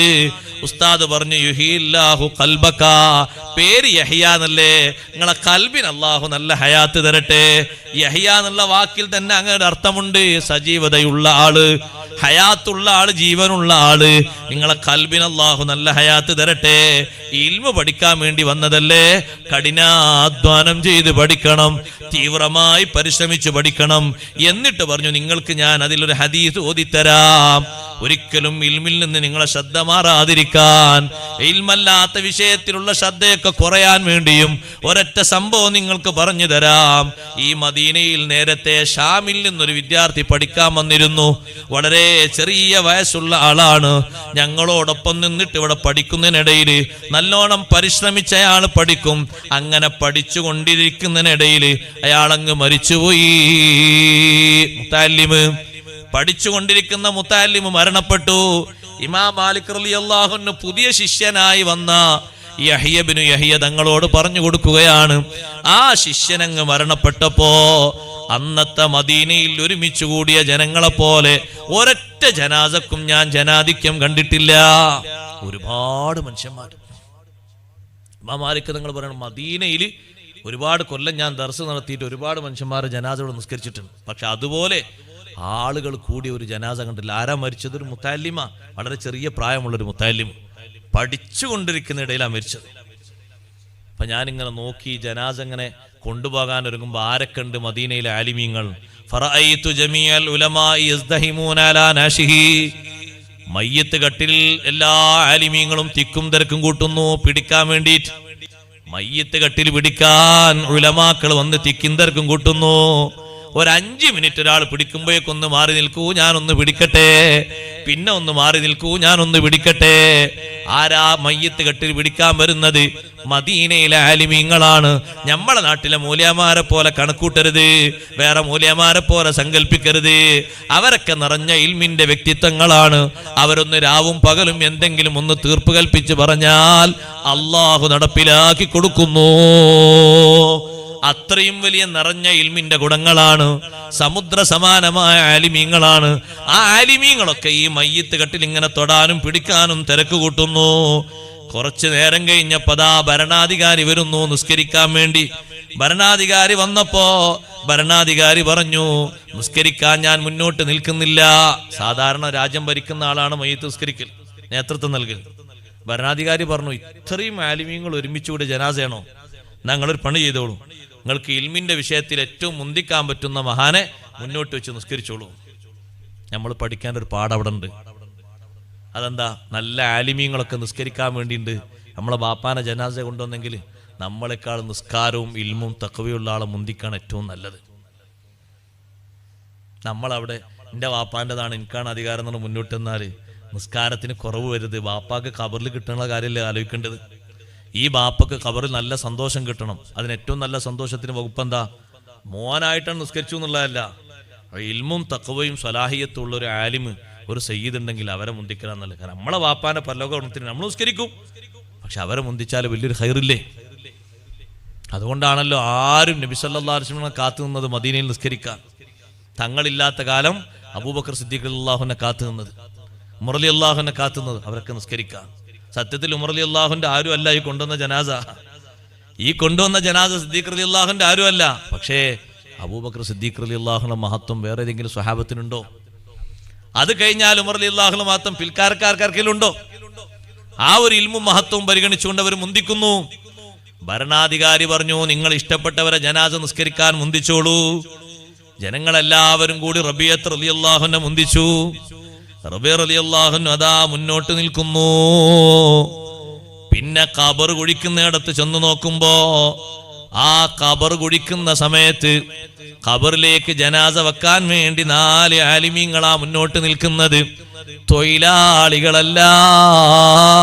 ഉസ്താദ് പറഞ്ഞു, യുഹില്ലാഹു ഖൽബക, പേര് യഹ്യ എന്നല്ലേ, നിങ്ങളെ കൽബിന് അള്ളാഹു നല്ല ഹയാത്ത് തരട്ടെ. യഹ്യ എന്നുള്ള വാക്കിൽ തന്നെ അങ്ങനെ അർത്ഥമുണ്ട്, സജീവതയുള്ള ആള്, ഹയാത്തുള്ള ആള്, ജീവനുള്ള ആള്. നിങ്ങളെ കൽബിന് അള്ളാഹു നല്ല ഹയാത്ത് തരട്ടെ. ഇൽമു പഠിക്കാൻ വേണ്ടി വന്നതല്ലേ, കഠിനാധ്വാനം ചെയ്ത് പഠിക്കണം, തീവ്രമായി പരിശ്രമിച്ചു പഠിക്കണം. എന്നിട്ട് പറഞ്ഞു, നിങ്ങൾക്ക് ഞാൻ അതിലൊരു ഹദീസ് ഓതിത്തരാം. ഒരിക്കലും ഇൽമിൽ നിന്ന് നിങ്ങളെ ശ്രദ്ധ മാറാതിരിക്കാൻ, ഇൽമല്ലാത്ത വിഷയത്തിലുള്ള ശ്രദ്ധയൊക്കെ കുറയാൻ വേണ്ടിയും ഒരൊറ്റ സംഭവം നിങ്ങൾക്ക് പറഞ്ഞു തരാം. ഈ മദീനയിൽ നേരത്തെ ഷാമിൽ നിന്നൊരു വിദ്യാർത്ഥി പഠിക്കാൻ വന്നിരുന്നു. വളരെ ചെറിയ വയസ്സുള്ള ആളാണ്. ഞങ്ങളോടൊപ്പം നിന്നിട്ട് ഇവിടെ പഠിക്കുന്നതിനിടയിൽ നല്ലോണം പരിശ്രമിച്ച അയാൾ പഠിക്കും. അങ്ങനെ പഠിച്ചു കൊണ്ടിരിക്കുന്നതിനിടയിൽ അയാളങ്ങ് മരിച്ചുപോയി. മുത്തഅല്ലിമ്, പഠിച്ചുകൊണ്ടിരിക്കുന്ന മുത്തഅല്ലിമ് മരണപ്പെട്ടു. ഇമാം മാലിക് റളിയല്ലാഹു അൻഹു പുതിയ ശിഷ്യനായി വന്ന യഹ്യ ബിനു യഹ്യ തങ്ങളോട് പറഞ്ഞു കൊടുക്കുകയാണ്, ആ ശിഷ്യനങ്ങ് മരണപ്പെട്ടപ്പോ അന്നത്തെ മദീനയിൽ ഒരുമിച്ച് കൂടിയ ജനങ്ങളെ പോലെ ഒരൊറ്റ ജനാസക്കും ഞാൻ ജനാധിക്യം കണ്ടിട്ടില്ല. ഒരുപാട് മനുഷ്യന്മാർ. ഇമാം മാലിക് തങ്ങൾ പറയണം, മദീനയിൽ ഒരുപാട് കൊല്ലം ഞാൻ ദർസ് നടത്തിയിട്ട് ഒരുപാട് മനുഷ്യന്മാർ ജനാസയോട് നിസ്കരിച്ചിട്ടുണ്ട്. പക്ഷെ അതുപോലെ ആളുകൾ കൂടിയ ഒരു ജനാസ കണ്ടില്ല. ആരാ മരിച്ചത്? ഒരു മുത്തഅല്ലിമ, വളരെ ചെറിയ പ്രായമുള്ളൊരു മുത്തഅല്ലിം, പഠിച്ചുകൊണ്ടിരിക്കുന്ന ഇടയിലാണ് മരിച്ചത്. അപ്പൊ ഞാനിങ്ങനെ നോക്കി ജനാസ ഇങ്ങനെ കൊണ്ടുപോകാൻ ഒരുങ്ങുമ്പോൾ ആരൊക്കെ ഉണ്ട് മദീനയിലെ ആലിമീങ്ങൾ. ഫറഅയ്തു ജമീഅൽ ഉലമാഇ യസ്ദഹിമൂന അലാ നാശിഹി. മയ്യത്ത് കട്ടിൽ എല്ലാ ആലിമീങ്ങളും തിക്കും തിരക്കും കൂട്ടുന്നു പിടിക്കാൻ വേണ്ടിയിട്ട്. മയ്യത്ത് കട്ടിൽ പിടിക്കാൻ ഉലമാക്കൾ വന്ന് തിക്കും തിരക്കും കൂട്ടുന്നു. ഒരു 5 മിനിറ്റ് ഒരാൾ പിടിക്കുമ്പോഴേക്കൊന്ന് മാറി നിൽക്കൂ, ഞാനൊന്ന് പിടിക്കട്ടെ, പിന്നെ ഒന്ന് മാറി നിൽക്കൂ, ഞാനൊന്ന് പിടിക്കട്ടെ. ആരാ മയ്യത്ത് കെട്ടിൽ പിടിക്കാൻ വരുന്നത്? മദീനയിലെ ആലിമീങ്ങളാണ്. നമ്മളെ നാട്ടിലെ മൂല്യമാരെ പോലെ കണക്കൂട്ടരുത്, വേറെ മൂല്യമാരെ പോലെ സങ്കല്പിക്കരുത്. അവരൊക്കെ നിറഞ്ഞ ഇൽമിന്റെ വ്യക്തിത്വങ്ങളാണ്. അവരൊന്ന് രാവും പകലും എന്തെങ്കിലും ഒന്ന് തീർപ്പ് കൽപ്പിച്ച് പറഞ്ഞാൽ അള്ളാഹു നടപ്പിലാക്കി കൊടുക്കുന്നു. അത്രയും വലിയ നിറഞ്ഞ ഇൽമിന്റെ ഗുണങ്ങളാണ്. സമുദ്ര സമാനമായ ആലിമീങ്ങളാണ്. ആ ആലിമീങ്ങളൊക്കെ ഈ മയ്യത്ത് കെട്ടിൽ ഇങ്ങനെ തൊടാനും പിടിക്കാനും തിരക്ക് കൂട്ടുന്നു. കുറച്ചു നേരം കഴിഞ്ഞപ്പോ ഭരണാധികാരി വരുന്നു നിസ്കരിക്കാൻ വേണ്ടി. ഭരണാധികാരി വന്നപ്പോ ഭരണാധികാരി പറഞ്ഞു, നിസ്കരിക്കാൻ ഞാൻ മുന്നോട്ട് നിൽക്കുന്നില്ല. സാധാരണ രാജ്യം ഭരിക്കുന്ന ആളാണ് മയ്യത്ത് നിസ്കരിക്കൽ, നേതൃത്വം നൽകൽ. ഭരണാധികാരി പറഞ്ഞു, ഇത്രയും ആലിമീങ്ങൾ ഒരുമിച്ചുകൂടി ജനാസയാണോ? ഞങ്ങളൊരു പണി ചെയ്തോളൂ, നിങ്ങൾക്ക് ഇൽമിന്റെ വിഷയത്തിൽ ഏറ്റവും മുന്തിക്കാൻ പറ്റുന്ന മഹാനെ മുന്നോട്ട് വെച്ച് നിസ്കരിച്ചോളൂ. നമ്മൾ പഠിക്കാൻ ഒരു പാഠം അവിടെ ഉണ്ട്. അതെന്താ? നല്ല ആലിമീങ്ങളൊക്കെ നിസ്കരിക്കാൻ വേണ്ടിയിട്ട് നമ്മളെ ബാപ്പാനെ ജനാസ കൊണ്ടുവന്നെങ്കിൽ നമ്മളെക്കാൾ നിസ്കാരവും ഇൽമും തഖ്വയുള്ള ആളെ മുന്തിക്കാണ് ഏറ്റവും നല്ലത്. നമ്മളവിടെ എൻ്റെ വാപ്പാൻ്റെതാണ് എനിക്കാണ് അധികാരം എന്ന് മുന്നോട്ട് വന്നാൽ നിസ്കാരത്തിന് കുറവ് വരുത്. ബാപ്പാക്ക് ഖബറിൽ കിട്ടുന്ന കാര്യമല്ലേ ആലോചിക്കേണ്ടത്. ഈ ബാപ്പക്ക് ഖബറിൽ നല്ല സന്തോഷം കിട്ടണം. അതിന് ഏറ്റവും നല്ല സന്തോഷത്തിന് വകുപ്പെന്താ? മോനായിട്ടാണ് നിസ്കരിച്ചു എന്നുള്ളതല്ല, ഇൽമും തഖ്വയും സ്വലാഹിയത്തും ഉള്ള ഒരു ആലിമ്, ഒരു സയ്യിദ് ഉണ്ടെങ്കിൽ അവരെ മുന്തിക്കലാന്നല്ല. കാരണം നമ്മളെ വാപ്പാന്റെ പരലോകത്തിന് നമ്മൾ നിസ്കരിക്കും, പക്ഷെ അവരെ മുന്തിച്ചാൽ വലിയൊരു ഖൈറില്ലേ? അതുകൊണ്ടാണല്ലോ ആരും നബി സല്ലല്ലാഹു അലൈഹി വസല്ലം കാത്തു നിന്നത് മദീനയിൽ നിസ്കരിക്കാൻ. തങ്ങളില്ലാത്ത കാലം അബൂബക്കർ സിദ്ദീഖ് റളിയല്ലാഹുവിനെ കാത്തു നിന്നത്, ഉമർ റളിയല്ലാഹുവിനെ കാത്തുന്നത്, അവരൊക്കെ നിസ്കരിക്കാൻ. സത്യത്തിൽ ഉമർ റളിയല്ലാഹുവിന്റെ ആരും അല്ല ഈ കൊണ്ടുവന്ന ജനാസ. ഈ കൊണ്ടുവന്ന ജനാസ സിദ്ദീഖ് റളിയല്ലാഹുവിന്റെ ആരുമല്ല. പക്ഷേ അബൂബക്കർ സിദ്ദീഖ് റളിയല്ലാഹുവിന്റെ മഹത്വം വേറെ ഏതെങ്കിലും സ്വഹാബത്തിനുണ്ടോ? അത് കഴിഞ്ഞാൽ ഉമർ റളിയല്ലാഹുവിന്റെ മഹത്വം പിൽക്കാർക്കാർക്കെങ്കിലുണ്ടോ? ആ ഒരു ഇൽമും മഹത്വവും പരിഗണിച്ചുകൊണ്ട് അവർ മുന്തിക്കുന്നു. ഭരണാധികാരി പറഞ്ഞു, നിങ്ങൾ ഇഷ്ടപ്പെട്ടവരെ ജനാസ നിസ്കരിക്കാൻ മുന്തിച്ചോളൂ. ജനങ്ങളെല്ലാവരും കൂടി റബീഅത്ത് റളിയല്ലാഹുവിനെ മുന്തിച്ചു. റബീഅ റളിയല്ലാഹു അതാ മുന്നോട്ട് നിൽക്കുന്നു. പിന്നെ ഖബർ കുഴിക്കുന്നിടത്ത് ചെന്ന് നോക്കുമ്പോ ആ ഖബർ കുഴിക്കുന്ന സമയത്ത് ഖബറിലേക്ക് ജനാസ വെക്കാൻ വേണ്ടി 4 ആലിമീങ്ങളാ മുന്നോട്ട് നിൽക്കുന്നത്. തൊഴിലാളികളല്ല.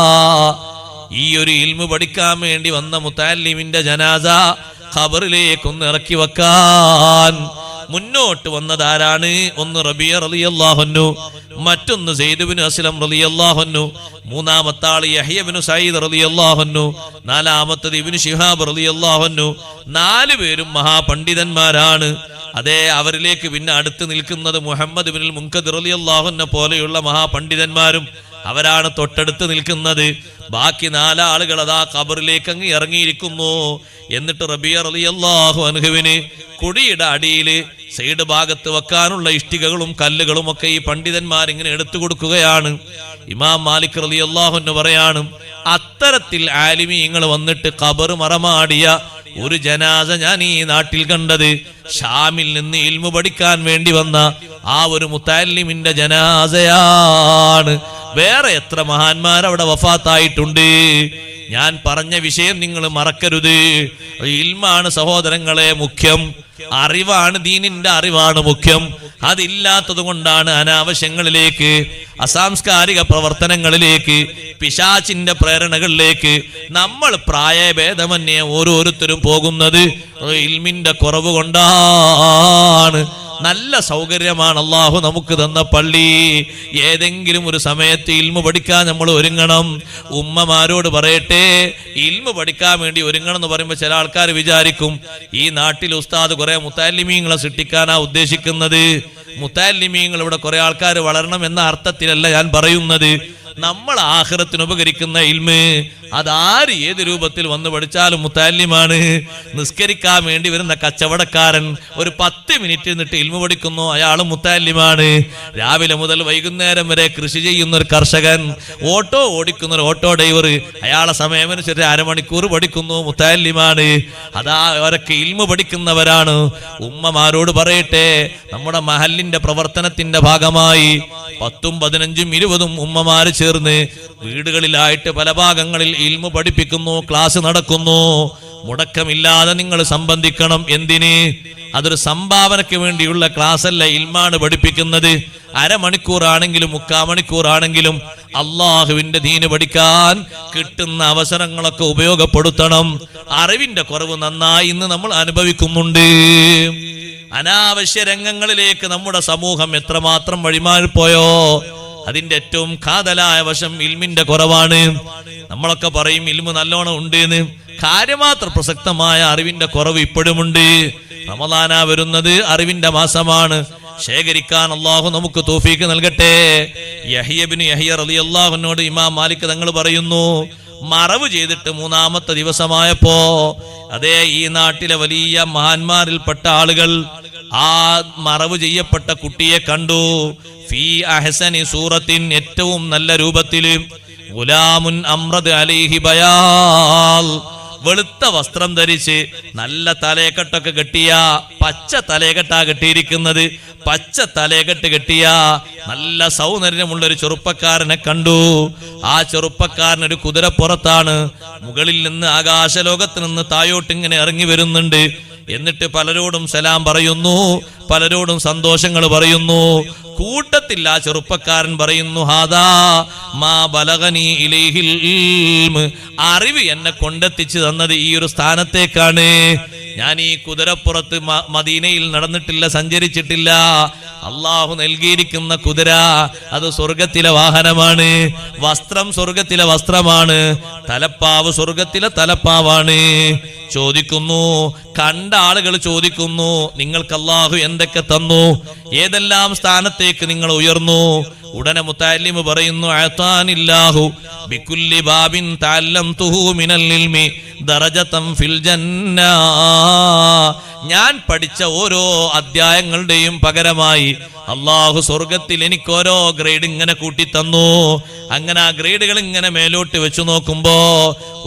ഈ ഒരു ഇൽമു പഠിക്കാൻ വേണ്ടി വന്ന മുതഅല്ലിമിന്റെ ജനാസ ഖബറിലേക്കൊന്ന് ഇറക്കി വെക്കാൻ മുന്നോട്ട് വന്നതാരാണ്? ഒന്ന് റബീഅ റളിയല്ലാഹു അൻഹു, മറ്റൊന്ന് സെയ്ദ് ഇബ്നു അസ്ലം റളിയല്ലാഹു അൻഹു, മൂന്നാമത്തെ ആള് യഹ്യ ഇബ്നു സഈദ് റളിയല്ലാഹു അൻഹു, നാലാമത്തത് ഇബ്നു ശിഹാബ് റളിയല്ലാഹു അൻഹു. 4 പേരും മഹാപണ്ഡിതന്മാരാണ്. അതേ അവരിലേക്ക് പിന്നെ അടുത്ത് നിൽക്കുന്നത് മുഹമ്മദ് ഇബ്നുൽ മുൻകദിർ റളിയല്ലാഹു അൻഹു പോലെയുള്ള മഹാപണ്ഡിതന്മാരും അവരാണ് തൊട്ടടുത്ത് നിൽക്കുന്നത്. ബാക്കി 4 ആളുകൾ അതാ ഖബറിലേക്ക് അങ്ങ് ഇറങ്ങിയിരിക്കുന്നു. എന്നിട്ട് റബീഅ റളിയല്ലാഹു അൻഹുവിന് കുടിയുടെ അടിയിൽ സൈഡ് ഭാഗത്ത് വെക്കാനുള്ള ഇഷ്ടികകളും കല്ലുകളും ഒക്കെ ഈ പണ്ഡിതന്മാർ ഇങ്ങനെ എടുത്തു കൊടുക്കുകയാണ്. ഇമാം മാലിക് റളിയല്ലാഹു അൻഹു പറയാണ്, അത്തരത്തിൽ ആലിമീങ്ങൾ വന്നിട്ട് ഖബർ മറമാടിയ ഒരു ജനാസ ഞാൻ ഈ നാട്ടിൽ കണ്ടത് ഷാമിൽ നിന്ന് ഇൽമു പഠിക്കാൻ വേണ്ടി വന്ന ആ ഒരു മുതഅല്ലിമിന്റെ ജനാസയാണ്. വേറെ എത്ര മഹാന്മാർ അവിടെ വഫാത്തായിട്ടുണ്ട്. ഞാൻ പറഞ്ഞ വിഷയം നിങ്ങൾ മറക്കരുത്. ഇൽമാണ് സഹോദരങ്ങളെ മുഖ്യം. അറിവാണ്, ദീനിന്റെ അറിവാണ് മുഖ്യം. അതില്ലാത്തത് കൊണ്ടാണ് അനാവശ്യങ്ങളിലേക്ക്, അസാംസ്കാരിക പ്രവർത്തനങ്ങളിലേക്ക്, പിശാചിന്റെ പ്രേരണകളിലേക്ക് നമ്മൾ പ്രായഭേദമന്യേ ഓരോരുത്തരും പോകുന്നത്. ഇൽമിന്റെ കുറവ് കൊണ്ടാണ്. നല്ല സൗകര്യമാണ് അള്ളാഹു നമുക്ക് തന്ന പള്ളി. ഏതെങ്കിലും ഒരു സമയത്ത് ഇൽമു പഠിക്കാൻ നമ്മൾ ഒരുങ്ങണം. ഉമ്മമാരോട് പറയട്ടെ, ഇൽമു പഠിക്കാൻ വേണ്ടി ഒരുങ്ങണം എന്ന് പറയുമ്പോൾ ചില ആൾക്കാർ വിചാരിക്കും ഈ നാട്ടിൽ ഉസ്താദ് കുറെ മുതഅല്ലിമീങ്ങളെ സൃഷ്ടിക്കാനാ ഉദ്ദേശിക്കുന്നത്. മുതഅല്ലിമീങ്ങൾ ഇവിടെ കുറെ ആൾക്കാർ വളരണം എന്ന അർത്ഥത്തിലല്ല ഞാൻ പറയുന്നത്. നമ്മൾ ആഖിറത്തിന് ഉപകരിക്കുന്ന ഇൽമ് അതാര് ഏത് രൂപത്തിൽ വന്ന് പഠിച്ചാലും മുതഅല്ലിമാണ്. നിസ്കരിക്കാൻ വേണ്ടി വരുന്ന കച്ചവടക്കാരൻ ഒരു 10 മിനിറ്റ് നിന്നിട്ട് ഇൽമു പഠിക്കുന്നു, അയാൾ മുതഅല്ലിമാണ്. രാവിലെ മുതൽ വൈകുന്നേരം വരെ കൃഷി ചെയ്യുന്ന ഒരു കർഷകൻ, ഓട്ടോ ഓടിക്കുന്ന ഒരു ഓട്ടോ ഡ്രൈവർ, അയാളെ സമയമനുസരിച്ച് അരമണിക്കൂർ പഠിക്കുന്നു, മുതഅല്ലിമാണ്. അതാ അവരൊക്കെ ഇൽമു പഠിക്കുന്നവരാണ്. ഉമ്മമാരോട് പറയട്ടെ, നമ്മുടെ മഹല്ലിന്റെ പ്രവർത്തനത്തിന്റെ ഭാഗമായി 10, 15, 20 ഉമ്മമാര് ചേർന്ന് വീടുകളിലായിട്ട് പല ഭാഗങ്ങളിൽ ഇൽമു പഠിപ്പിക്കുന്നു, ക്ലാസ് നടക്കുന്നു. മുടക്കമില്ലാതെ നിങ്ങൾ സംബന്ധിക്കണം. എന്തിന്? അതൊരു സംഭാവനയ്ക്ക് വേണ്ടിയുള്ള ക്ലാസ് അല്ല, ഇൽമാണ് പഠിപ്പിക്കുന്നത്. അരമണിക്കൂറാണെങ്കിലും 3/4 മണിക്കൂറാണെങ്കിലും അള്ളാഹുവിന്റെ ദീന് പഠിക്കാൻ കിട്ടുന്ന അവസരങ്ങളൊക്കെ ഉപയോഗപ്പെടുത്തണം. അറിവിന്റെ കുറവ് നന്നായി ഇന്ന് നമ്മൾ അനുഭവിക്കുന്നുണ്ട്. അനാവശ്യ രംഗങ്ങളിലേക്ക് നമ്മുടെ സമൂഹം എത്രമാത്രം വഴിമാറിപ്പോയോ. അതിന്റെ ഏറ്റവും കാതലായ വശം ഇൽമിന്റെ കുറവാണ്. നമ്മളൊക്കെ പറയും ഇൽമു നല്ലോണം ഉണ്ട് എന്ന്. കാര്യമാത്ര പ്രസക്തമായ അറിവിന്റെ കുറവ് ഇപ്പോഴുമുണ്ട്. റമളാനാ വരുന്നത്, അറിവിന്റെ മാസമാണ്. ശേഖരിക്കാൻ അള്ളാഹു നമുക്ക് തൗഫീഖ് നൽകട്ടെ. യഹ്യ ഇബ്നു യഹ്യ റളിയല്ലാഹു അൻഹുവോട് ഇമാം മാലിക് തങ്ങൾ പറയുന്നു, മറവ് ചെയ്തിട്ട് 3-ാമത്തെ ദിവസമായപ്പോ അതേ ഈ നാട്ടിലെ വലിയ മഹാന്മാരിൽപ്പെട്ട ആളുകൾ ആ മറവ് ചെയ്യപ്പെട്ട കുട്ടിയെ കണ്ടു. ഫീ അഹ്സനി സൂറത്തിൻ, ഏറ്റവും നല്ല രൂപത്തില്. ഗുലാമുൻ അംറദ് അലൈഹി ബയാൽ, വെളുത്ത വസ്ത്രം ധരിച്ച് നല്ല തലയെക്കെട്ടൊക്കെ കെട്ടിയ, പച്ച തലയെക്കെട്ടാ കെട്ടിയിരിക്കുന്നത്, പച്ച തലയെക്കെട്ട് കെട്ടിയ നല്ല സൗന്ദര്യമുള്ള ഒരു ചെറുപ്പക്കാരനെ കണ്ടു. ആ ചെറുപ്പക്കാരൻ ഒരു കുതിരപ്പുറത്താണ്. മുകളിൽ നിന്ന് ആകാശലോകത്ത് നിന്ന് തായോട്ട് ഇങ്ങനെ ഇറങ്ങി വരുന്നുണ്ട്. എന്നിട്ട് പലരോടും സലാം പറയുന്നു, പലരോടും സന്തോഷങ്ങൾ പറയുന്നു. കൂട്ടത്തിൽ ആ ചെറുപ്പക്കാരൻ പറയുന്നു, ഹാദാ മാ ബലഗനി ഇലൈഹിൽ ഇൽമ്, അറിവ് എന്നെ കൊണ്ടെത്തിച്ചു തന്നത് ഈ ഒരു സ്ഥാനത്തേക്കാണ്. ഞാൻ ഈ കുതിരപ്പുറത്ത് മദീനയിൽ നടന്നിട്ടില്ല, സഞ്ചരിച്ചിട്ടില്ല. അള്ളാഹു നൽകിയിരിക്കുന്ന കുതിര അത് സ്വർഗത്തിലെ വാഹനമാണ്. വസ്ത്രം സ്വർഗത്തിലെ വസ്ത്രമാണ്. തലപ്പാവ് സ്വർഗത്തിലെ തലപ്പാവാണ്. ചോദിക്കുന്നു, കണ്ട ആളുകൾ ചോദിക്കുന്നു, നിങ്ങൾക്ക് അള്ളാഹു എന്തൊക്കെ തന്നു? ഏതെല്ലാം സ്ഥാനത്തേക്ക് നിങ്ങൾ ഉയർന്നു? ഉടനെ മുതഅല്ലിം പറയുന്നു, അഅതാനില്ലാഹു ബികുല്ലി ബാബിൻ തഅല്ലംതുഹു മിനൽ ഇൽമി ദറജതൻ ഫിൽ ജന്ന. ഞാൻ പഠിച്ച ഓരോ അധ്യായങ്ങളുടെയും പകരമായി അള്ളാഹു സ്വർഗത്തിൽ എനിക്ക് ഓരോ ഗ്രേഡ് ഇങ്ങനെ കൂട്ടിത്തന്നു. അങ്ങനെ ആ ഗ്രേഡുകൾ ഇങ്ങനെ മേലോട്ട് വെച്ചു നോക്കുമ്പോ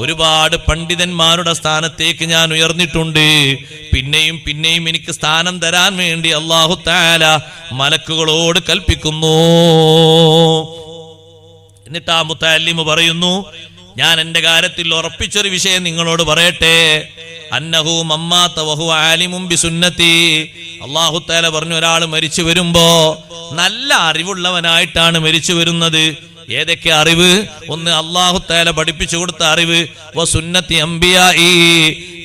ഒരുപാട് പണ്ഡിതന്മാരുടെ സ്ഥാനത്തേക്ക് ഞാൻ ഉയർന്നിട്ടുണ്ട്. പിന്നെയും പിന്നെയും എനിക്ക് സ്ഥാനം തരാൻ വേണ്ടി അല്ലാഹു തആല മലക്കുകളോട് കൽപ്പിക്കുന്നു. എന്നിട്ട് ആ മുതഅല്ലിം പറയുന്നു, ഞാൻ എന്റെ കാര്യത്തിൽ ഉറപ്പിച്ചൊരു വിഷയം നിങ്ങളോട് പറയട്ടെ. അന്നഹു മമ്മാത വഹുവ ആലിമുൻ ബിസുന്നതി. അല്ലാഹു തആല പറഞ്ഞു, ഒരാൾ മരിച്ചു വരുമ്പോ നല്ല അറിവുള്ളവനായിട്ടാണ് മരിച്ചു വരുന്നത്. ഏതൊക്കെ അറിവ്? ഒന്ന്, അല്ലാഹു തആല പഠിപ്പിച്ചു കൊടുത്ത അറിവ്. വസുന്നത്തി അംബിയാഇ,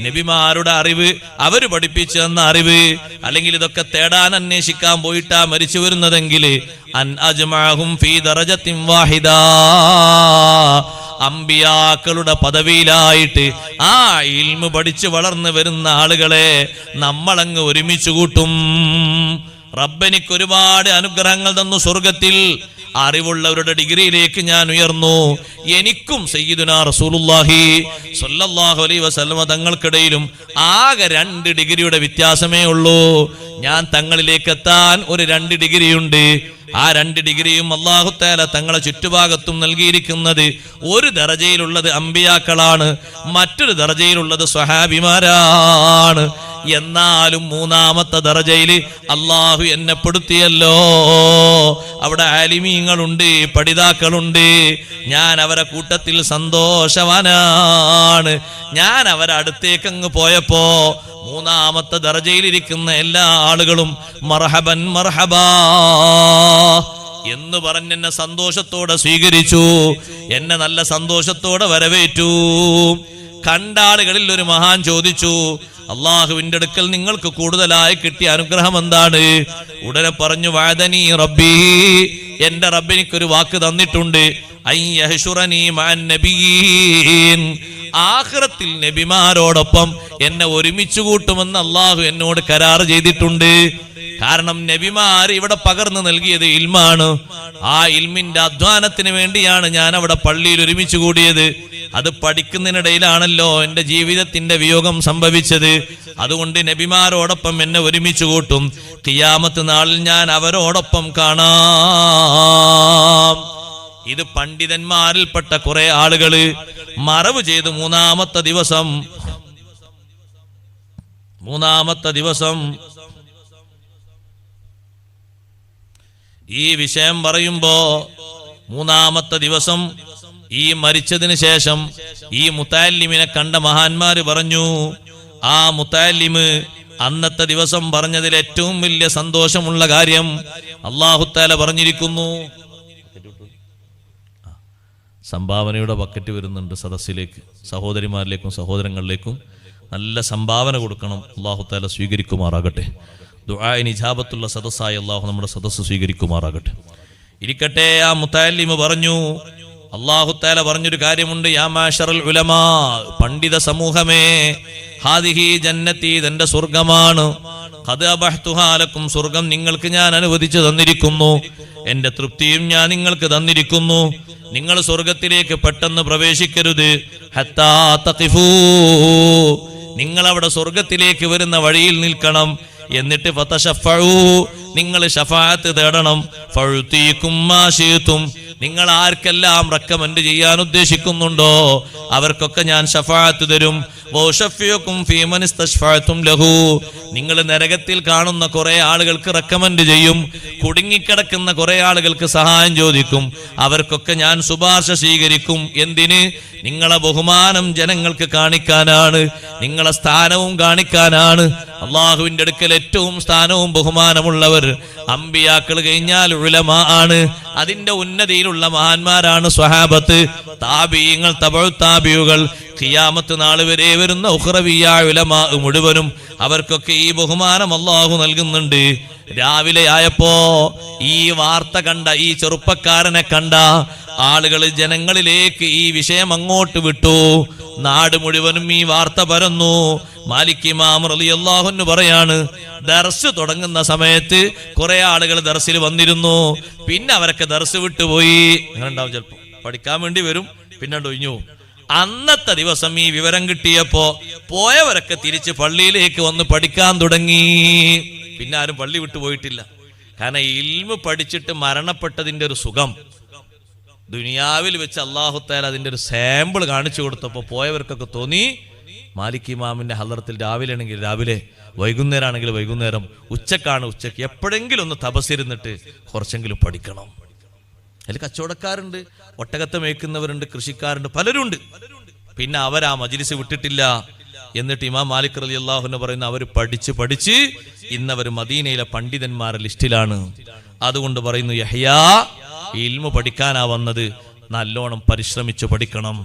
നബിമാരുടെ അറിവ്, അവര് പഠിപ്പിച്ചു തന്ന അറിവ്. അല്ലെങ്കിൽ ഇതൊക്കെ തേടാൻ അന്വേഷിക്കാൻ പോയിട്ടാ മരിച്ചു വരുന്നതെങ്കിൽ അൻ അജ്മഅഹും ഫീ ദറജത്തിൻ വാഹിദാ, അമ്പിയാക്കളുടെ പദവിയിലായിട്ട് ആ ഇൽമു പഠിച്ചു വളർന്നു വരുന്ന ആളുകളെ നമ്മളങ്ങ് ഒരുമിച്ച് കൂട്ടും. റബ്ബെനിക്ക് ഒരുപാട് അനുഗ്രഹങ്ങൾ തന്നു സ്വർഗത്തിൽ. അറിവുള്ളവരുടെ ഡിഗ്രിയിലേക്ക് ഞാൻ ഉയർന്നു. എനിക്കും സയ്യിദുനാ റസൂലുള്ളാഹി സ്വല്ലല്ലാഹു അലൈഹി വസല്ലമ തങ്ങൾക്കിടയിലും ആകെ 2 ഡിഗ്രിയുടെ വ്യത്യാസമേ ഉള്ളൂ. ഞാൻ തങ്ങളിലേക്ക് എത്താൻ ഒരു 2 ഡിഗ്രിയുണ്ട്. ആ 2 ഡിഗ്രിയും അല്ലാഹു തആല തങ്ങളെ ചുറ്റുഭാഗത്തും നൽകിയിരിക്കുന്നത്. ഒരു ദറജയിലുള്ളത് അമ്പിയാക്കളാണ്, മറ്റൊരു ദറജയിലുള്ളത് സ്വഹാബിമാരാണ്. എന്നാലും 3ാമത്തെ ദറജയിൽ അല്ലാഹു എന്നെ പെടുത്തിയല്ലോ. അവിടെ ആലിമീങ്ങളുണ്ട്, പഠിതാക്കളുണ്ട്. ഞാൻ അവരെ കൂട്ടത്തിൽ സന്തോഷവാനാണ്. ഞാൻ അവരെ അടുത്തേക്കങ്ങ് പോയപ്പോ 3ാമത്തെ ദറജയിലിരിക്കുന്ന എല്ലാ ആളുകളും മർഹബൻ മർഹബാ എന്ന് പറഞ്ഞെന്നെ സന്തോഷത്തോടെ സ്വീകരിച്ചു. എന്നെ നല്ല സന്തോഷത്തോടെ വരവേറ്റു. കണ്ട ആളുകളിൽ ഒരു മഹാൻ ചോദിച്ചു, അള്ളാഹുവിന്റെ അടുക്കൽ നിങ്ങൾക്ക് കൂടുതലായി കിട്ടിയ അനുഗ്രഹം എന്താണ്? ഉടനെ പറഞ്ഞു, വഅദനി റബ്ബി, എന്റെ റബ്ബ് എനിക്കൊരു വാക്ക് തന്നിട്ടുണ്ട്. അയ്യഹ്ശുറനി മഅൻ നബിയീൻ, ആഖിറത്തിൽ നബിമാരോടൊപ്പം എന്നെ ഒരുമിച്ച് കൂട്ടുമെന്ന് അള്ളാഹു എന്നോട് കരാർ ചെയ്തിട്ടുണ്ട്. കാരണം നബിമാർ ഇവിടെ പകർന്നു നൽകിയത് ഇൽമാണ്. ആ ഇൽമിന്റെ അധ്വാനത്തിന് വേണ്ടിയാണ് ഞാൻ അവിടെ പള്ളിയിൽ ഒരുമിച്ച് കൂടിയത്. അത് പഠിക്കുന്നതിനിടയിലാണല്ലോ എന്റെ ജീവിതത്തിന്റെ വിയോഗം സംഭവിച്ചത്. അതുകൊണ്ട് നബിമാരോടൊപ്പം എന്നെ ഒരുമിച്ച് കൂട്ടും. ഖിയാമത്ത് നാളിൽ ഞാൻ അവരോടൊപ്പം കാണാം. ഇത് പണ്ഡിതന്മാരിൽപ്പെട്ട കുറെ ആളുകള് മറവ് ചെയ്ത് 3ാമത്തെ ദിവസം ഈ വിഷയം പറയുമ്പോ 3ാമത്തെ ദിവസം ഈ മരിച്ചതിന് ശേഷം ഈ മുതഅല്ലിമിനെ കണ്ട മഹാന്മാര് പറഞ്ഞു, ആ മുതഅല്ലിമ് അന്നത്തെ ദിവസം പറഞ്ഞതിൽ ഏറ്റവും വലിയ സന്തോഷമുള്ള കാര്യം അല്ലാഹു തആല പറഞ്ഞിരിക്കുന്നു. സംഭാവനയുടെ ബക്കറ്റ് വരുന്നുണ്ട് സദസ്സിലേക്ക്. സഹോദരിമാരിലേക്കും സഹോദരങ്ങളിലേക്കും നല്ല സംഭാവന കൊടുക്കണം. അല്ലാഹു തആല സ്വീകരിക്കുമാറാകട്ടെ. ദുആഇന് ഇജാബത്തുള്ള സദസ്സായി അല്ലാഹു നമ്മുടെ സദസ്സ് സ്വീകരിക്കുമാറാകട്ടെ. ഇരിക്കട്ടെ, ആ മുതഅല്ലിമ് പറഞ്ഞു, അല്ലാഹു തആല പറഞ്ഞൊരു കാര്യമുണ്ട്. യാ മാശറൽ ഉലമാ, പണ്ഡിത സമൂഹമേ, ഹാദിഹി ജന്നതി, ഇതെന്റെ സ്വർഗമാണ്. ഖദ് അബഹ്തുഹാ ലക്കും, സ്വർഗം നിങ്ങൾക്ക് ഞാൻ അനുവദിച്ചു തന്നിരിക്കുന്നു. എന്റെ തൃപ്തിയും ഞാൻ നിങ്ങൾക്ക് തന്നിരിക്കുന്നു. നിങ്ങൾ സ്വർഗത്തിലേക്ക് പെട്ടെന്ന് പ്രവേശിക്കരുത്. ഹത്താ തഖിഫൂ, നിങ്ങൾ അവിടെ സ്വർഗത്തിലേക്ക് വരുന്ന വഴിയിൽ നിൽക്കണം. എന്നിട്ട് ഫതശഫഉ, നിങ്ങൾ ശഫാഅത്ത് തേടണം. ഫഉതീകും മാ ശിഅ്തും, നിങ്ങൾ ആർക്കെല്ലാം റെക്കമെൻഡ് ചെയ്യാൻ ഉദ്ദേശിക്കുന്നുണ്ടോ അവർക്കൊക്കെ ഞാൻ ശഫാഅത്ത് തരും. വൗശഫിയകും ഫീ മൻ ഇസ്തശ്ഫഅതും ലഹു, നിങ്ങൾ നരകത്തിൽ കാണുന്ന കുറെ ആളുകൾക്ക് റെക്കമെൻഡ് ചെയ്യും. കുടുങ്ങിക്കിടക്കുന്ന കുറെ ആളുകൾക്ക് സഹായം ചോദിക്കും. അവർക്കൊക്കെ ഞാൻ ശുപാർശ സ്വീകരിക്കും. എന്തിന്? നിങ്ങളെ ബഹുമാനം ജനങ്ങൾക്ക് കാണിക്കാനാണ്, നിങ്ങളെ സ്ഥാനവും കാണിക്കാനാണ്. അള്ളാഹുവിന്റെ അടുക്കൽ ഏറ്റവും സ്ഥാനവും ബഹുമാനമുള്ളവർ അമ്പിയാക്കൾ കഴിഞ്ഞാൽ ഉലമാ ആണ്. അതിന്റെ ഉന്നതിയിലുള്ള മഹാന്മാരാണ് സ്വഹാബത്ത്, താബിഈങ്ങൾ, തബഉ താബിഉകൾ, ഖിയാമത്ത് നാൾ വരെ വരുന്ന ഉഖ്റവിയ ഉലമാ മുഴുവനും അവർക്കൊക്കെ ഈ ബഹുമാനം അല്ലാഹു നൽകുന്നുണ്ട്. രാവിലെ ആയപ്പോ ഈ വാർത്ത കണ്ട ഈ ചെറുപ്പക്കാരനെ കണ്ട ആളുകൾ ജനങ്ങളിലേക്ക് ഈ വിഷയം അങ്ങോട്ട് വിട്ടു. നാട് മുഴുവനും ഈ വാർത്ത പരന്നു. മാലിക് ഇമാം റളിയല്ലാഹു അൻഹു പറയാണ്, ദർസ് തുടങ്ങുന്ന സമയത്ത് കുറെ ആളുകൾ ദർസിൽ വന്നിരുന്നു. പിന്നെ അവരൊക്കെ ദർസ് വിട്ടുപോയി. അങ്ങനെ ഉണ്ടാവും, ചിലപ്പോൾ പഠിക്കാൻ വേണ്ടി വരും, പിന്നീട് ഒഴിഞ്ഞു. അന്നത്തെ ദിവസം ഈ വിവരം കിട്ടിയപ്പോ പോയവരൊക്കെ തിരിച്ച് പള്ളിയിലേക്ക് വന്ന് പഠിക്കാൻ തുടങ്ങി. പിന്നെ ആരും പള്ളി വിട്ടു പോയിട്ടില്ല. കാരണം ഇൽമ് പഠിച്ചിട്ട് മരണപ്പെട്ടതിന്റെ ഒരു സുഖം ദുനിയാവിൽ വെച്ച് അല്ലാഹു തആല അതിന്റെ ഒരു സാമ്പിൾ കാണിച്ചു കൊടുത്തപ്പോൾ പോയവർക്കൊക്കെ തോന്നി മാലിക് ഇമാമിന്റെ ഹളറത്തിൽ രാവിലെ ആണെങ്കിൽ രാവിലെ, വൈകുന്നേരം ആണെങ്കിൽ വൈകുന്നേരം, ഉച്ചക്കാണ് ഉച്ചക്ക്, എപ്പോഴെങ്കിലും ഒന്ന് തപസ്സിരുന്നിട്ട് കുറച്ചെങ്കിലും പഠിക്കണം. അതിൽ കച്ചവടക്കാരുണ്ട്, ഒട്ടകത്തെ മേയ്ക്കുന്നവരുണ്ട്, കൃഷിക്കാരുണ്ട്, പലരുണ്ട്. പിന്നെ അവരാ മജ്ലിസ് വിട്ടിട്ടില്ല. എന്നിട്ട് ഇമാം മാലിക് റളിയല്ലാഹു അൻഹു പറയുന്ന അവർ പഠിച്ച് ഇന്നവർ മദീനയിലെ പണ്ഡിതന്മാരുടെ ലിസ്റ്റിലാണ്. അതുകൊണ്ട് പറയുന്നു യഹ്യാ ഇൽമു പഠിക്കാനാ വന്നത്, നല്ലോണം പരിശ്രമിച്ചു പഠിക്കണം.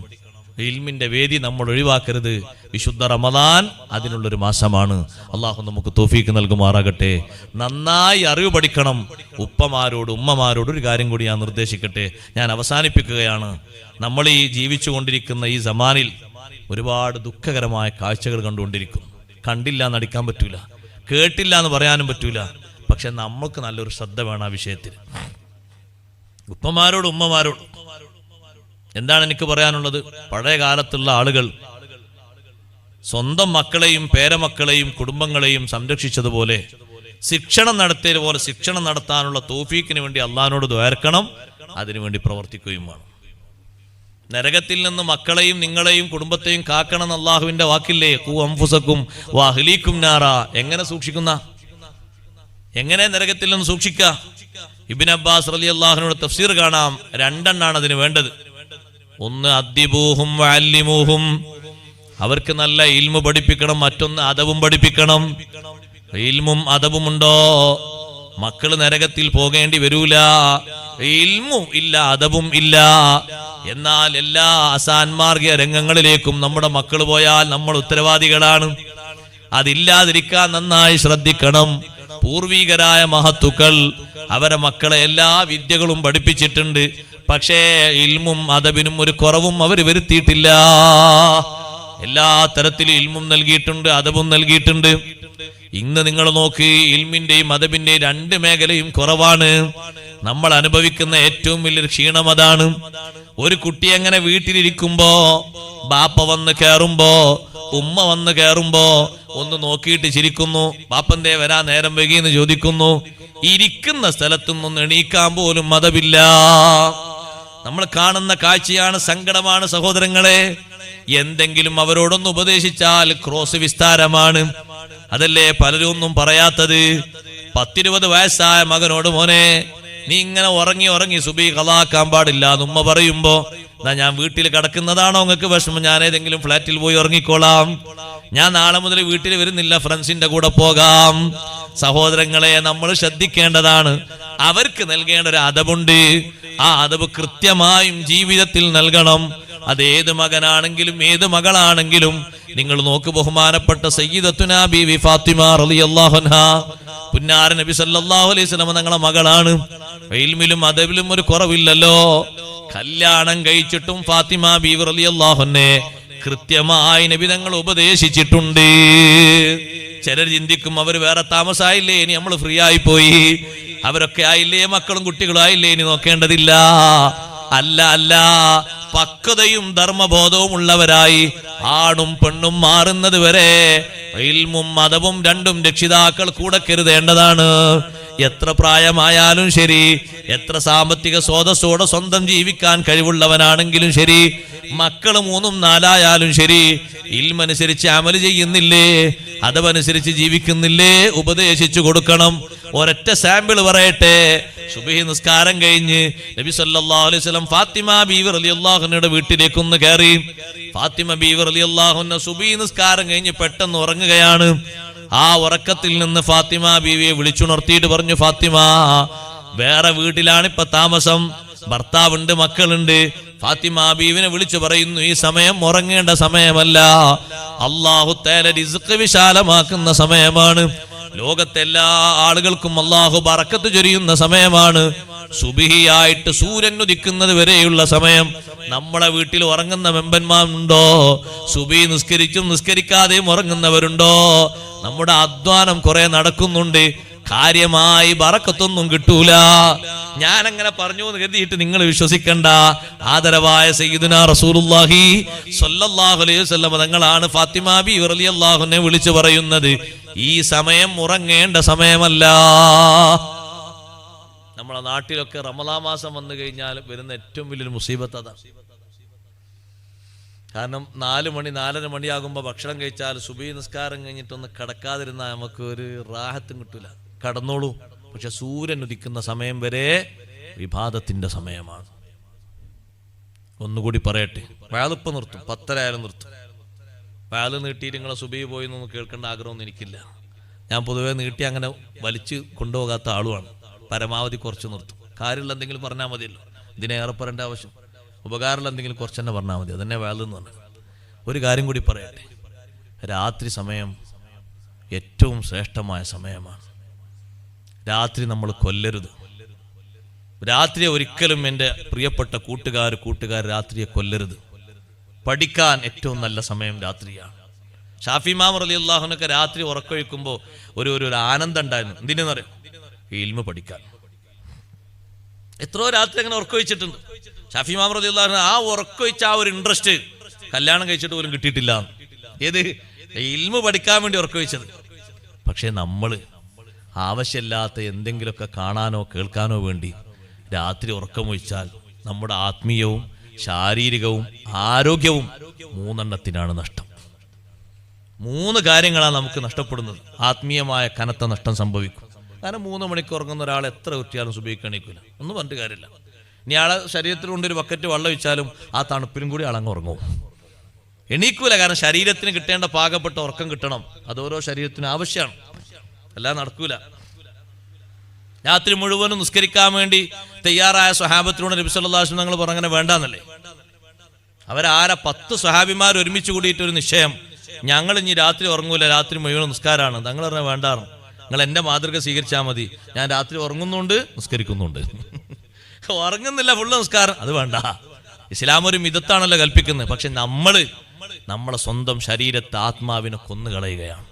ഇൽമിന്റെ വേദി നമ്മൾ ഒഴിവാക്കരുത്. വിശുദ്ധ റമദാൻ അതിനുള്ളൊരു മാസമാണ്. അള്ളാഹു നമുക്ക് തൗഫീക്ക് നൽകുമാറാകട്ടെ. നന്നായി അറിവ് പഠിക്കണം. ഉപ്പമാരോട് ഉമ്മമാരോട് ഒരു കാര്യം കൂടി ഞാൻ നിർദ്ദേശിക്കട്ടെ, ഞാൻ അവസാനിപ്പിക്കുകയാണ്. നമ്മൾ ഈ ജീവിച്ചുകൊണ്ടിരിക്കുന്ന ഈ സമാനിൽ ഒരുപാട് ദുഃഖകരമായ കാഴ്ചകൾ കണ്ടുകൊണ്ടിരിക്കും. കണ്ടില്ല എന്നടിക്കാൻ പറ്റൂല, കേട്ടില്ല എന്ന് പറയാനും പറ്റൂല. പക്ഷെ നമ്മൾക്ക് നല്ലൊരു ശ്രദ്ധ വേണം ആ വിഷയത്തിൽ. ഉപ്പമാരോട് ഉമ്മമാരോട് എന്താണ് എനിക്ക് പറയാനുള്ളത്? പഴയ കാലത്തുള്ള ആളുകൾ സ്വന്തം മക്കളെയും പേരമക്കളെയും കുടുംബങ്ങളെയും സംരക്ഷിച്ചതുപോലെ ശിക്ഷണം നടത്തിയതുപോലെ ശിക്ഷണം നടത്താനുള്ള തൗഫീക്കിന് വേണ്ടി അള്ളാഹിനോട് ദ്വാരക്കണം, അതിനുവേണ്ടി പ്രവർത്തിക്കുകയും വേണം. നരകത്തിൽ നിന്ന് മക്കളെയും നിങ്ങളെയും കുടുംബത്തെയും കാക്കണം എന്ന് അള്ളാഹുവിന്റെ വാക്കില്ലേ? ഖൂ അൻഫുസക്കും വഅഹ്ലീകും നാറാ. എങ്ങനെ സൂക്ഷിക്കുന്ന, എങ്ങനെ നരകത്തിൽ നിന്ന് സൂക്ഷിക്കുക? ഇബ്നു അബ്ബാസ് റളിയല്ലാഹു അൻഹുവിന്റെ തഫ്സീർ കാണാം. രണ്ടെണ്ണാണ് അതിന് വേണ്ടത്. ഒന്ന് അദ്ദിബൂഹും വഅല്ലിമൂഹും, അവർക്ക് നല്ല ഇൽമു പഠിപ്പിക്കണം. മറ്റൊന്ന് അദബും പഠിപ്പിക്കണം. ഇൽമും അദബും ഉണ്ടോ, മക്കള് നരകത്തിൽ പോകേണ്ടി വരൂല. ഇൽമും ഇല്ല, അദബും ഇല്ല. എന്നാൽ എല്ലാ അസാൻമാർഗിക രംഗങ്ങളിലേക്കും നമ്മുടെ മക്കൾ പോയാൽ നമ്മൾ ഉത്തരവാദികളാണ്. അതില്ലാതിരിക്കാൻ നന്നായി ശ്രദ്ധിക്കണം. പൂർവികരായ മഹത്തുക്കൾ അവരെ മക്കളെ എല്ലാ വിദ്യകളും പഠിപ്പിച്ചിട്ടുണ്ട്. പക്ഷേ ഇൽമും അദബിനും ഒരു കുറവും അവർ വരുത്തിയിട്ടില്ല. എല്ലാ തരത്തിലും ഇൽമും നൽകിയിട്ടുണ്ട്, അദബും നൽകിയിട്ടുണ്ട്. ഇന്ന് നിങ്ങൾ നോക്ക്, ഇൽമിന്റെയും അദബിന്റെയും രണ്ട് മേഖലയും കുറവാണ്. നമ്മൾ അനുഭവിക്കുന്ന ഏറ്റവും വലിയൊരു ക്ഷീണം അതാണ്. ഒരു കുട്ടി എങ്ങനെ വീട്ടിലിരിക്കുമ്പോ ബാപ്പ വന്ന് കയറുമ്പോ ഉമ്മ വന്ന് കയറുമ്പോ ഒന്ന് നോക്കിയിട്ട് ചിരിക്കുന്നു. ബാപ്പന്തേ വരാൻ നേരം വൈകിയെന്ന് ചോദിക്കുന്നു. ഇരിക്കുന്ന സ്ഥലത്തുനിന്ന് എണീക്കാൻ പോലും മതമില്ല. നമ്മൾ കാണുന്ന കാഴ്ചയാണ്, സങ്കടമാണ് സഹോദരങ്ങളെ. എന്തെങ്കിലും അവരോടൊന്ന് ഉപദേശിച്ചാൽ ക്രോസ് വിസ്താരമാണ്. അതല്ലേ പലരും ഒന്നും പറയാത്തത്. 10-20 വയസ്സായ മകനോട് മോനെ നീ ഇങ്ങനെ ഉറങ്ങി സുബഹി ഖളാക്കാൻ പാടില്ല എന്ന് ഉമ്മ പറയുമ്പോ, എന്നാ ഞാൻ വീട്ടിൽ കിടക്കുന്നതാണോ നിങ്ങൾക്ക് വിഷമം? ഞാൻ ഏതെങ്കിലും ഫ്ലാറ്റിൽ പോയി ഉറങ്ങിക്കോളാം, ഞാൻ നാളെ മുതൽ വീട്ടിൽ വരുന്നില്ല, ഫ്രണ്ട്സിന്റെ കൂടെ പോകാം. സഹോദരങ്ങളെ, നമ്മൾ ശ്രദ്ധിക്കേണ്ടതാണ്. അവർക്ക് നൽകേണ്ട ഒരു അദബുണ്ട്. ആ അദബ് കൃത്യമായും ജീവിതത്തിൽ നൽകണം. അത് ഏത് മകനാണെങ്കിലും ഏത് മകളാണെങ്കിലും. നിങ്ങൾ നോക്ക്, ബഹുമാനപ്പെട്ട സയ്യിദത്തുനാ ബീവി ഫാത്തിമ റളിയല്ലാഹു അൻഹാ, പുന്നാര നബി സല്ലല്ലാഹു അലൈഹി വസല്ലം തങ്ങളുടെ മകളാണ്. ഇൽമിലും അദബിലും ഒരു കുറവില്ലല്ലോ. കല്യാണം കഴിച്ചിട്ടും ഫാത്തിമ ബീവി റളിയല്ലാഹു അൻഹയെ കൃത്യമായി നബി തങ്ങൾ ഉപദേശിച്ചിട്ടുണ്ട്. ചിലർ ചിന്തിക്കും അവർ വേറെ താമസമായില്ലേ, ഇനി നമ്മൾ ഫ്രീ ആയി പോയി, അവരൊക്കെ ആയില്ലേ, മക്കളും കുട്ടികളും ആയില്ലേ, ഇനി നോക്കേണ്ടതില്ല. അല്ല, പക്വതയും ധർമ്മബോധവും ഉള്ളവരായി ആണും പെണ്ണും മാറുന്നത് വരെ ഇൽമും അദബും രണ്ടും രക്ഷിതാക്കൾ കൂടെ കരുതേണ്ടതാണ്. എത്ര പ്രായമായാലും ശരി, എത്ര സാമ്പത്തിക സ്രോതസ്സോടെ സ്വന്തം ജീവിക്കാൻ കഴിവുള്ളവനാണെങ്കിലും ശരി, മക്കള് 3-4 ശരി, ഇൽമനുസരിച്ച് അമല് ചെയ്യുന്നില്ലേ, അതനുസരിച്ച് ജീവിക്കുന്നില്ലേ, ഉപദേശിച്ചു കൊടുക്കണം. ഒരൊറ്റ സാമ്പിൾ പറയട്ടെ. സുബ്ഹി നിസ്കാരം കഴിഞ്ഞ് നബി സല്ലല്ലാഹു അലൈഹി വസല്ലം ഫാത്തിമ ബീവി റളിയല്ലാഹു അൻഹയുടെ വീട്ടിലേക്കൊന്ന് കയറി. ഫാത്തിമ ബീവി റളിയല്ലാഹു അൻഹ സുബ്ഹി നിസ്കാരം കഴിഞ്ഞ് പെട്ടെന്ന് ഉറങ്ങുകയാണ്. ആ ഉറക്കത്തിൽ നിന്ന് ഫാത്തിമ ബീവിയെ വിളിച്ചുണർത്തിയിട്ട് പറഞ്ഞു, ഫാത്തിമ, വേറെ വീട്ടിലാണ് ഇപ്പൊ താമസം, ഭർത്താവുണ്ട്, മക്കളുണ്ട്. ഫാത്തിമ ബീവിനെ വിളിച്ചു പറയുന്നു, ഈ സമയം ഉറങ്ങേണ്ട സമയമല്ല, അല്ലാഹു തആല റിസ്ക് വിശാലമാക്കുന്ന സമയമാണ്. ലോകത്തെ എല്ലാ ആളുകൾക്കും അല്ലാഹു ബറക്കത്ത് ചൊരിയുന്ന സമയമാണ്. സുബ്ഹിയായിട്ട് സൂര്യൻ ഉദിക്കുന്നത് വരെയുള്ള സമയം. നമ്മളെ വീട്ടിൽ ഉറങ്ങുന്ന മെമ്പന്മാരുണ്ടോ? സുബ്ഹി നിസ്കരിച്ചും നിസ്കരിക്കാതെയും ഉറങ്ങുന്നവരുണ്ടോ? നമ്മുടെ അധ്വാനം കുറെ നടക്കുന്നുണ്ട്. കാര്യമായി ബറക്കത്തൊന്നും കിട്ടൂല. ഞാനങ്ങനെ പറഞ്ഞു എന്ന് കരുതിയിട്ട് നിങ്ങൾ വിശ്വസിക്കണ്ട. ആദരവായ സയ്യിദുനാ റസൂലുള്ളാഹി സ്വല്ലല്ലാഹു അലൈഹി വസല്ലം തങ്ങളാണ് ഫാത്തിമ ബീവി റളിയല്ലാഹു അൻഹയെ വിളിച്ചു പറയുന്നത്, ഈ സമയം ഉറങ്ങേണ്ട സമയമല്ല. നമ്മളെ നാട്ടിലൊക്കെ റമളാൻ മാസം വന്നു കഴിഞ്ഞാൽ വരുന്ന ഏറ്റവും വലിയൊരു മുസീബത്ത് അതാണ്. കാരണം 4 മണി 4:30 മണിയാകുമ്പോൾ ഭക്ഷണം കഴിച്ചാൽ സുബഹി നിസ്കാരം കഴിഞ്ഞിട്ടൊന്ന് കിടക്കാതിരുന്നാൽ നമുക്ക് ഒരു റാഹത്തും കിട്ടൂല. കടന്നോളൂ, പക്ഷെ സൂര്യൻ ഉദിക്കുന്ന സമയം വരെ വിഭാദത്തിന്റെ സമയമാണ്. ഒന്നുകൂടി പറയട്ടെ, വയലിപ്പം നിർത്തും, 10:30 ആയാലും നിർത്തും. വയൽ നീട്ടിയിട്ട് നിങ്ങളെ സുബഹി പോയി എന്നൊന്നും കേൾക്കേണ്ട ആഗ്രഹമൊന്നും എനിക്കില്ല. ഞാൻ പൊതുവെ നീട്ടി അങ്ങനെ വലിച്ച് കൊണ്ടുപോകാത്ത ആളുമാണ്. പരമാവധി കുറച്ച് നിർത്തും. കാര്യമുള്ള എന്തെങ്കിലും പറഞ്ഞാൽ മതിയല്ലോ, ഇതിനേറെ പറയേണ്ട ആവശ്യം. ഉപകാരമുള്ള എന്തെങ്കിലും കുറച്ച് തന്നെ പറഞ്ഞാൽ മതി, അതന്നെ വയലെന്ന് പറഞ്ഞു. ഒരു കാര്യം കൂടി പറയട്ടെ, രാത്രി സമയം ഏറ്റവും ശ്രേഷ്ഠമായ സമയമാണ്. രാത്രി നമ്മൾ കൊല്ലരുത്. രാത്രിയെ ഒരിക്കലും എൻ്റെ പ്രിയപ്പെട്ട കൂട്ടുകാർ രാത്രിയെ കൊല്ലരുത്. പഠിക്കാൻ ഏറ്റവും നല്ല സമയം രാത്രിയാണ്. ഷാഫി ഇമാം റളിയല്ലാഹു അൻഹു രാത്രി ഉറക്കൊഴിക്കുമ്പോൾ ഒരു ആനന്ദം ഉണ്ടായിരുന്നു. എന്തിനെന്നറിയാം? ഇൽമു പഠിക്കാൻ. എത്രയോ രാത്രി അങ്ങനെ ഉറക്കൊഴിച്ചിട്ടുണ്ട്. ഷാഫി ഇമാം റളിയല്ലാഹു അൻഹു ആ ഉറക്കൊഴിച്ച ആ ഒരു ഇൻട്രസ്റ്റ് കല്യാണം കഴിച്ചിട്ട് പോലും കിട്ടിയിട്ടില്ല. ഏത്? ഇൽമു പഠിക്കാൻ വേണ്ടി ഉറക്കൊഴിച്ചത്. പക്ഷെ നമ്മൾ ആവശ്യമില്ലാത്ത എന്തെങ്കിലുമൊക്കെ കാണാനോ കേൾക്കാനോ വേണ്ടി രാത്രി ഉറക്കമൊഴിച്ചാൽ നമ്മുടെ ആത്മീയവും ശാരീരികവും ആരോഗ്യവും 3 എണ്ണത്തിനാണ് നഷ്ടം. 3 കാര്യങ്ങളാണ് നമുക്ക് നഷ്ടപ്പെടുന്നത്. ആത്മീയമായ കനത്ത നഷ്ടം സംഭവിക്കും. കാരണം 3 മണിക്ക് ഉറങ്ങുന്ന ഒരാൾ എത്ര കുറ്റിയാലും സുബഹിക്ക് എണീക്കില്ല. ഒന്നും പറഞ്ഞിട്ട് കാര്യമില്ല. ഇനി ആളെ ശരീരത്തിൽ കൊണ്ടൊരു ബക്കറ്റ് വെള്ളം ഒഴിച്ചാലും ആ തണുപ്പിലും കൂടി ആളങ്ങ് ഉറങ്ങും. എണീക്കൂല. കാരണം ശരീരത്തിന് കിട്ടേണ്ട പാകപ്പെട്ട ഉറക്കം കിട്ടണം. അതോരോ ശരീരത്തിന് ആവശ്യമാണ്, അല്ലാതെ നടക്കൂല. രാത്രി മുഴുവനും നിസ്കരിക്കാൻ വേണ്ടി തയ്യാറായ സ്വഹാബത്തിനോട് നബി സല്ലല്ലാഹു അലൈഹി വസല്ലം തങ്ങൾ പറഞ്ഞങ്ങനെ വേണ്ടാന്നല്ലേ. അവരാരെ 10 സ്വഹാബിമാർ ഒരുമിച്ച് കൂടിയിട്ടൊരു നിശ്ചയം, ഞങ്ങൾ ഇനി രാത്രി ഉറങ്ങൂല, രാത്രി മുഴുവൻ നിസ്കാരമാണ്. തങ്ങൾ പറഞ്ഞാൽ വേണ്ടാറും, നിങ്ങൾ എൻ്റെ മാതൃക സ്വീകരിച്ചാൽ മതി. ഞാൻ രാത്രി ഉറങ്ങുന്നുണ്ട്, നിസ്കരിക്കുന്നുണ്ട്. ഉറങ്ങുന്നില്ല, ഫുള്ള് നിസ്കാരം, അത് വേണ്ട. ഇസ്ലാം ഒരു മിതത്താണല്ലോ കൽപ്പിക്കുന്നത്. പക്ഷെ നമ്മളെ സ്വന്തം ശരീരത്തെ, ആത്മാവിനെ കൊന്നുകളയുകയാണ്.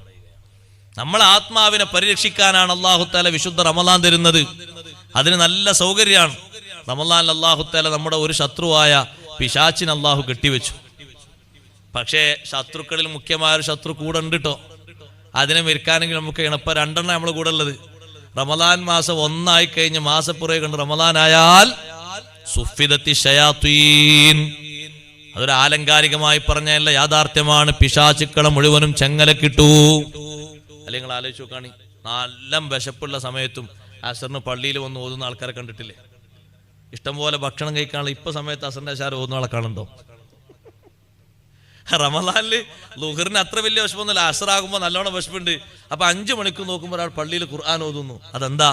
നമ്മളെ ആത്മാവിനെ പരിരക്ഷിക്കാനാണ് അല്ലാഹു തആല വിശുദ്ധ റമളാൻ തരുന്നത്. അതിന് നല്ല സൗകര്യമാണ്. റമളാനിൽ അല്ലാഹു തആല നമ്മുടെ ഒരു ശത്രുവായ പിശാചിനെ അല്ലാഹു കെട്ടിവെച്ചു. പക്ഷേ ശത്രുക്കളിൽ മുഖ്യമായ ഒരു ശത്രു കൂടെ ഉണ്ട് കേട്ടോ. അതിനെ മെരുക്കാനെങ്കിൽ നമുക്ക് ഇണപ്പ 2 എണ്ണം നമ്മളെ കൂടെ ഉള്ളത്. റമളാൻ മാസം 1 ആയി കഴിഞ്ഞ് മാസപ്പുറേ കണ്ട് റമളാനായാൽ സുഫിദത്തി ശയാത്തീൻ. അതൊരു ആലങ്കാരികമായി പറഞ്ഞല്ല, യാഥാർത്ഥ്യമാണ്. പിശാചുക്കളെ മുഴുവനും ചെങ്ങലക്കിട്ടു. അല്ലെങ്കിൽ നിങ്ങൾ ആലോചിച്ച് നോക്കാണി, നല്ല വിശപ്പുള്ള സമയത്തും അസറിന് പള്ളിയിൽ വന്ന് ഓതുന്ന ആൾക്കാരെ കണ്ടിട്ടില്ലേ? ഇഷ്ടംപോലെ ഭക്ഷണം കഴിക്കാനുള്ള ഇപ്പൊ സമയത്ത് അസറിന്റെ ആശാരം ഓതുന്ന ആളെ കാണുന്നുണ്ടോ? റമളാനില് ളുഹറിന് അത്ര വലിയ വിശപ്പൊന്നുമില്ല, അസറാകുമ്പോൾ നല്ലോണം വിശപ്പുണ്ട്. അപ്പൊ 5 മണിക്കൂർ നോക്കുമ്പോൾ ഒരാൾ പള്ളിയിൽ ഖുർആൻ ഓതുന്നു. അതെന്താ?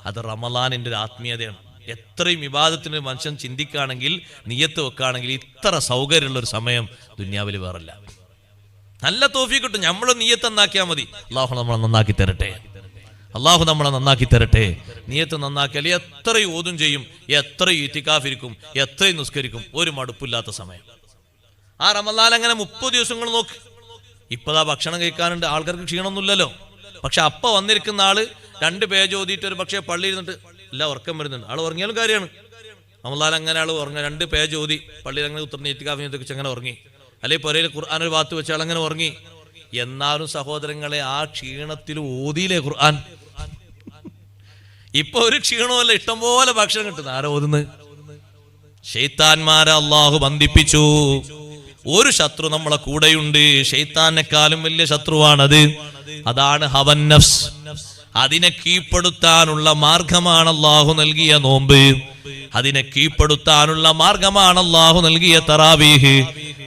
അത് റമളാനിന്റെ ഒരു ആത്മീയതയാണ്. എത്രയും ഇബാദത്തിന് മനുഷ്യൻ ചിന്തിക്കുകയാണെങ്കിൽ, നിയ്യത്ത് വെക്കുകയാണെങ്കിൽ, ഇത്ര സൗകര്യമുള്ള ഒരു സമയം ദുനിയാവിൽ വേറല്ല. നല്ല തൗഫീഖ് കിട്ടും. നമ്മൾ നിയ്യത്ത് നന്നാക്കിയാൽ മതി. അല്ലാഹു നമ്മളെ നന്നാക്കി തരട്ടെ. അല്ലാഹു നമ്മളെ നന്നാക്കി തരട്ടെ. നിയ്യത്ത് നന്നാക്കിയാൽ എത്രയും ഓതും ചെയ്യും, എത്രയും ഇത്തികാഫ് ഇരിക്കും, എത്രയും നിസ്കരിക്കും, ഒരു മടുപ്പില്ലാത്ത സമയം. ആ റമളാൻ അങ്ങനെ 30 ദിവസങ്ങൾ നോക്ക്. ഇപ്പതാ ഭക്ഷണം കഴിക്കാനുണ്ട്, ആൾക്കാർക്ക് ക്ഷീണമൊന്നുമില്ലല്ലോ. പക്ഷെ അപ്പ വന്നിരിക്കുന്ന ആള് 2 പേജ് ഓതിയിട്ട് ഒരു പക്ഷേ പള്ളി ഇരുന്നിട്ട് എല്ലാം ഉറക്കം വരുന്നുണ്ട്. ആൾ ഉറങ്ങിയാലും കാര്യമാണ്. റമളാൻ അങ്ങനെ ആൾ ഉറങ്ങി 2 പേജ് ഓതി പള്ളിയിൽ അങ്ങനെ ഉത്തർന്ന് ഇത്തികാഫിനെ വെച്ച് അങ്ങനെ ഉറങ്ങി. അല്ലെങ്കിൽ പുരയിൽ ഖുർആൻ ഒരു ഭാഗത്ത് വെച്ച് ആൾ അങ്ങനെ ഉറങ്ങി. എന്നാലും സഹോദരങ്ങളെ, ആ ക്ഷീണത്തിൽ ഓതിയില്ലേ ഖുർആൻ? ഇപ്പൊ ഒരു ക്ഷീണമല്ല, ഇഷ്ടംപോലെ ഭക്ഷണം കിട്ടുന്നു. ആരോ ഓതുന്നത്? ശൈത്താന്മാരെ അല്ലാഹു ബന്ധിപ്പിച്ചു. ഒരു ശത്രു നമ്മളെ കൂടെയുണ്ട്. ശൈത്താനെക്കാളും വലിയ ശത്രുവാണത്. അതാണ് ഹവൻ നഫ്സ്. അതിനെ കീഴ്പ്പെടുത്താനുള്ള മാർഗമാണ് അല്ലാഹു നൽകിയ നോമ്പ്. അതിനെ കീഴ്പ്പെടുത്താനുള്ള മാർഗമാണ് അല്ലാഹു നൽകിയ തറാവീഹ്.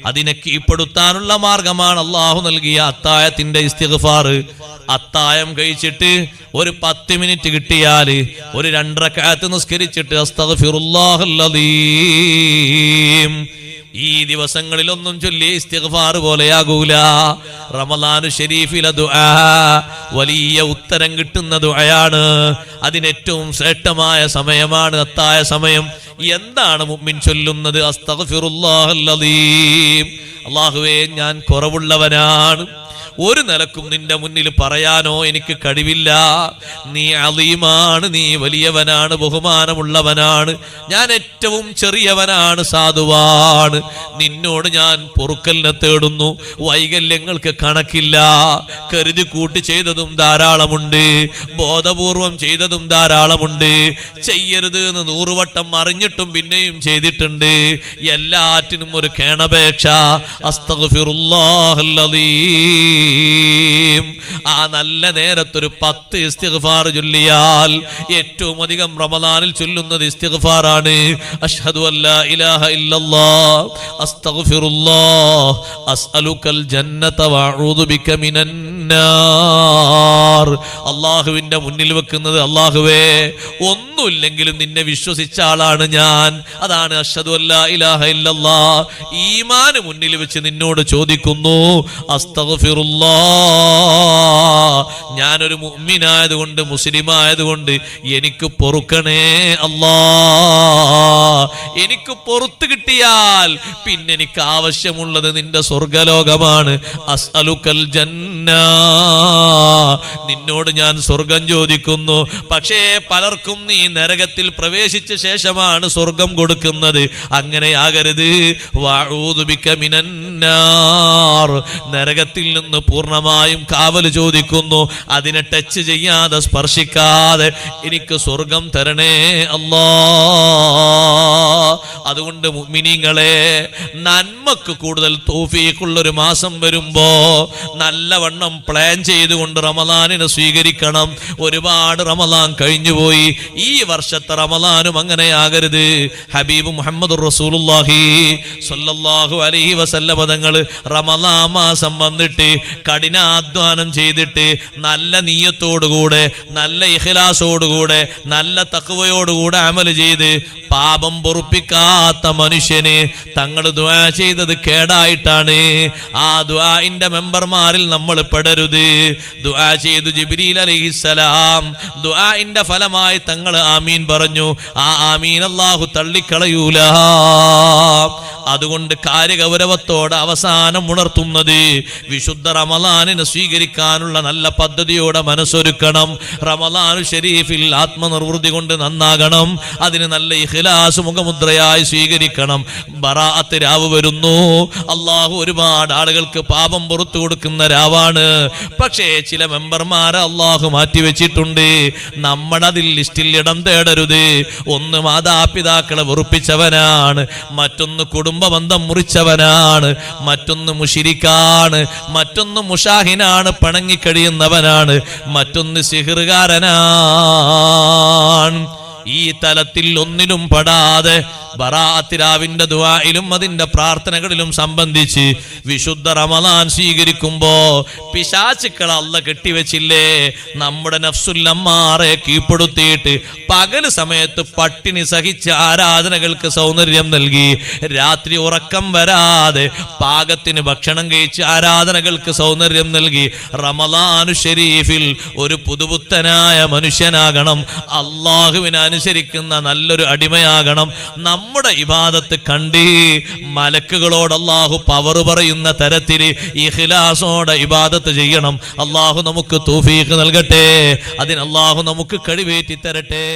അതിനെ കീഴ്പ്പെടുത്താനുള്ള മാർഗമാണ് അല്ലാഹു നൽകിയ അത്തായത്തിന്റെ ഇസ്തിഗ്ഫാർ. അത്തായം കഴിച്ചിട്ട് ഒരു 10 മിനിറ്റ് കിട്ടിയാൽ ഒരു 2 റക്അത്ത് നിസ്കരിച്ചിട്ട് അസ്തഗ്ഫിറുല്ലാഹൽ അദീം ഈ ദിവസങ്ങളിലൊന്നും ചൊല്ലി ഇസ്തിഗ്ഫാർ പോലെയാകൂല. റമളാനു ശരീഫിലെ ദുആ വലിയ ഉത്തരം കിട്ടുന്ന ദുആയാണ്. അതിനേറ്റവും ശ്രേഷ്ഠമായ സമയമാണ് അത്തായ സമയം. എന്താണ് മുഅ്മിൻ ചൊല്ലുന്നത്? അസ്തഗ്ഫിറുല്ലാഹൽ അലീം. അല്ലാഹുവേ, ഞാൻ കുറവുള്ളവനാണ്, ഒരു നിലക്കും നിന്റെ മുന്നിൽ പറയാനോ എനിക്ക് കഴിവില്ല. നീ അലീമാണ്, നീ വലിയവനാണ്, ബഹുമാനമുള്ളവനാണ്. ഞാൻ ഏറ്റവും ചെറിയവനാണ്, സാധുവാണ്. നിന്നോട് ഞാൻ പൊറുക്കലിനെ തേടുന്നു. വൈകല്യങ്ങൾക്ക് കണക്കില്ല. കരുതി കൂട്ടി ചെയ്തതും ധാരാളമുണ്ട്, ബോധപൂർവം ചെയ്തതും ധാരാളമുണ്ട്. ചെയ്യരുത് എന്ന് 100 വട്ടം അറിഞ്ഞിട്ടും പിന്നെയും ചെയ്തിട്ടുണ്ട്. എല്ലാറ്റിനും ഒരു കേണപേക്ഷ. അസ്തഗ്ഫിറുല്ലാഹൽ അലീം. ആ നല്ല നേരത്തൊരു 10 ഇസ്തിഗ്ഫാർ ചൊല്ലിയാൽ ഏറ്റവും അധികം റമളാനിൽ ചൊല്ലുന്നത് ഇസ്തിഗ്ഫാറാണ്. അഷ്ഹദു അല്ലാ ഇലാഹ ഇല്ലല്ലാഹ് അസ്തഗ്ഫിറുല്ലാഹ് അസ്അലുക്കൽ ജന്നത വഅഊദു ബിക മിനന്നാർ. അല്ലാഹുവിന്റെ മുന്നിൽ വെക്കുന്നത്, അല്ലാഹുവേ, ഒന്നുമില്ലെങ്കിലും നിന്നെ വിശ്വസിച്ച ആളാണ് ഞാൻ. അതാണ് അഷ്ഹദു അല്ലാ ഇലാഹ ഇല്ലല്ലാഹ്. ഈമാൻ മുന്നിൽ വെച്ച് നിന്നോട് ചോദിക്കുന്നു, അസ്തഗ്ഫിറുല്ലാഹ്, ഞാനൊരു മുഅ്മിനായതുകൊണ്ട്, മുസ്ലിമായതുകൊണ്ട് എനിക്ക് പൊറുക്കണേ അല്ലാ. എനിക്ക് പൊറുത്തു കിട്ടിയാൽ പിന്നെ എനിക്ക് ആവശ്യമുള്ളത് നിന്റെ സ്വർഗലോകമാണ്. അസ്അലുക്കൽ ജന്ന, നിന്നോട് ഞാൻ സ്വർഗം ചോദിക്കുന്നു. പക്ഷേ പലർക്കും നീ നരകത്തിൽ പ്രവേശിച്ച ശേഷമാണ് സ്വർഗം കൊടുക്കുന്നത്. അങ്ങനെയാകരുത്. വഅഊദു ബിക മിനന്നാർ, നരകത്തിൽ നിന്ന് പൂർണ്ണമായും കാവൽ ചോദിക്കുന്നു. അതിനെ ടച്ച് ചെയ്യാതെ, സ്പർശിക്കാതെ എനിക്ക് സ്വർഗം തരണേ അല്ലാ. അതുകൊണ്ട് മുഅ്മിനീങ്ങളെ, നന്മക്ക് കൂടുതൽ തൗഫീഖുള്ളൊരു മാസം വരുമ്പോ നല്ലവണ്ണം പ്ലാൻ ചെയ്തുകൊണ്ട് റമളാനിനെ സ്വീകരിക്കണം. ഒരുപാട് റമളാൻ കഴിഞ്ഞുപോയി. ഈ വർഷത്തെ റമളാനും അങ്ങനെയാകരുത്. ഹബീബ് മുഹമ്മദ് റസൂലുള്ളാഹി സ്വല്ലല്ലാഹു അലൈഹി വസല്ലം തങ്ങൾ റമളാൻ മാസം വന്നിട്ട് കഠിനാധ്വാനം ചെയ്തിട്ട് നല്ല നിയ്യത്തോടുകൂടെ, നല്ല ഇഖ്ലാസോടുകൂടെ, നല്ല തഖ്വയോടുകൂടെ അമൽ ചെയ്ത് പാപം പൊറുപ്പിക്കാത്ത മനുഷ്യന് തങ്ങൾ ദുആ ചെയ്തത് കേടായിട്ടാണ്. ആ ദുആഇന്റെ മെമ്പർമാരിൽ നമ്മൾ പെടരുത്. ദുആ ചെയ്തു ജിബ്രീൽ അലൈഹിസ്സലാം. ദുആഇന്റെ ഫലമായി തങ്ങൾ ആമീൻ പറഞ്ഞു. ആ ആമീൻ അല്ലാഹു തള്ളിക്കളയൂല. അതുകൊണ്ട് കാര്യഗൗരവത്തോടെ അവസാനം ഉണർത്തുന്നത്, വിശുദ്ധ റമളാനിനെ സ്വീകരിക്കാനുള്ള നല്ല പദ്ധതിയോടെ മനസ്സൊരുക്കണം. റമളാനു ശരീഫിൽ ആത്മനിർവൃത്തി കൊണ്ട് നന്നാകണം. അതിന് നല്ല ഇഖ്ലാസ് മുഖമുദ്രയായി സ്വീകരിക്കണം. ബറാഅത്ത് രാവ് വരുന്നു. അല്ലാഹു ഒരുപാട് ആളുകൾക്ക് പാപം പുറത്തു കൊടുക്കുന്ന രാവാണ്. പക്ഷേ ചില മെമ്പർമാരെ അല്ലാഹു മാറ്റിവെച്ചിട്ടുണ്ട്. നമ്മുടെ അതിൽ ലിസ്റ്റിൽ ഇടം തേടരുത്. ഒന്ന് മാതാപിതാക്കളെ വെറുപ്പിച്ചവനാണ്, മറ്റൊന്ന് കുടുംബബന്ധം മുറിച്ചവനാണ്, മറ്റൊന്ന് മുശിരിക്കാണ്, മറ്റൊന്ന് മുഷാഹിനാണ്, പിണങ്ങിക്കഴിയുന്നവനാണ്, മറ്റൊന്ന് സിഹ്റുകാരനാണ്. ഈ തലത്തിൽ ഒന്നിലും പെടാതെ ബറാഅത്ത് രാവിന്റെ ദുആയിലും അതിന്റെ പ്രാർത്ഥനകളിലും സംബന്ധിച്ച് വിശുദ്ധ റമളാൻ സ്വീകരിക്കുമ്പോ പിശാചുക്കളെ അല്ലാഹു കെട്ടിവെച്ചില്ലേ? നമ്മുടെ നഫ്സുൽ അമ്മാറെ കീഴ്പ്പെടുത്തിയിട്ട് പകൽ സമയത്ത് പട്ടിണി സഹിച്ച് ആരാധനകൾക്ക് സൗന്ദര്യം നൽകി, രാത്രി ഉറക്കം വരാതെ പാകത്തിന് ഭക്ഷണം കഴിച്ച് ആരാധനകൾക്ക് സൗന്ദര്യം നൽകി. റമളാനു ശരീഫിൽ ഒരു പുതുപുത്തനായ മനുഷ്യനാകണം, അല്ലാഹുവിനെ അനുസരിക്കുന്ന നല്ലൊരു അടിമയാകണം. നമ്മുടെ ഇബാദത്ത് കണ്ട് മലക്കുകളോട് അല്ലാഹു പവർ പറയുന്ന തരത്തിൽ ഇഖ്ലാസോടെ ഇബാദത്ത് ചെയ്യണം. അല്ലാഹു നമുക്ക് തൗഫീഖ് നൽകട്ടെ. അതിന് അല്ലാഹു നമുക്ക് കഴിവേറ്റി തരട്ടെ.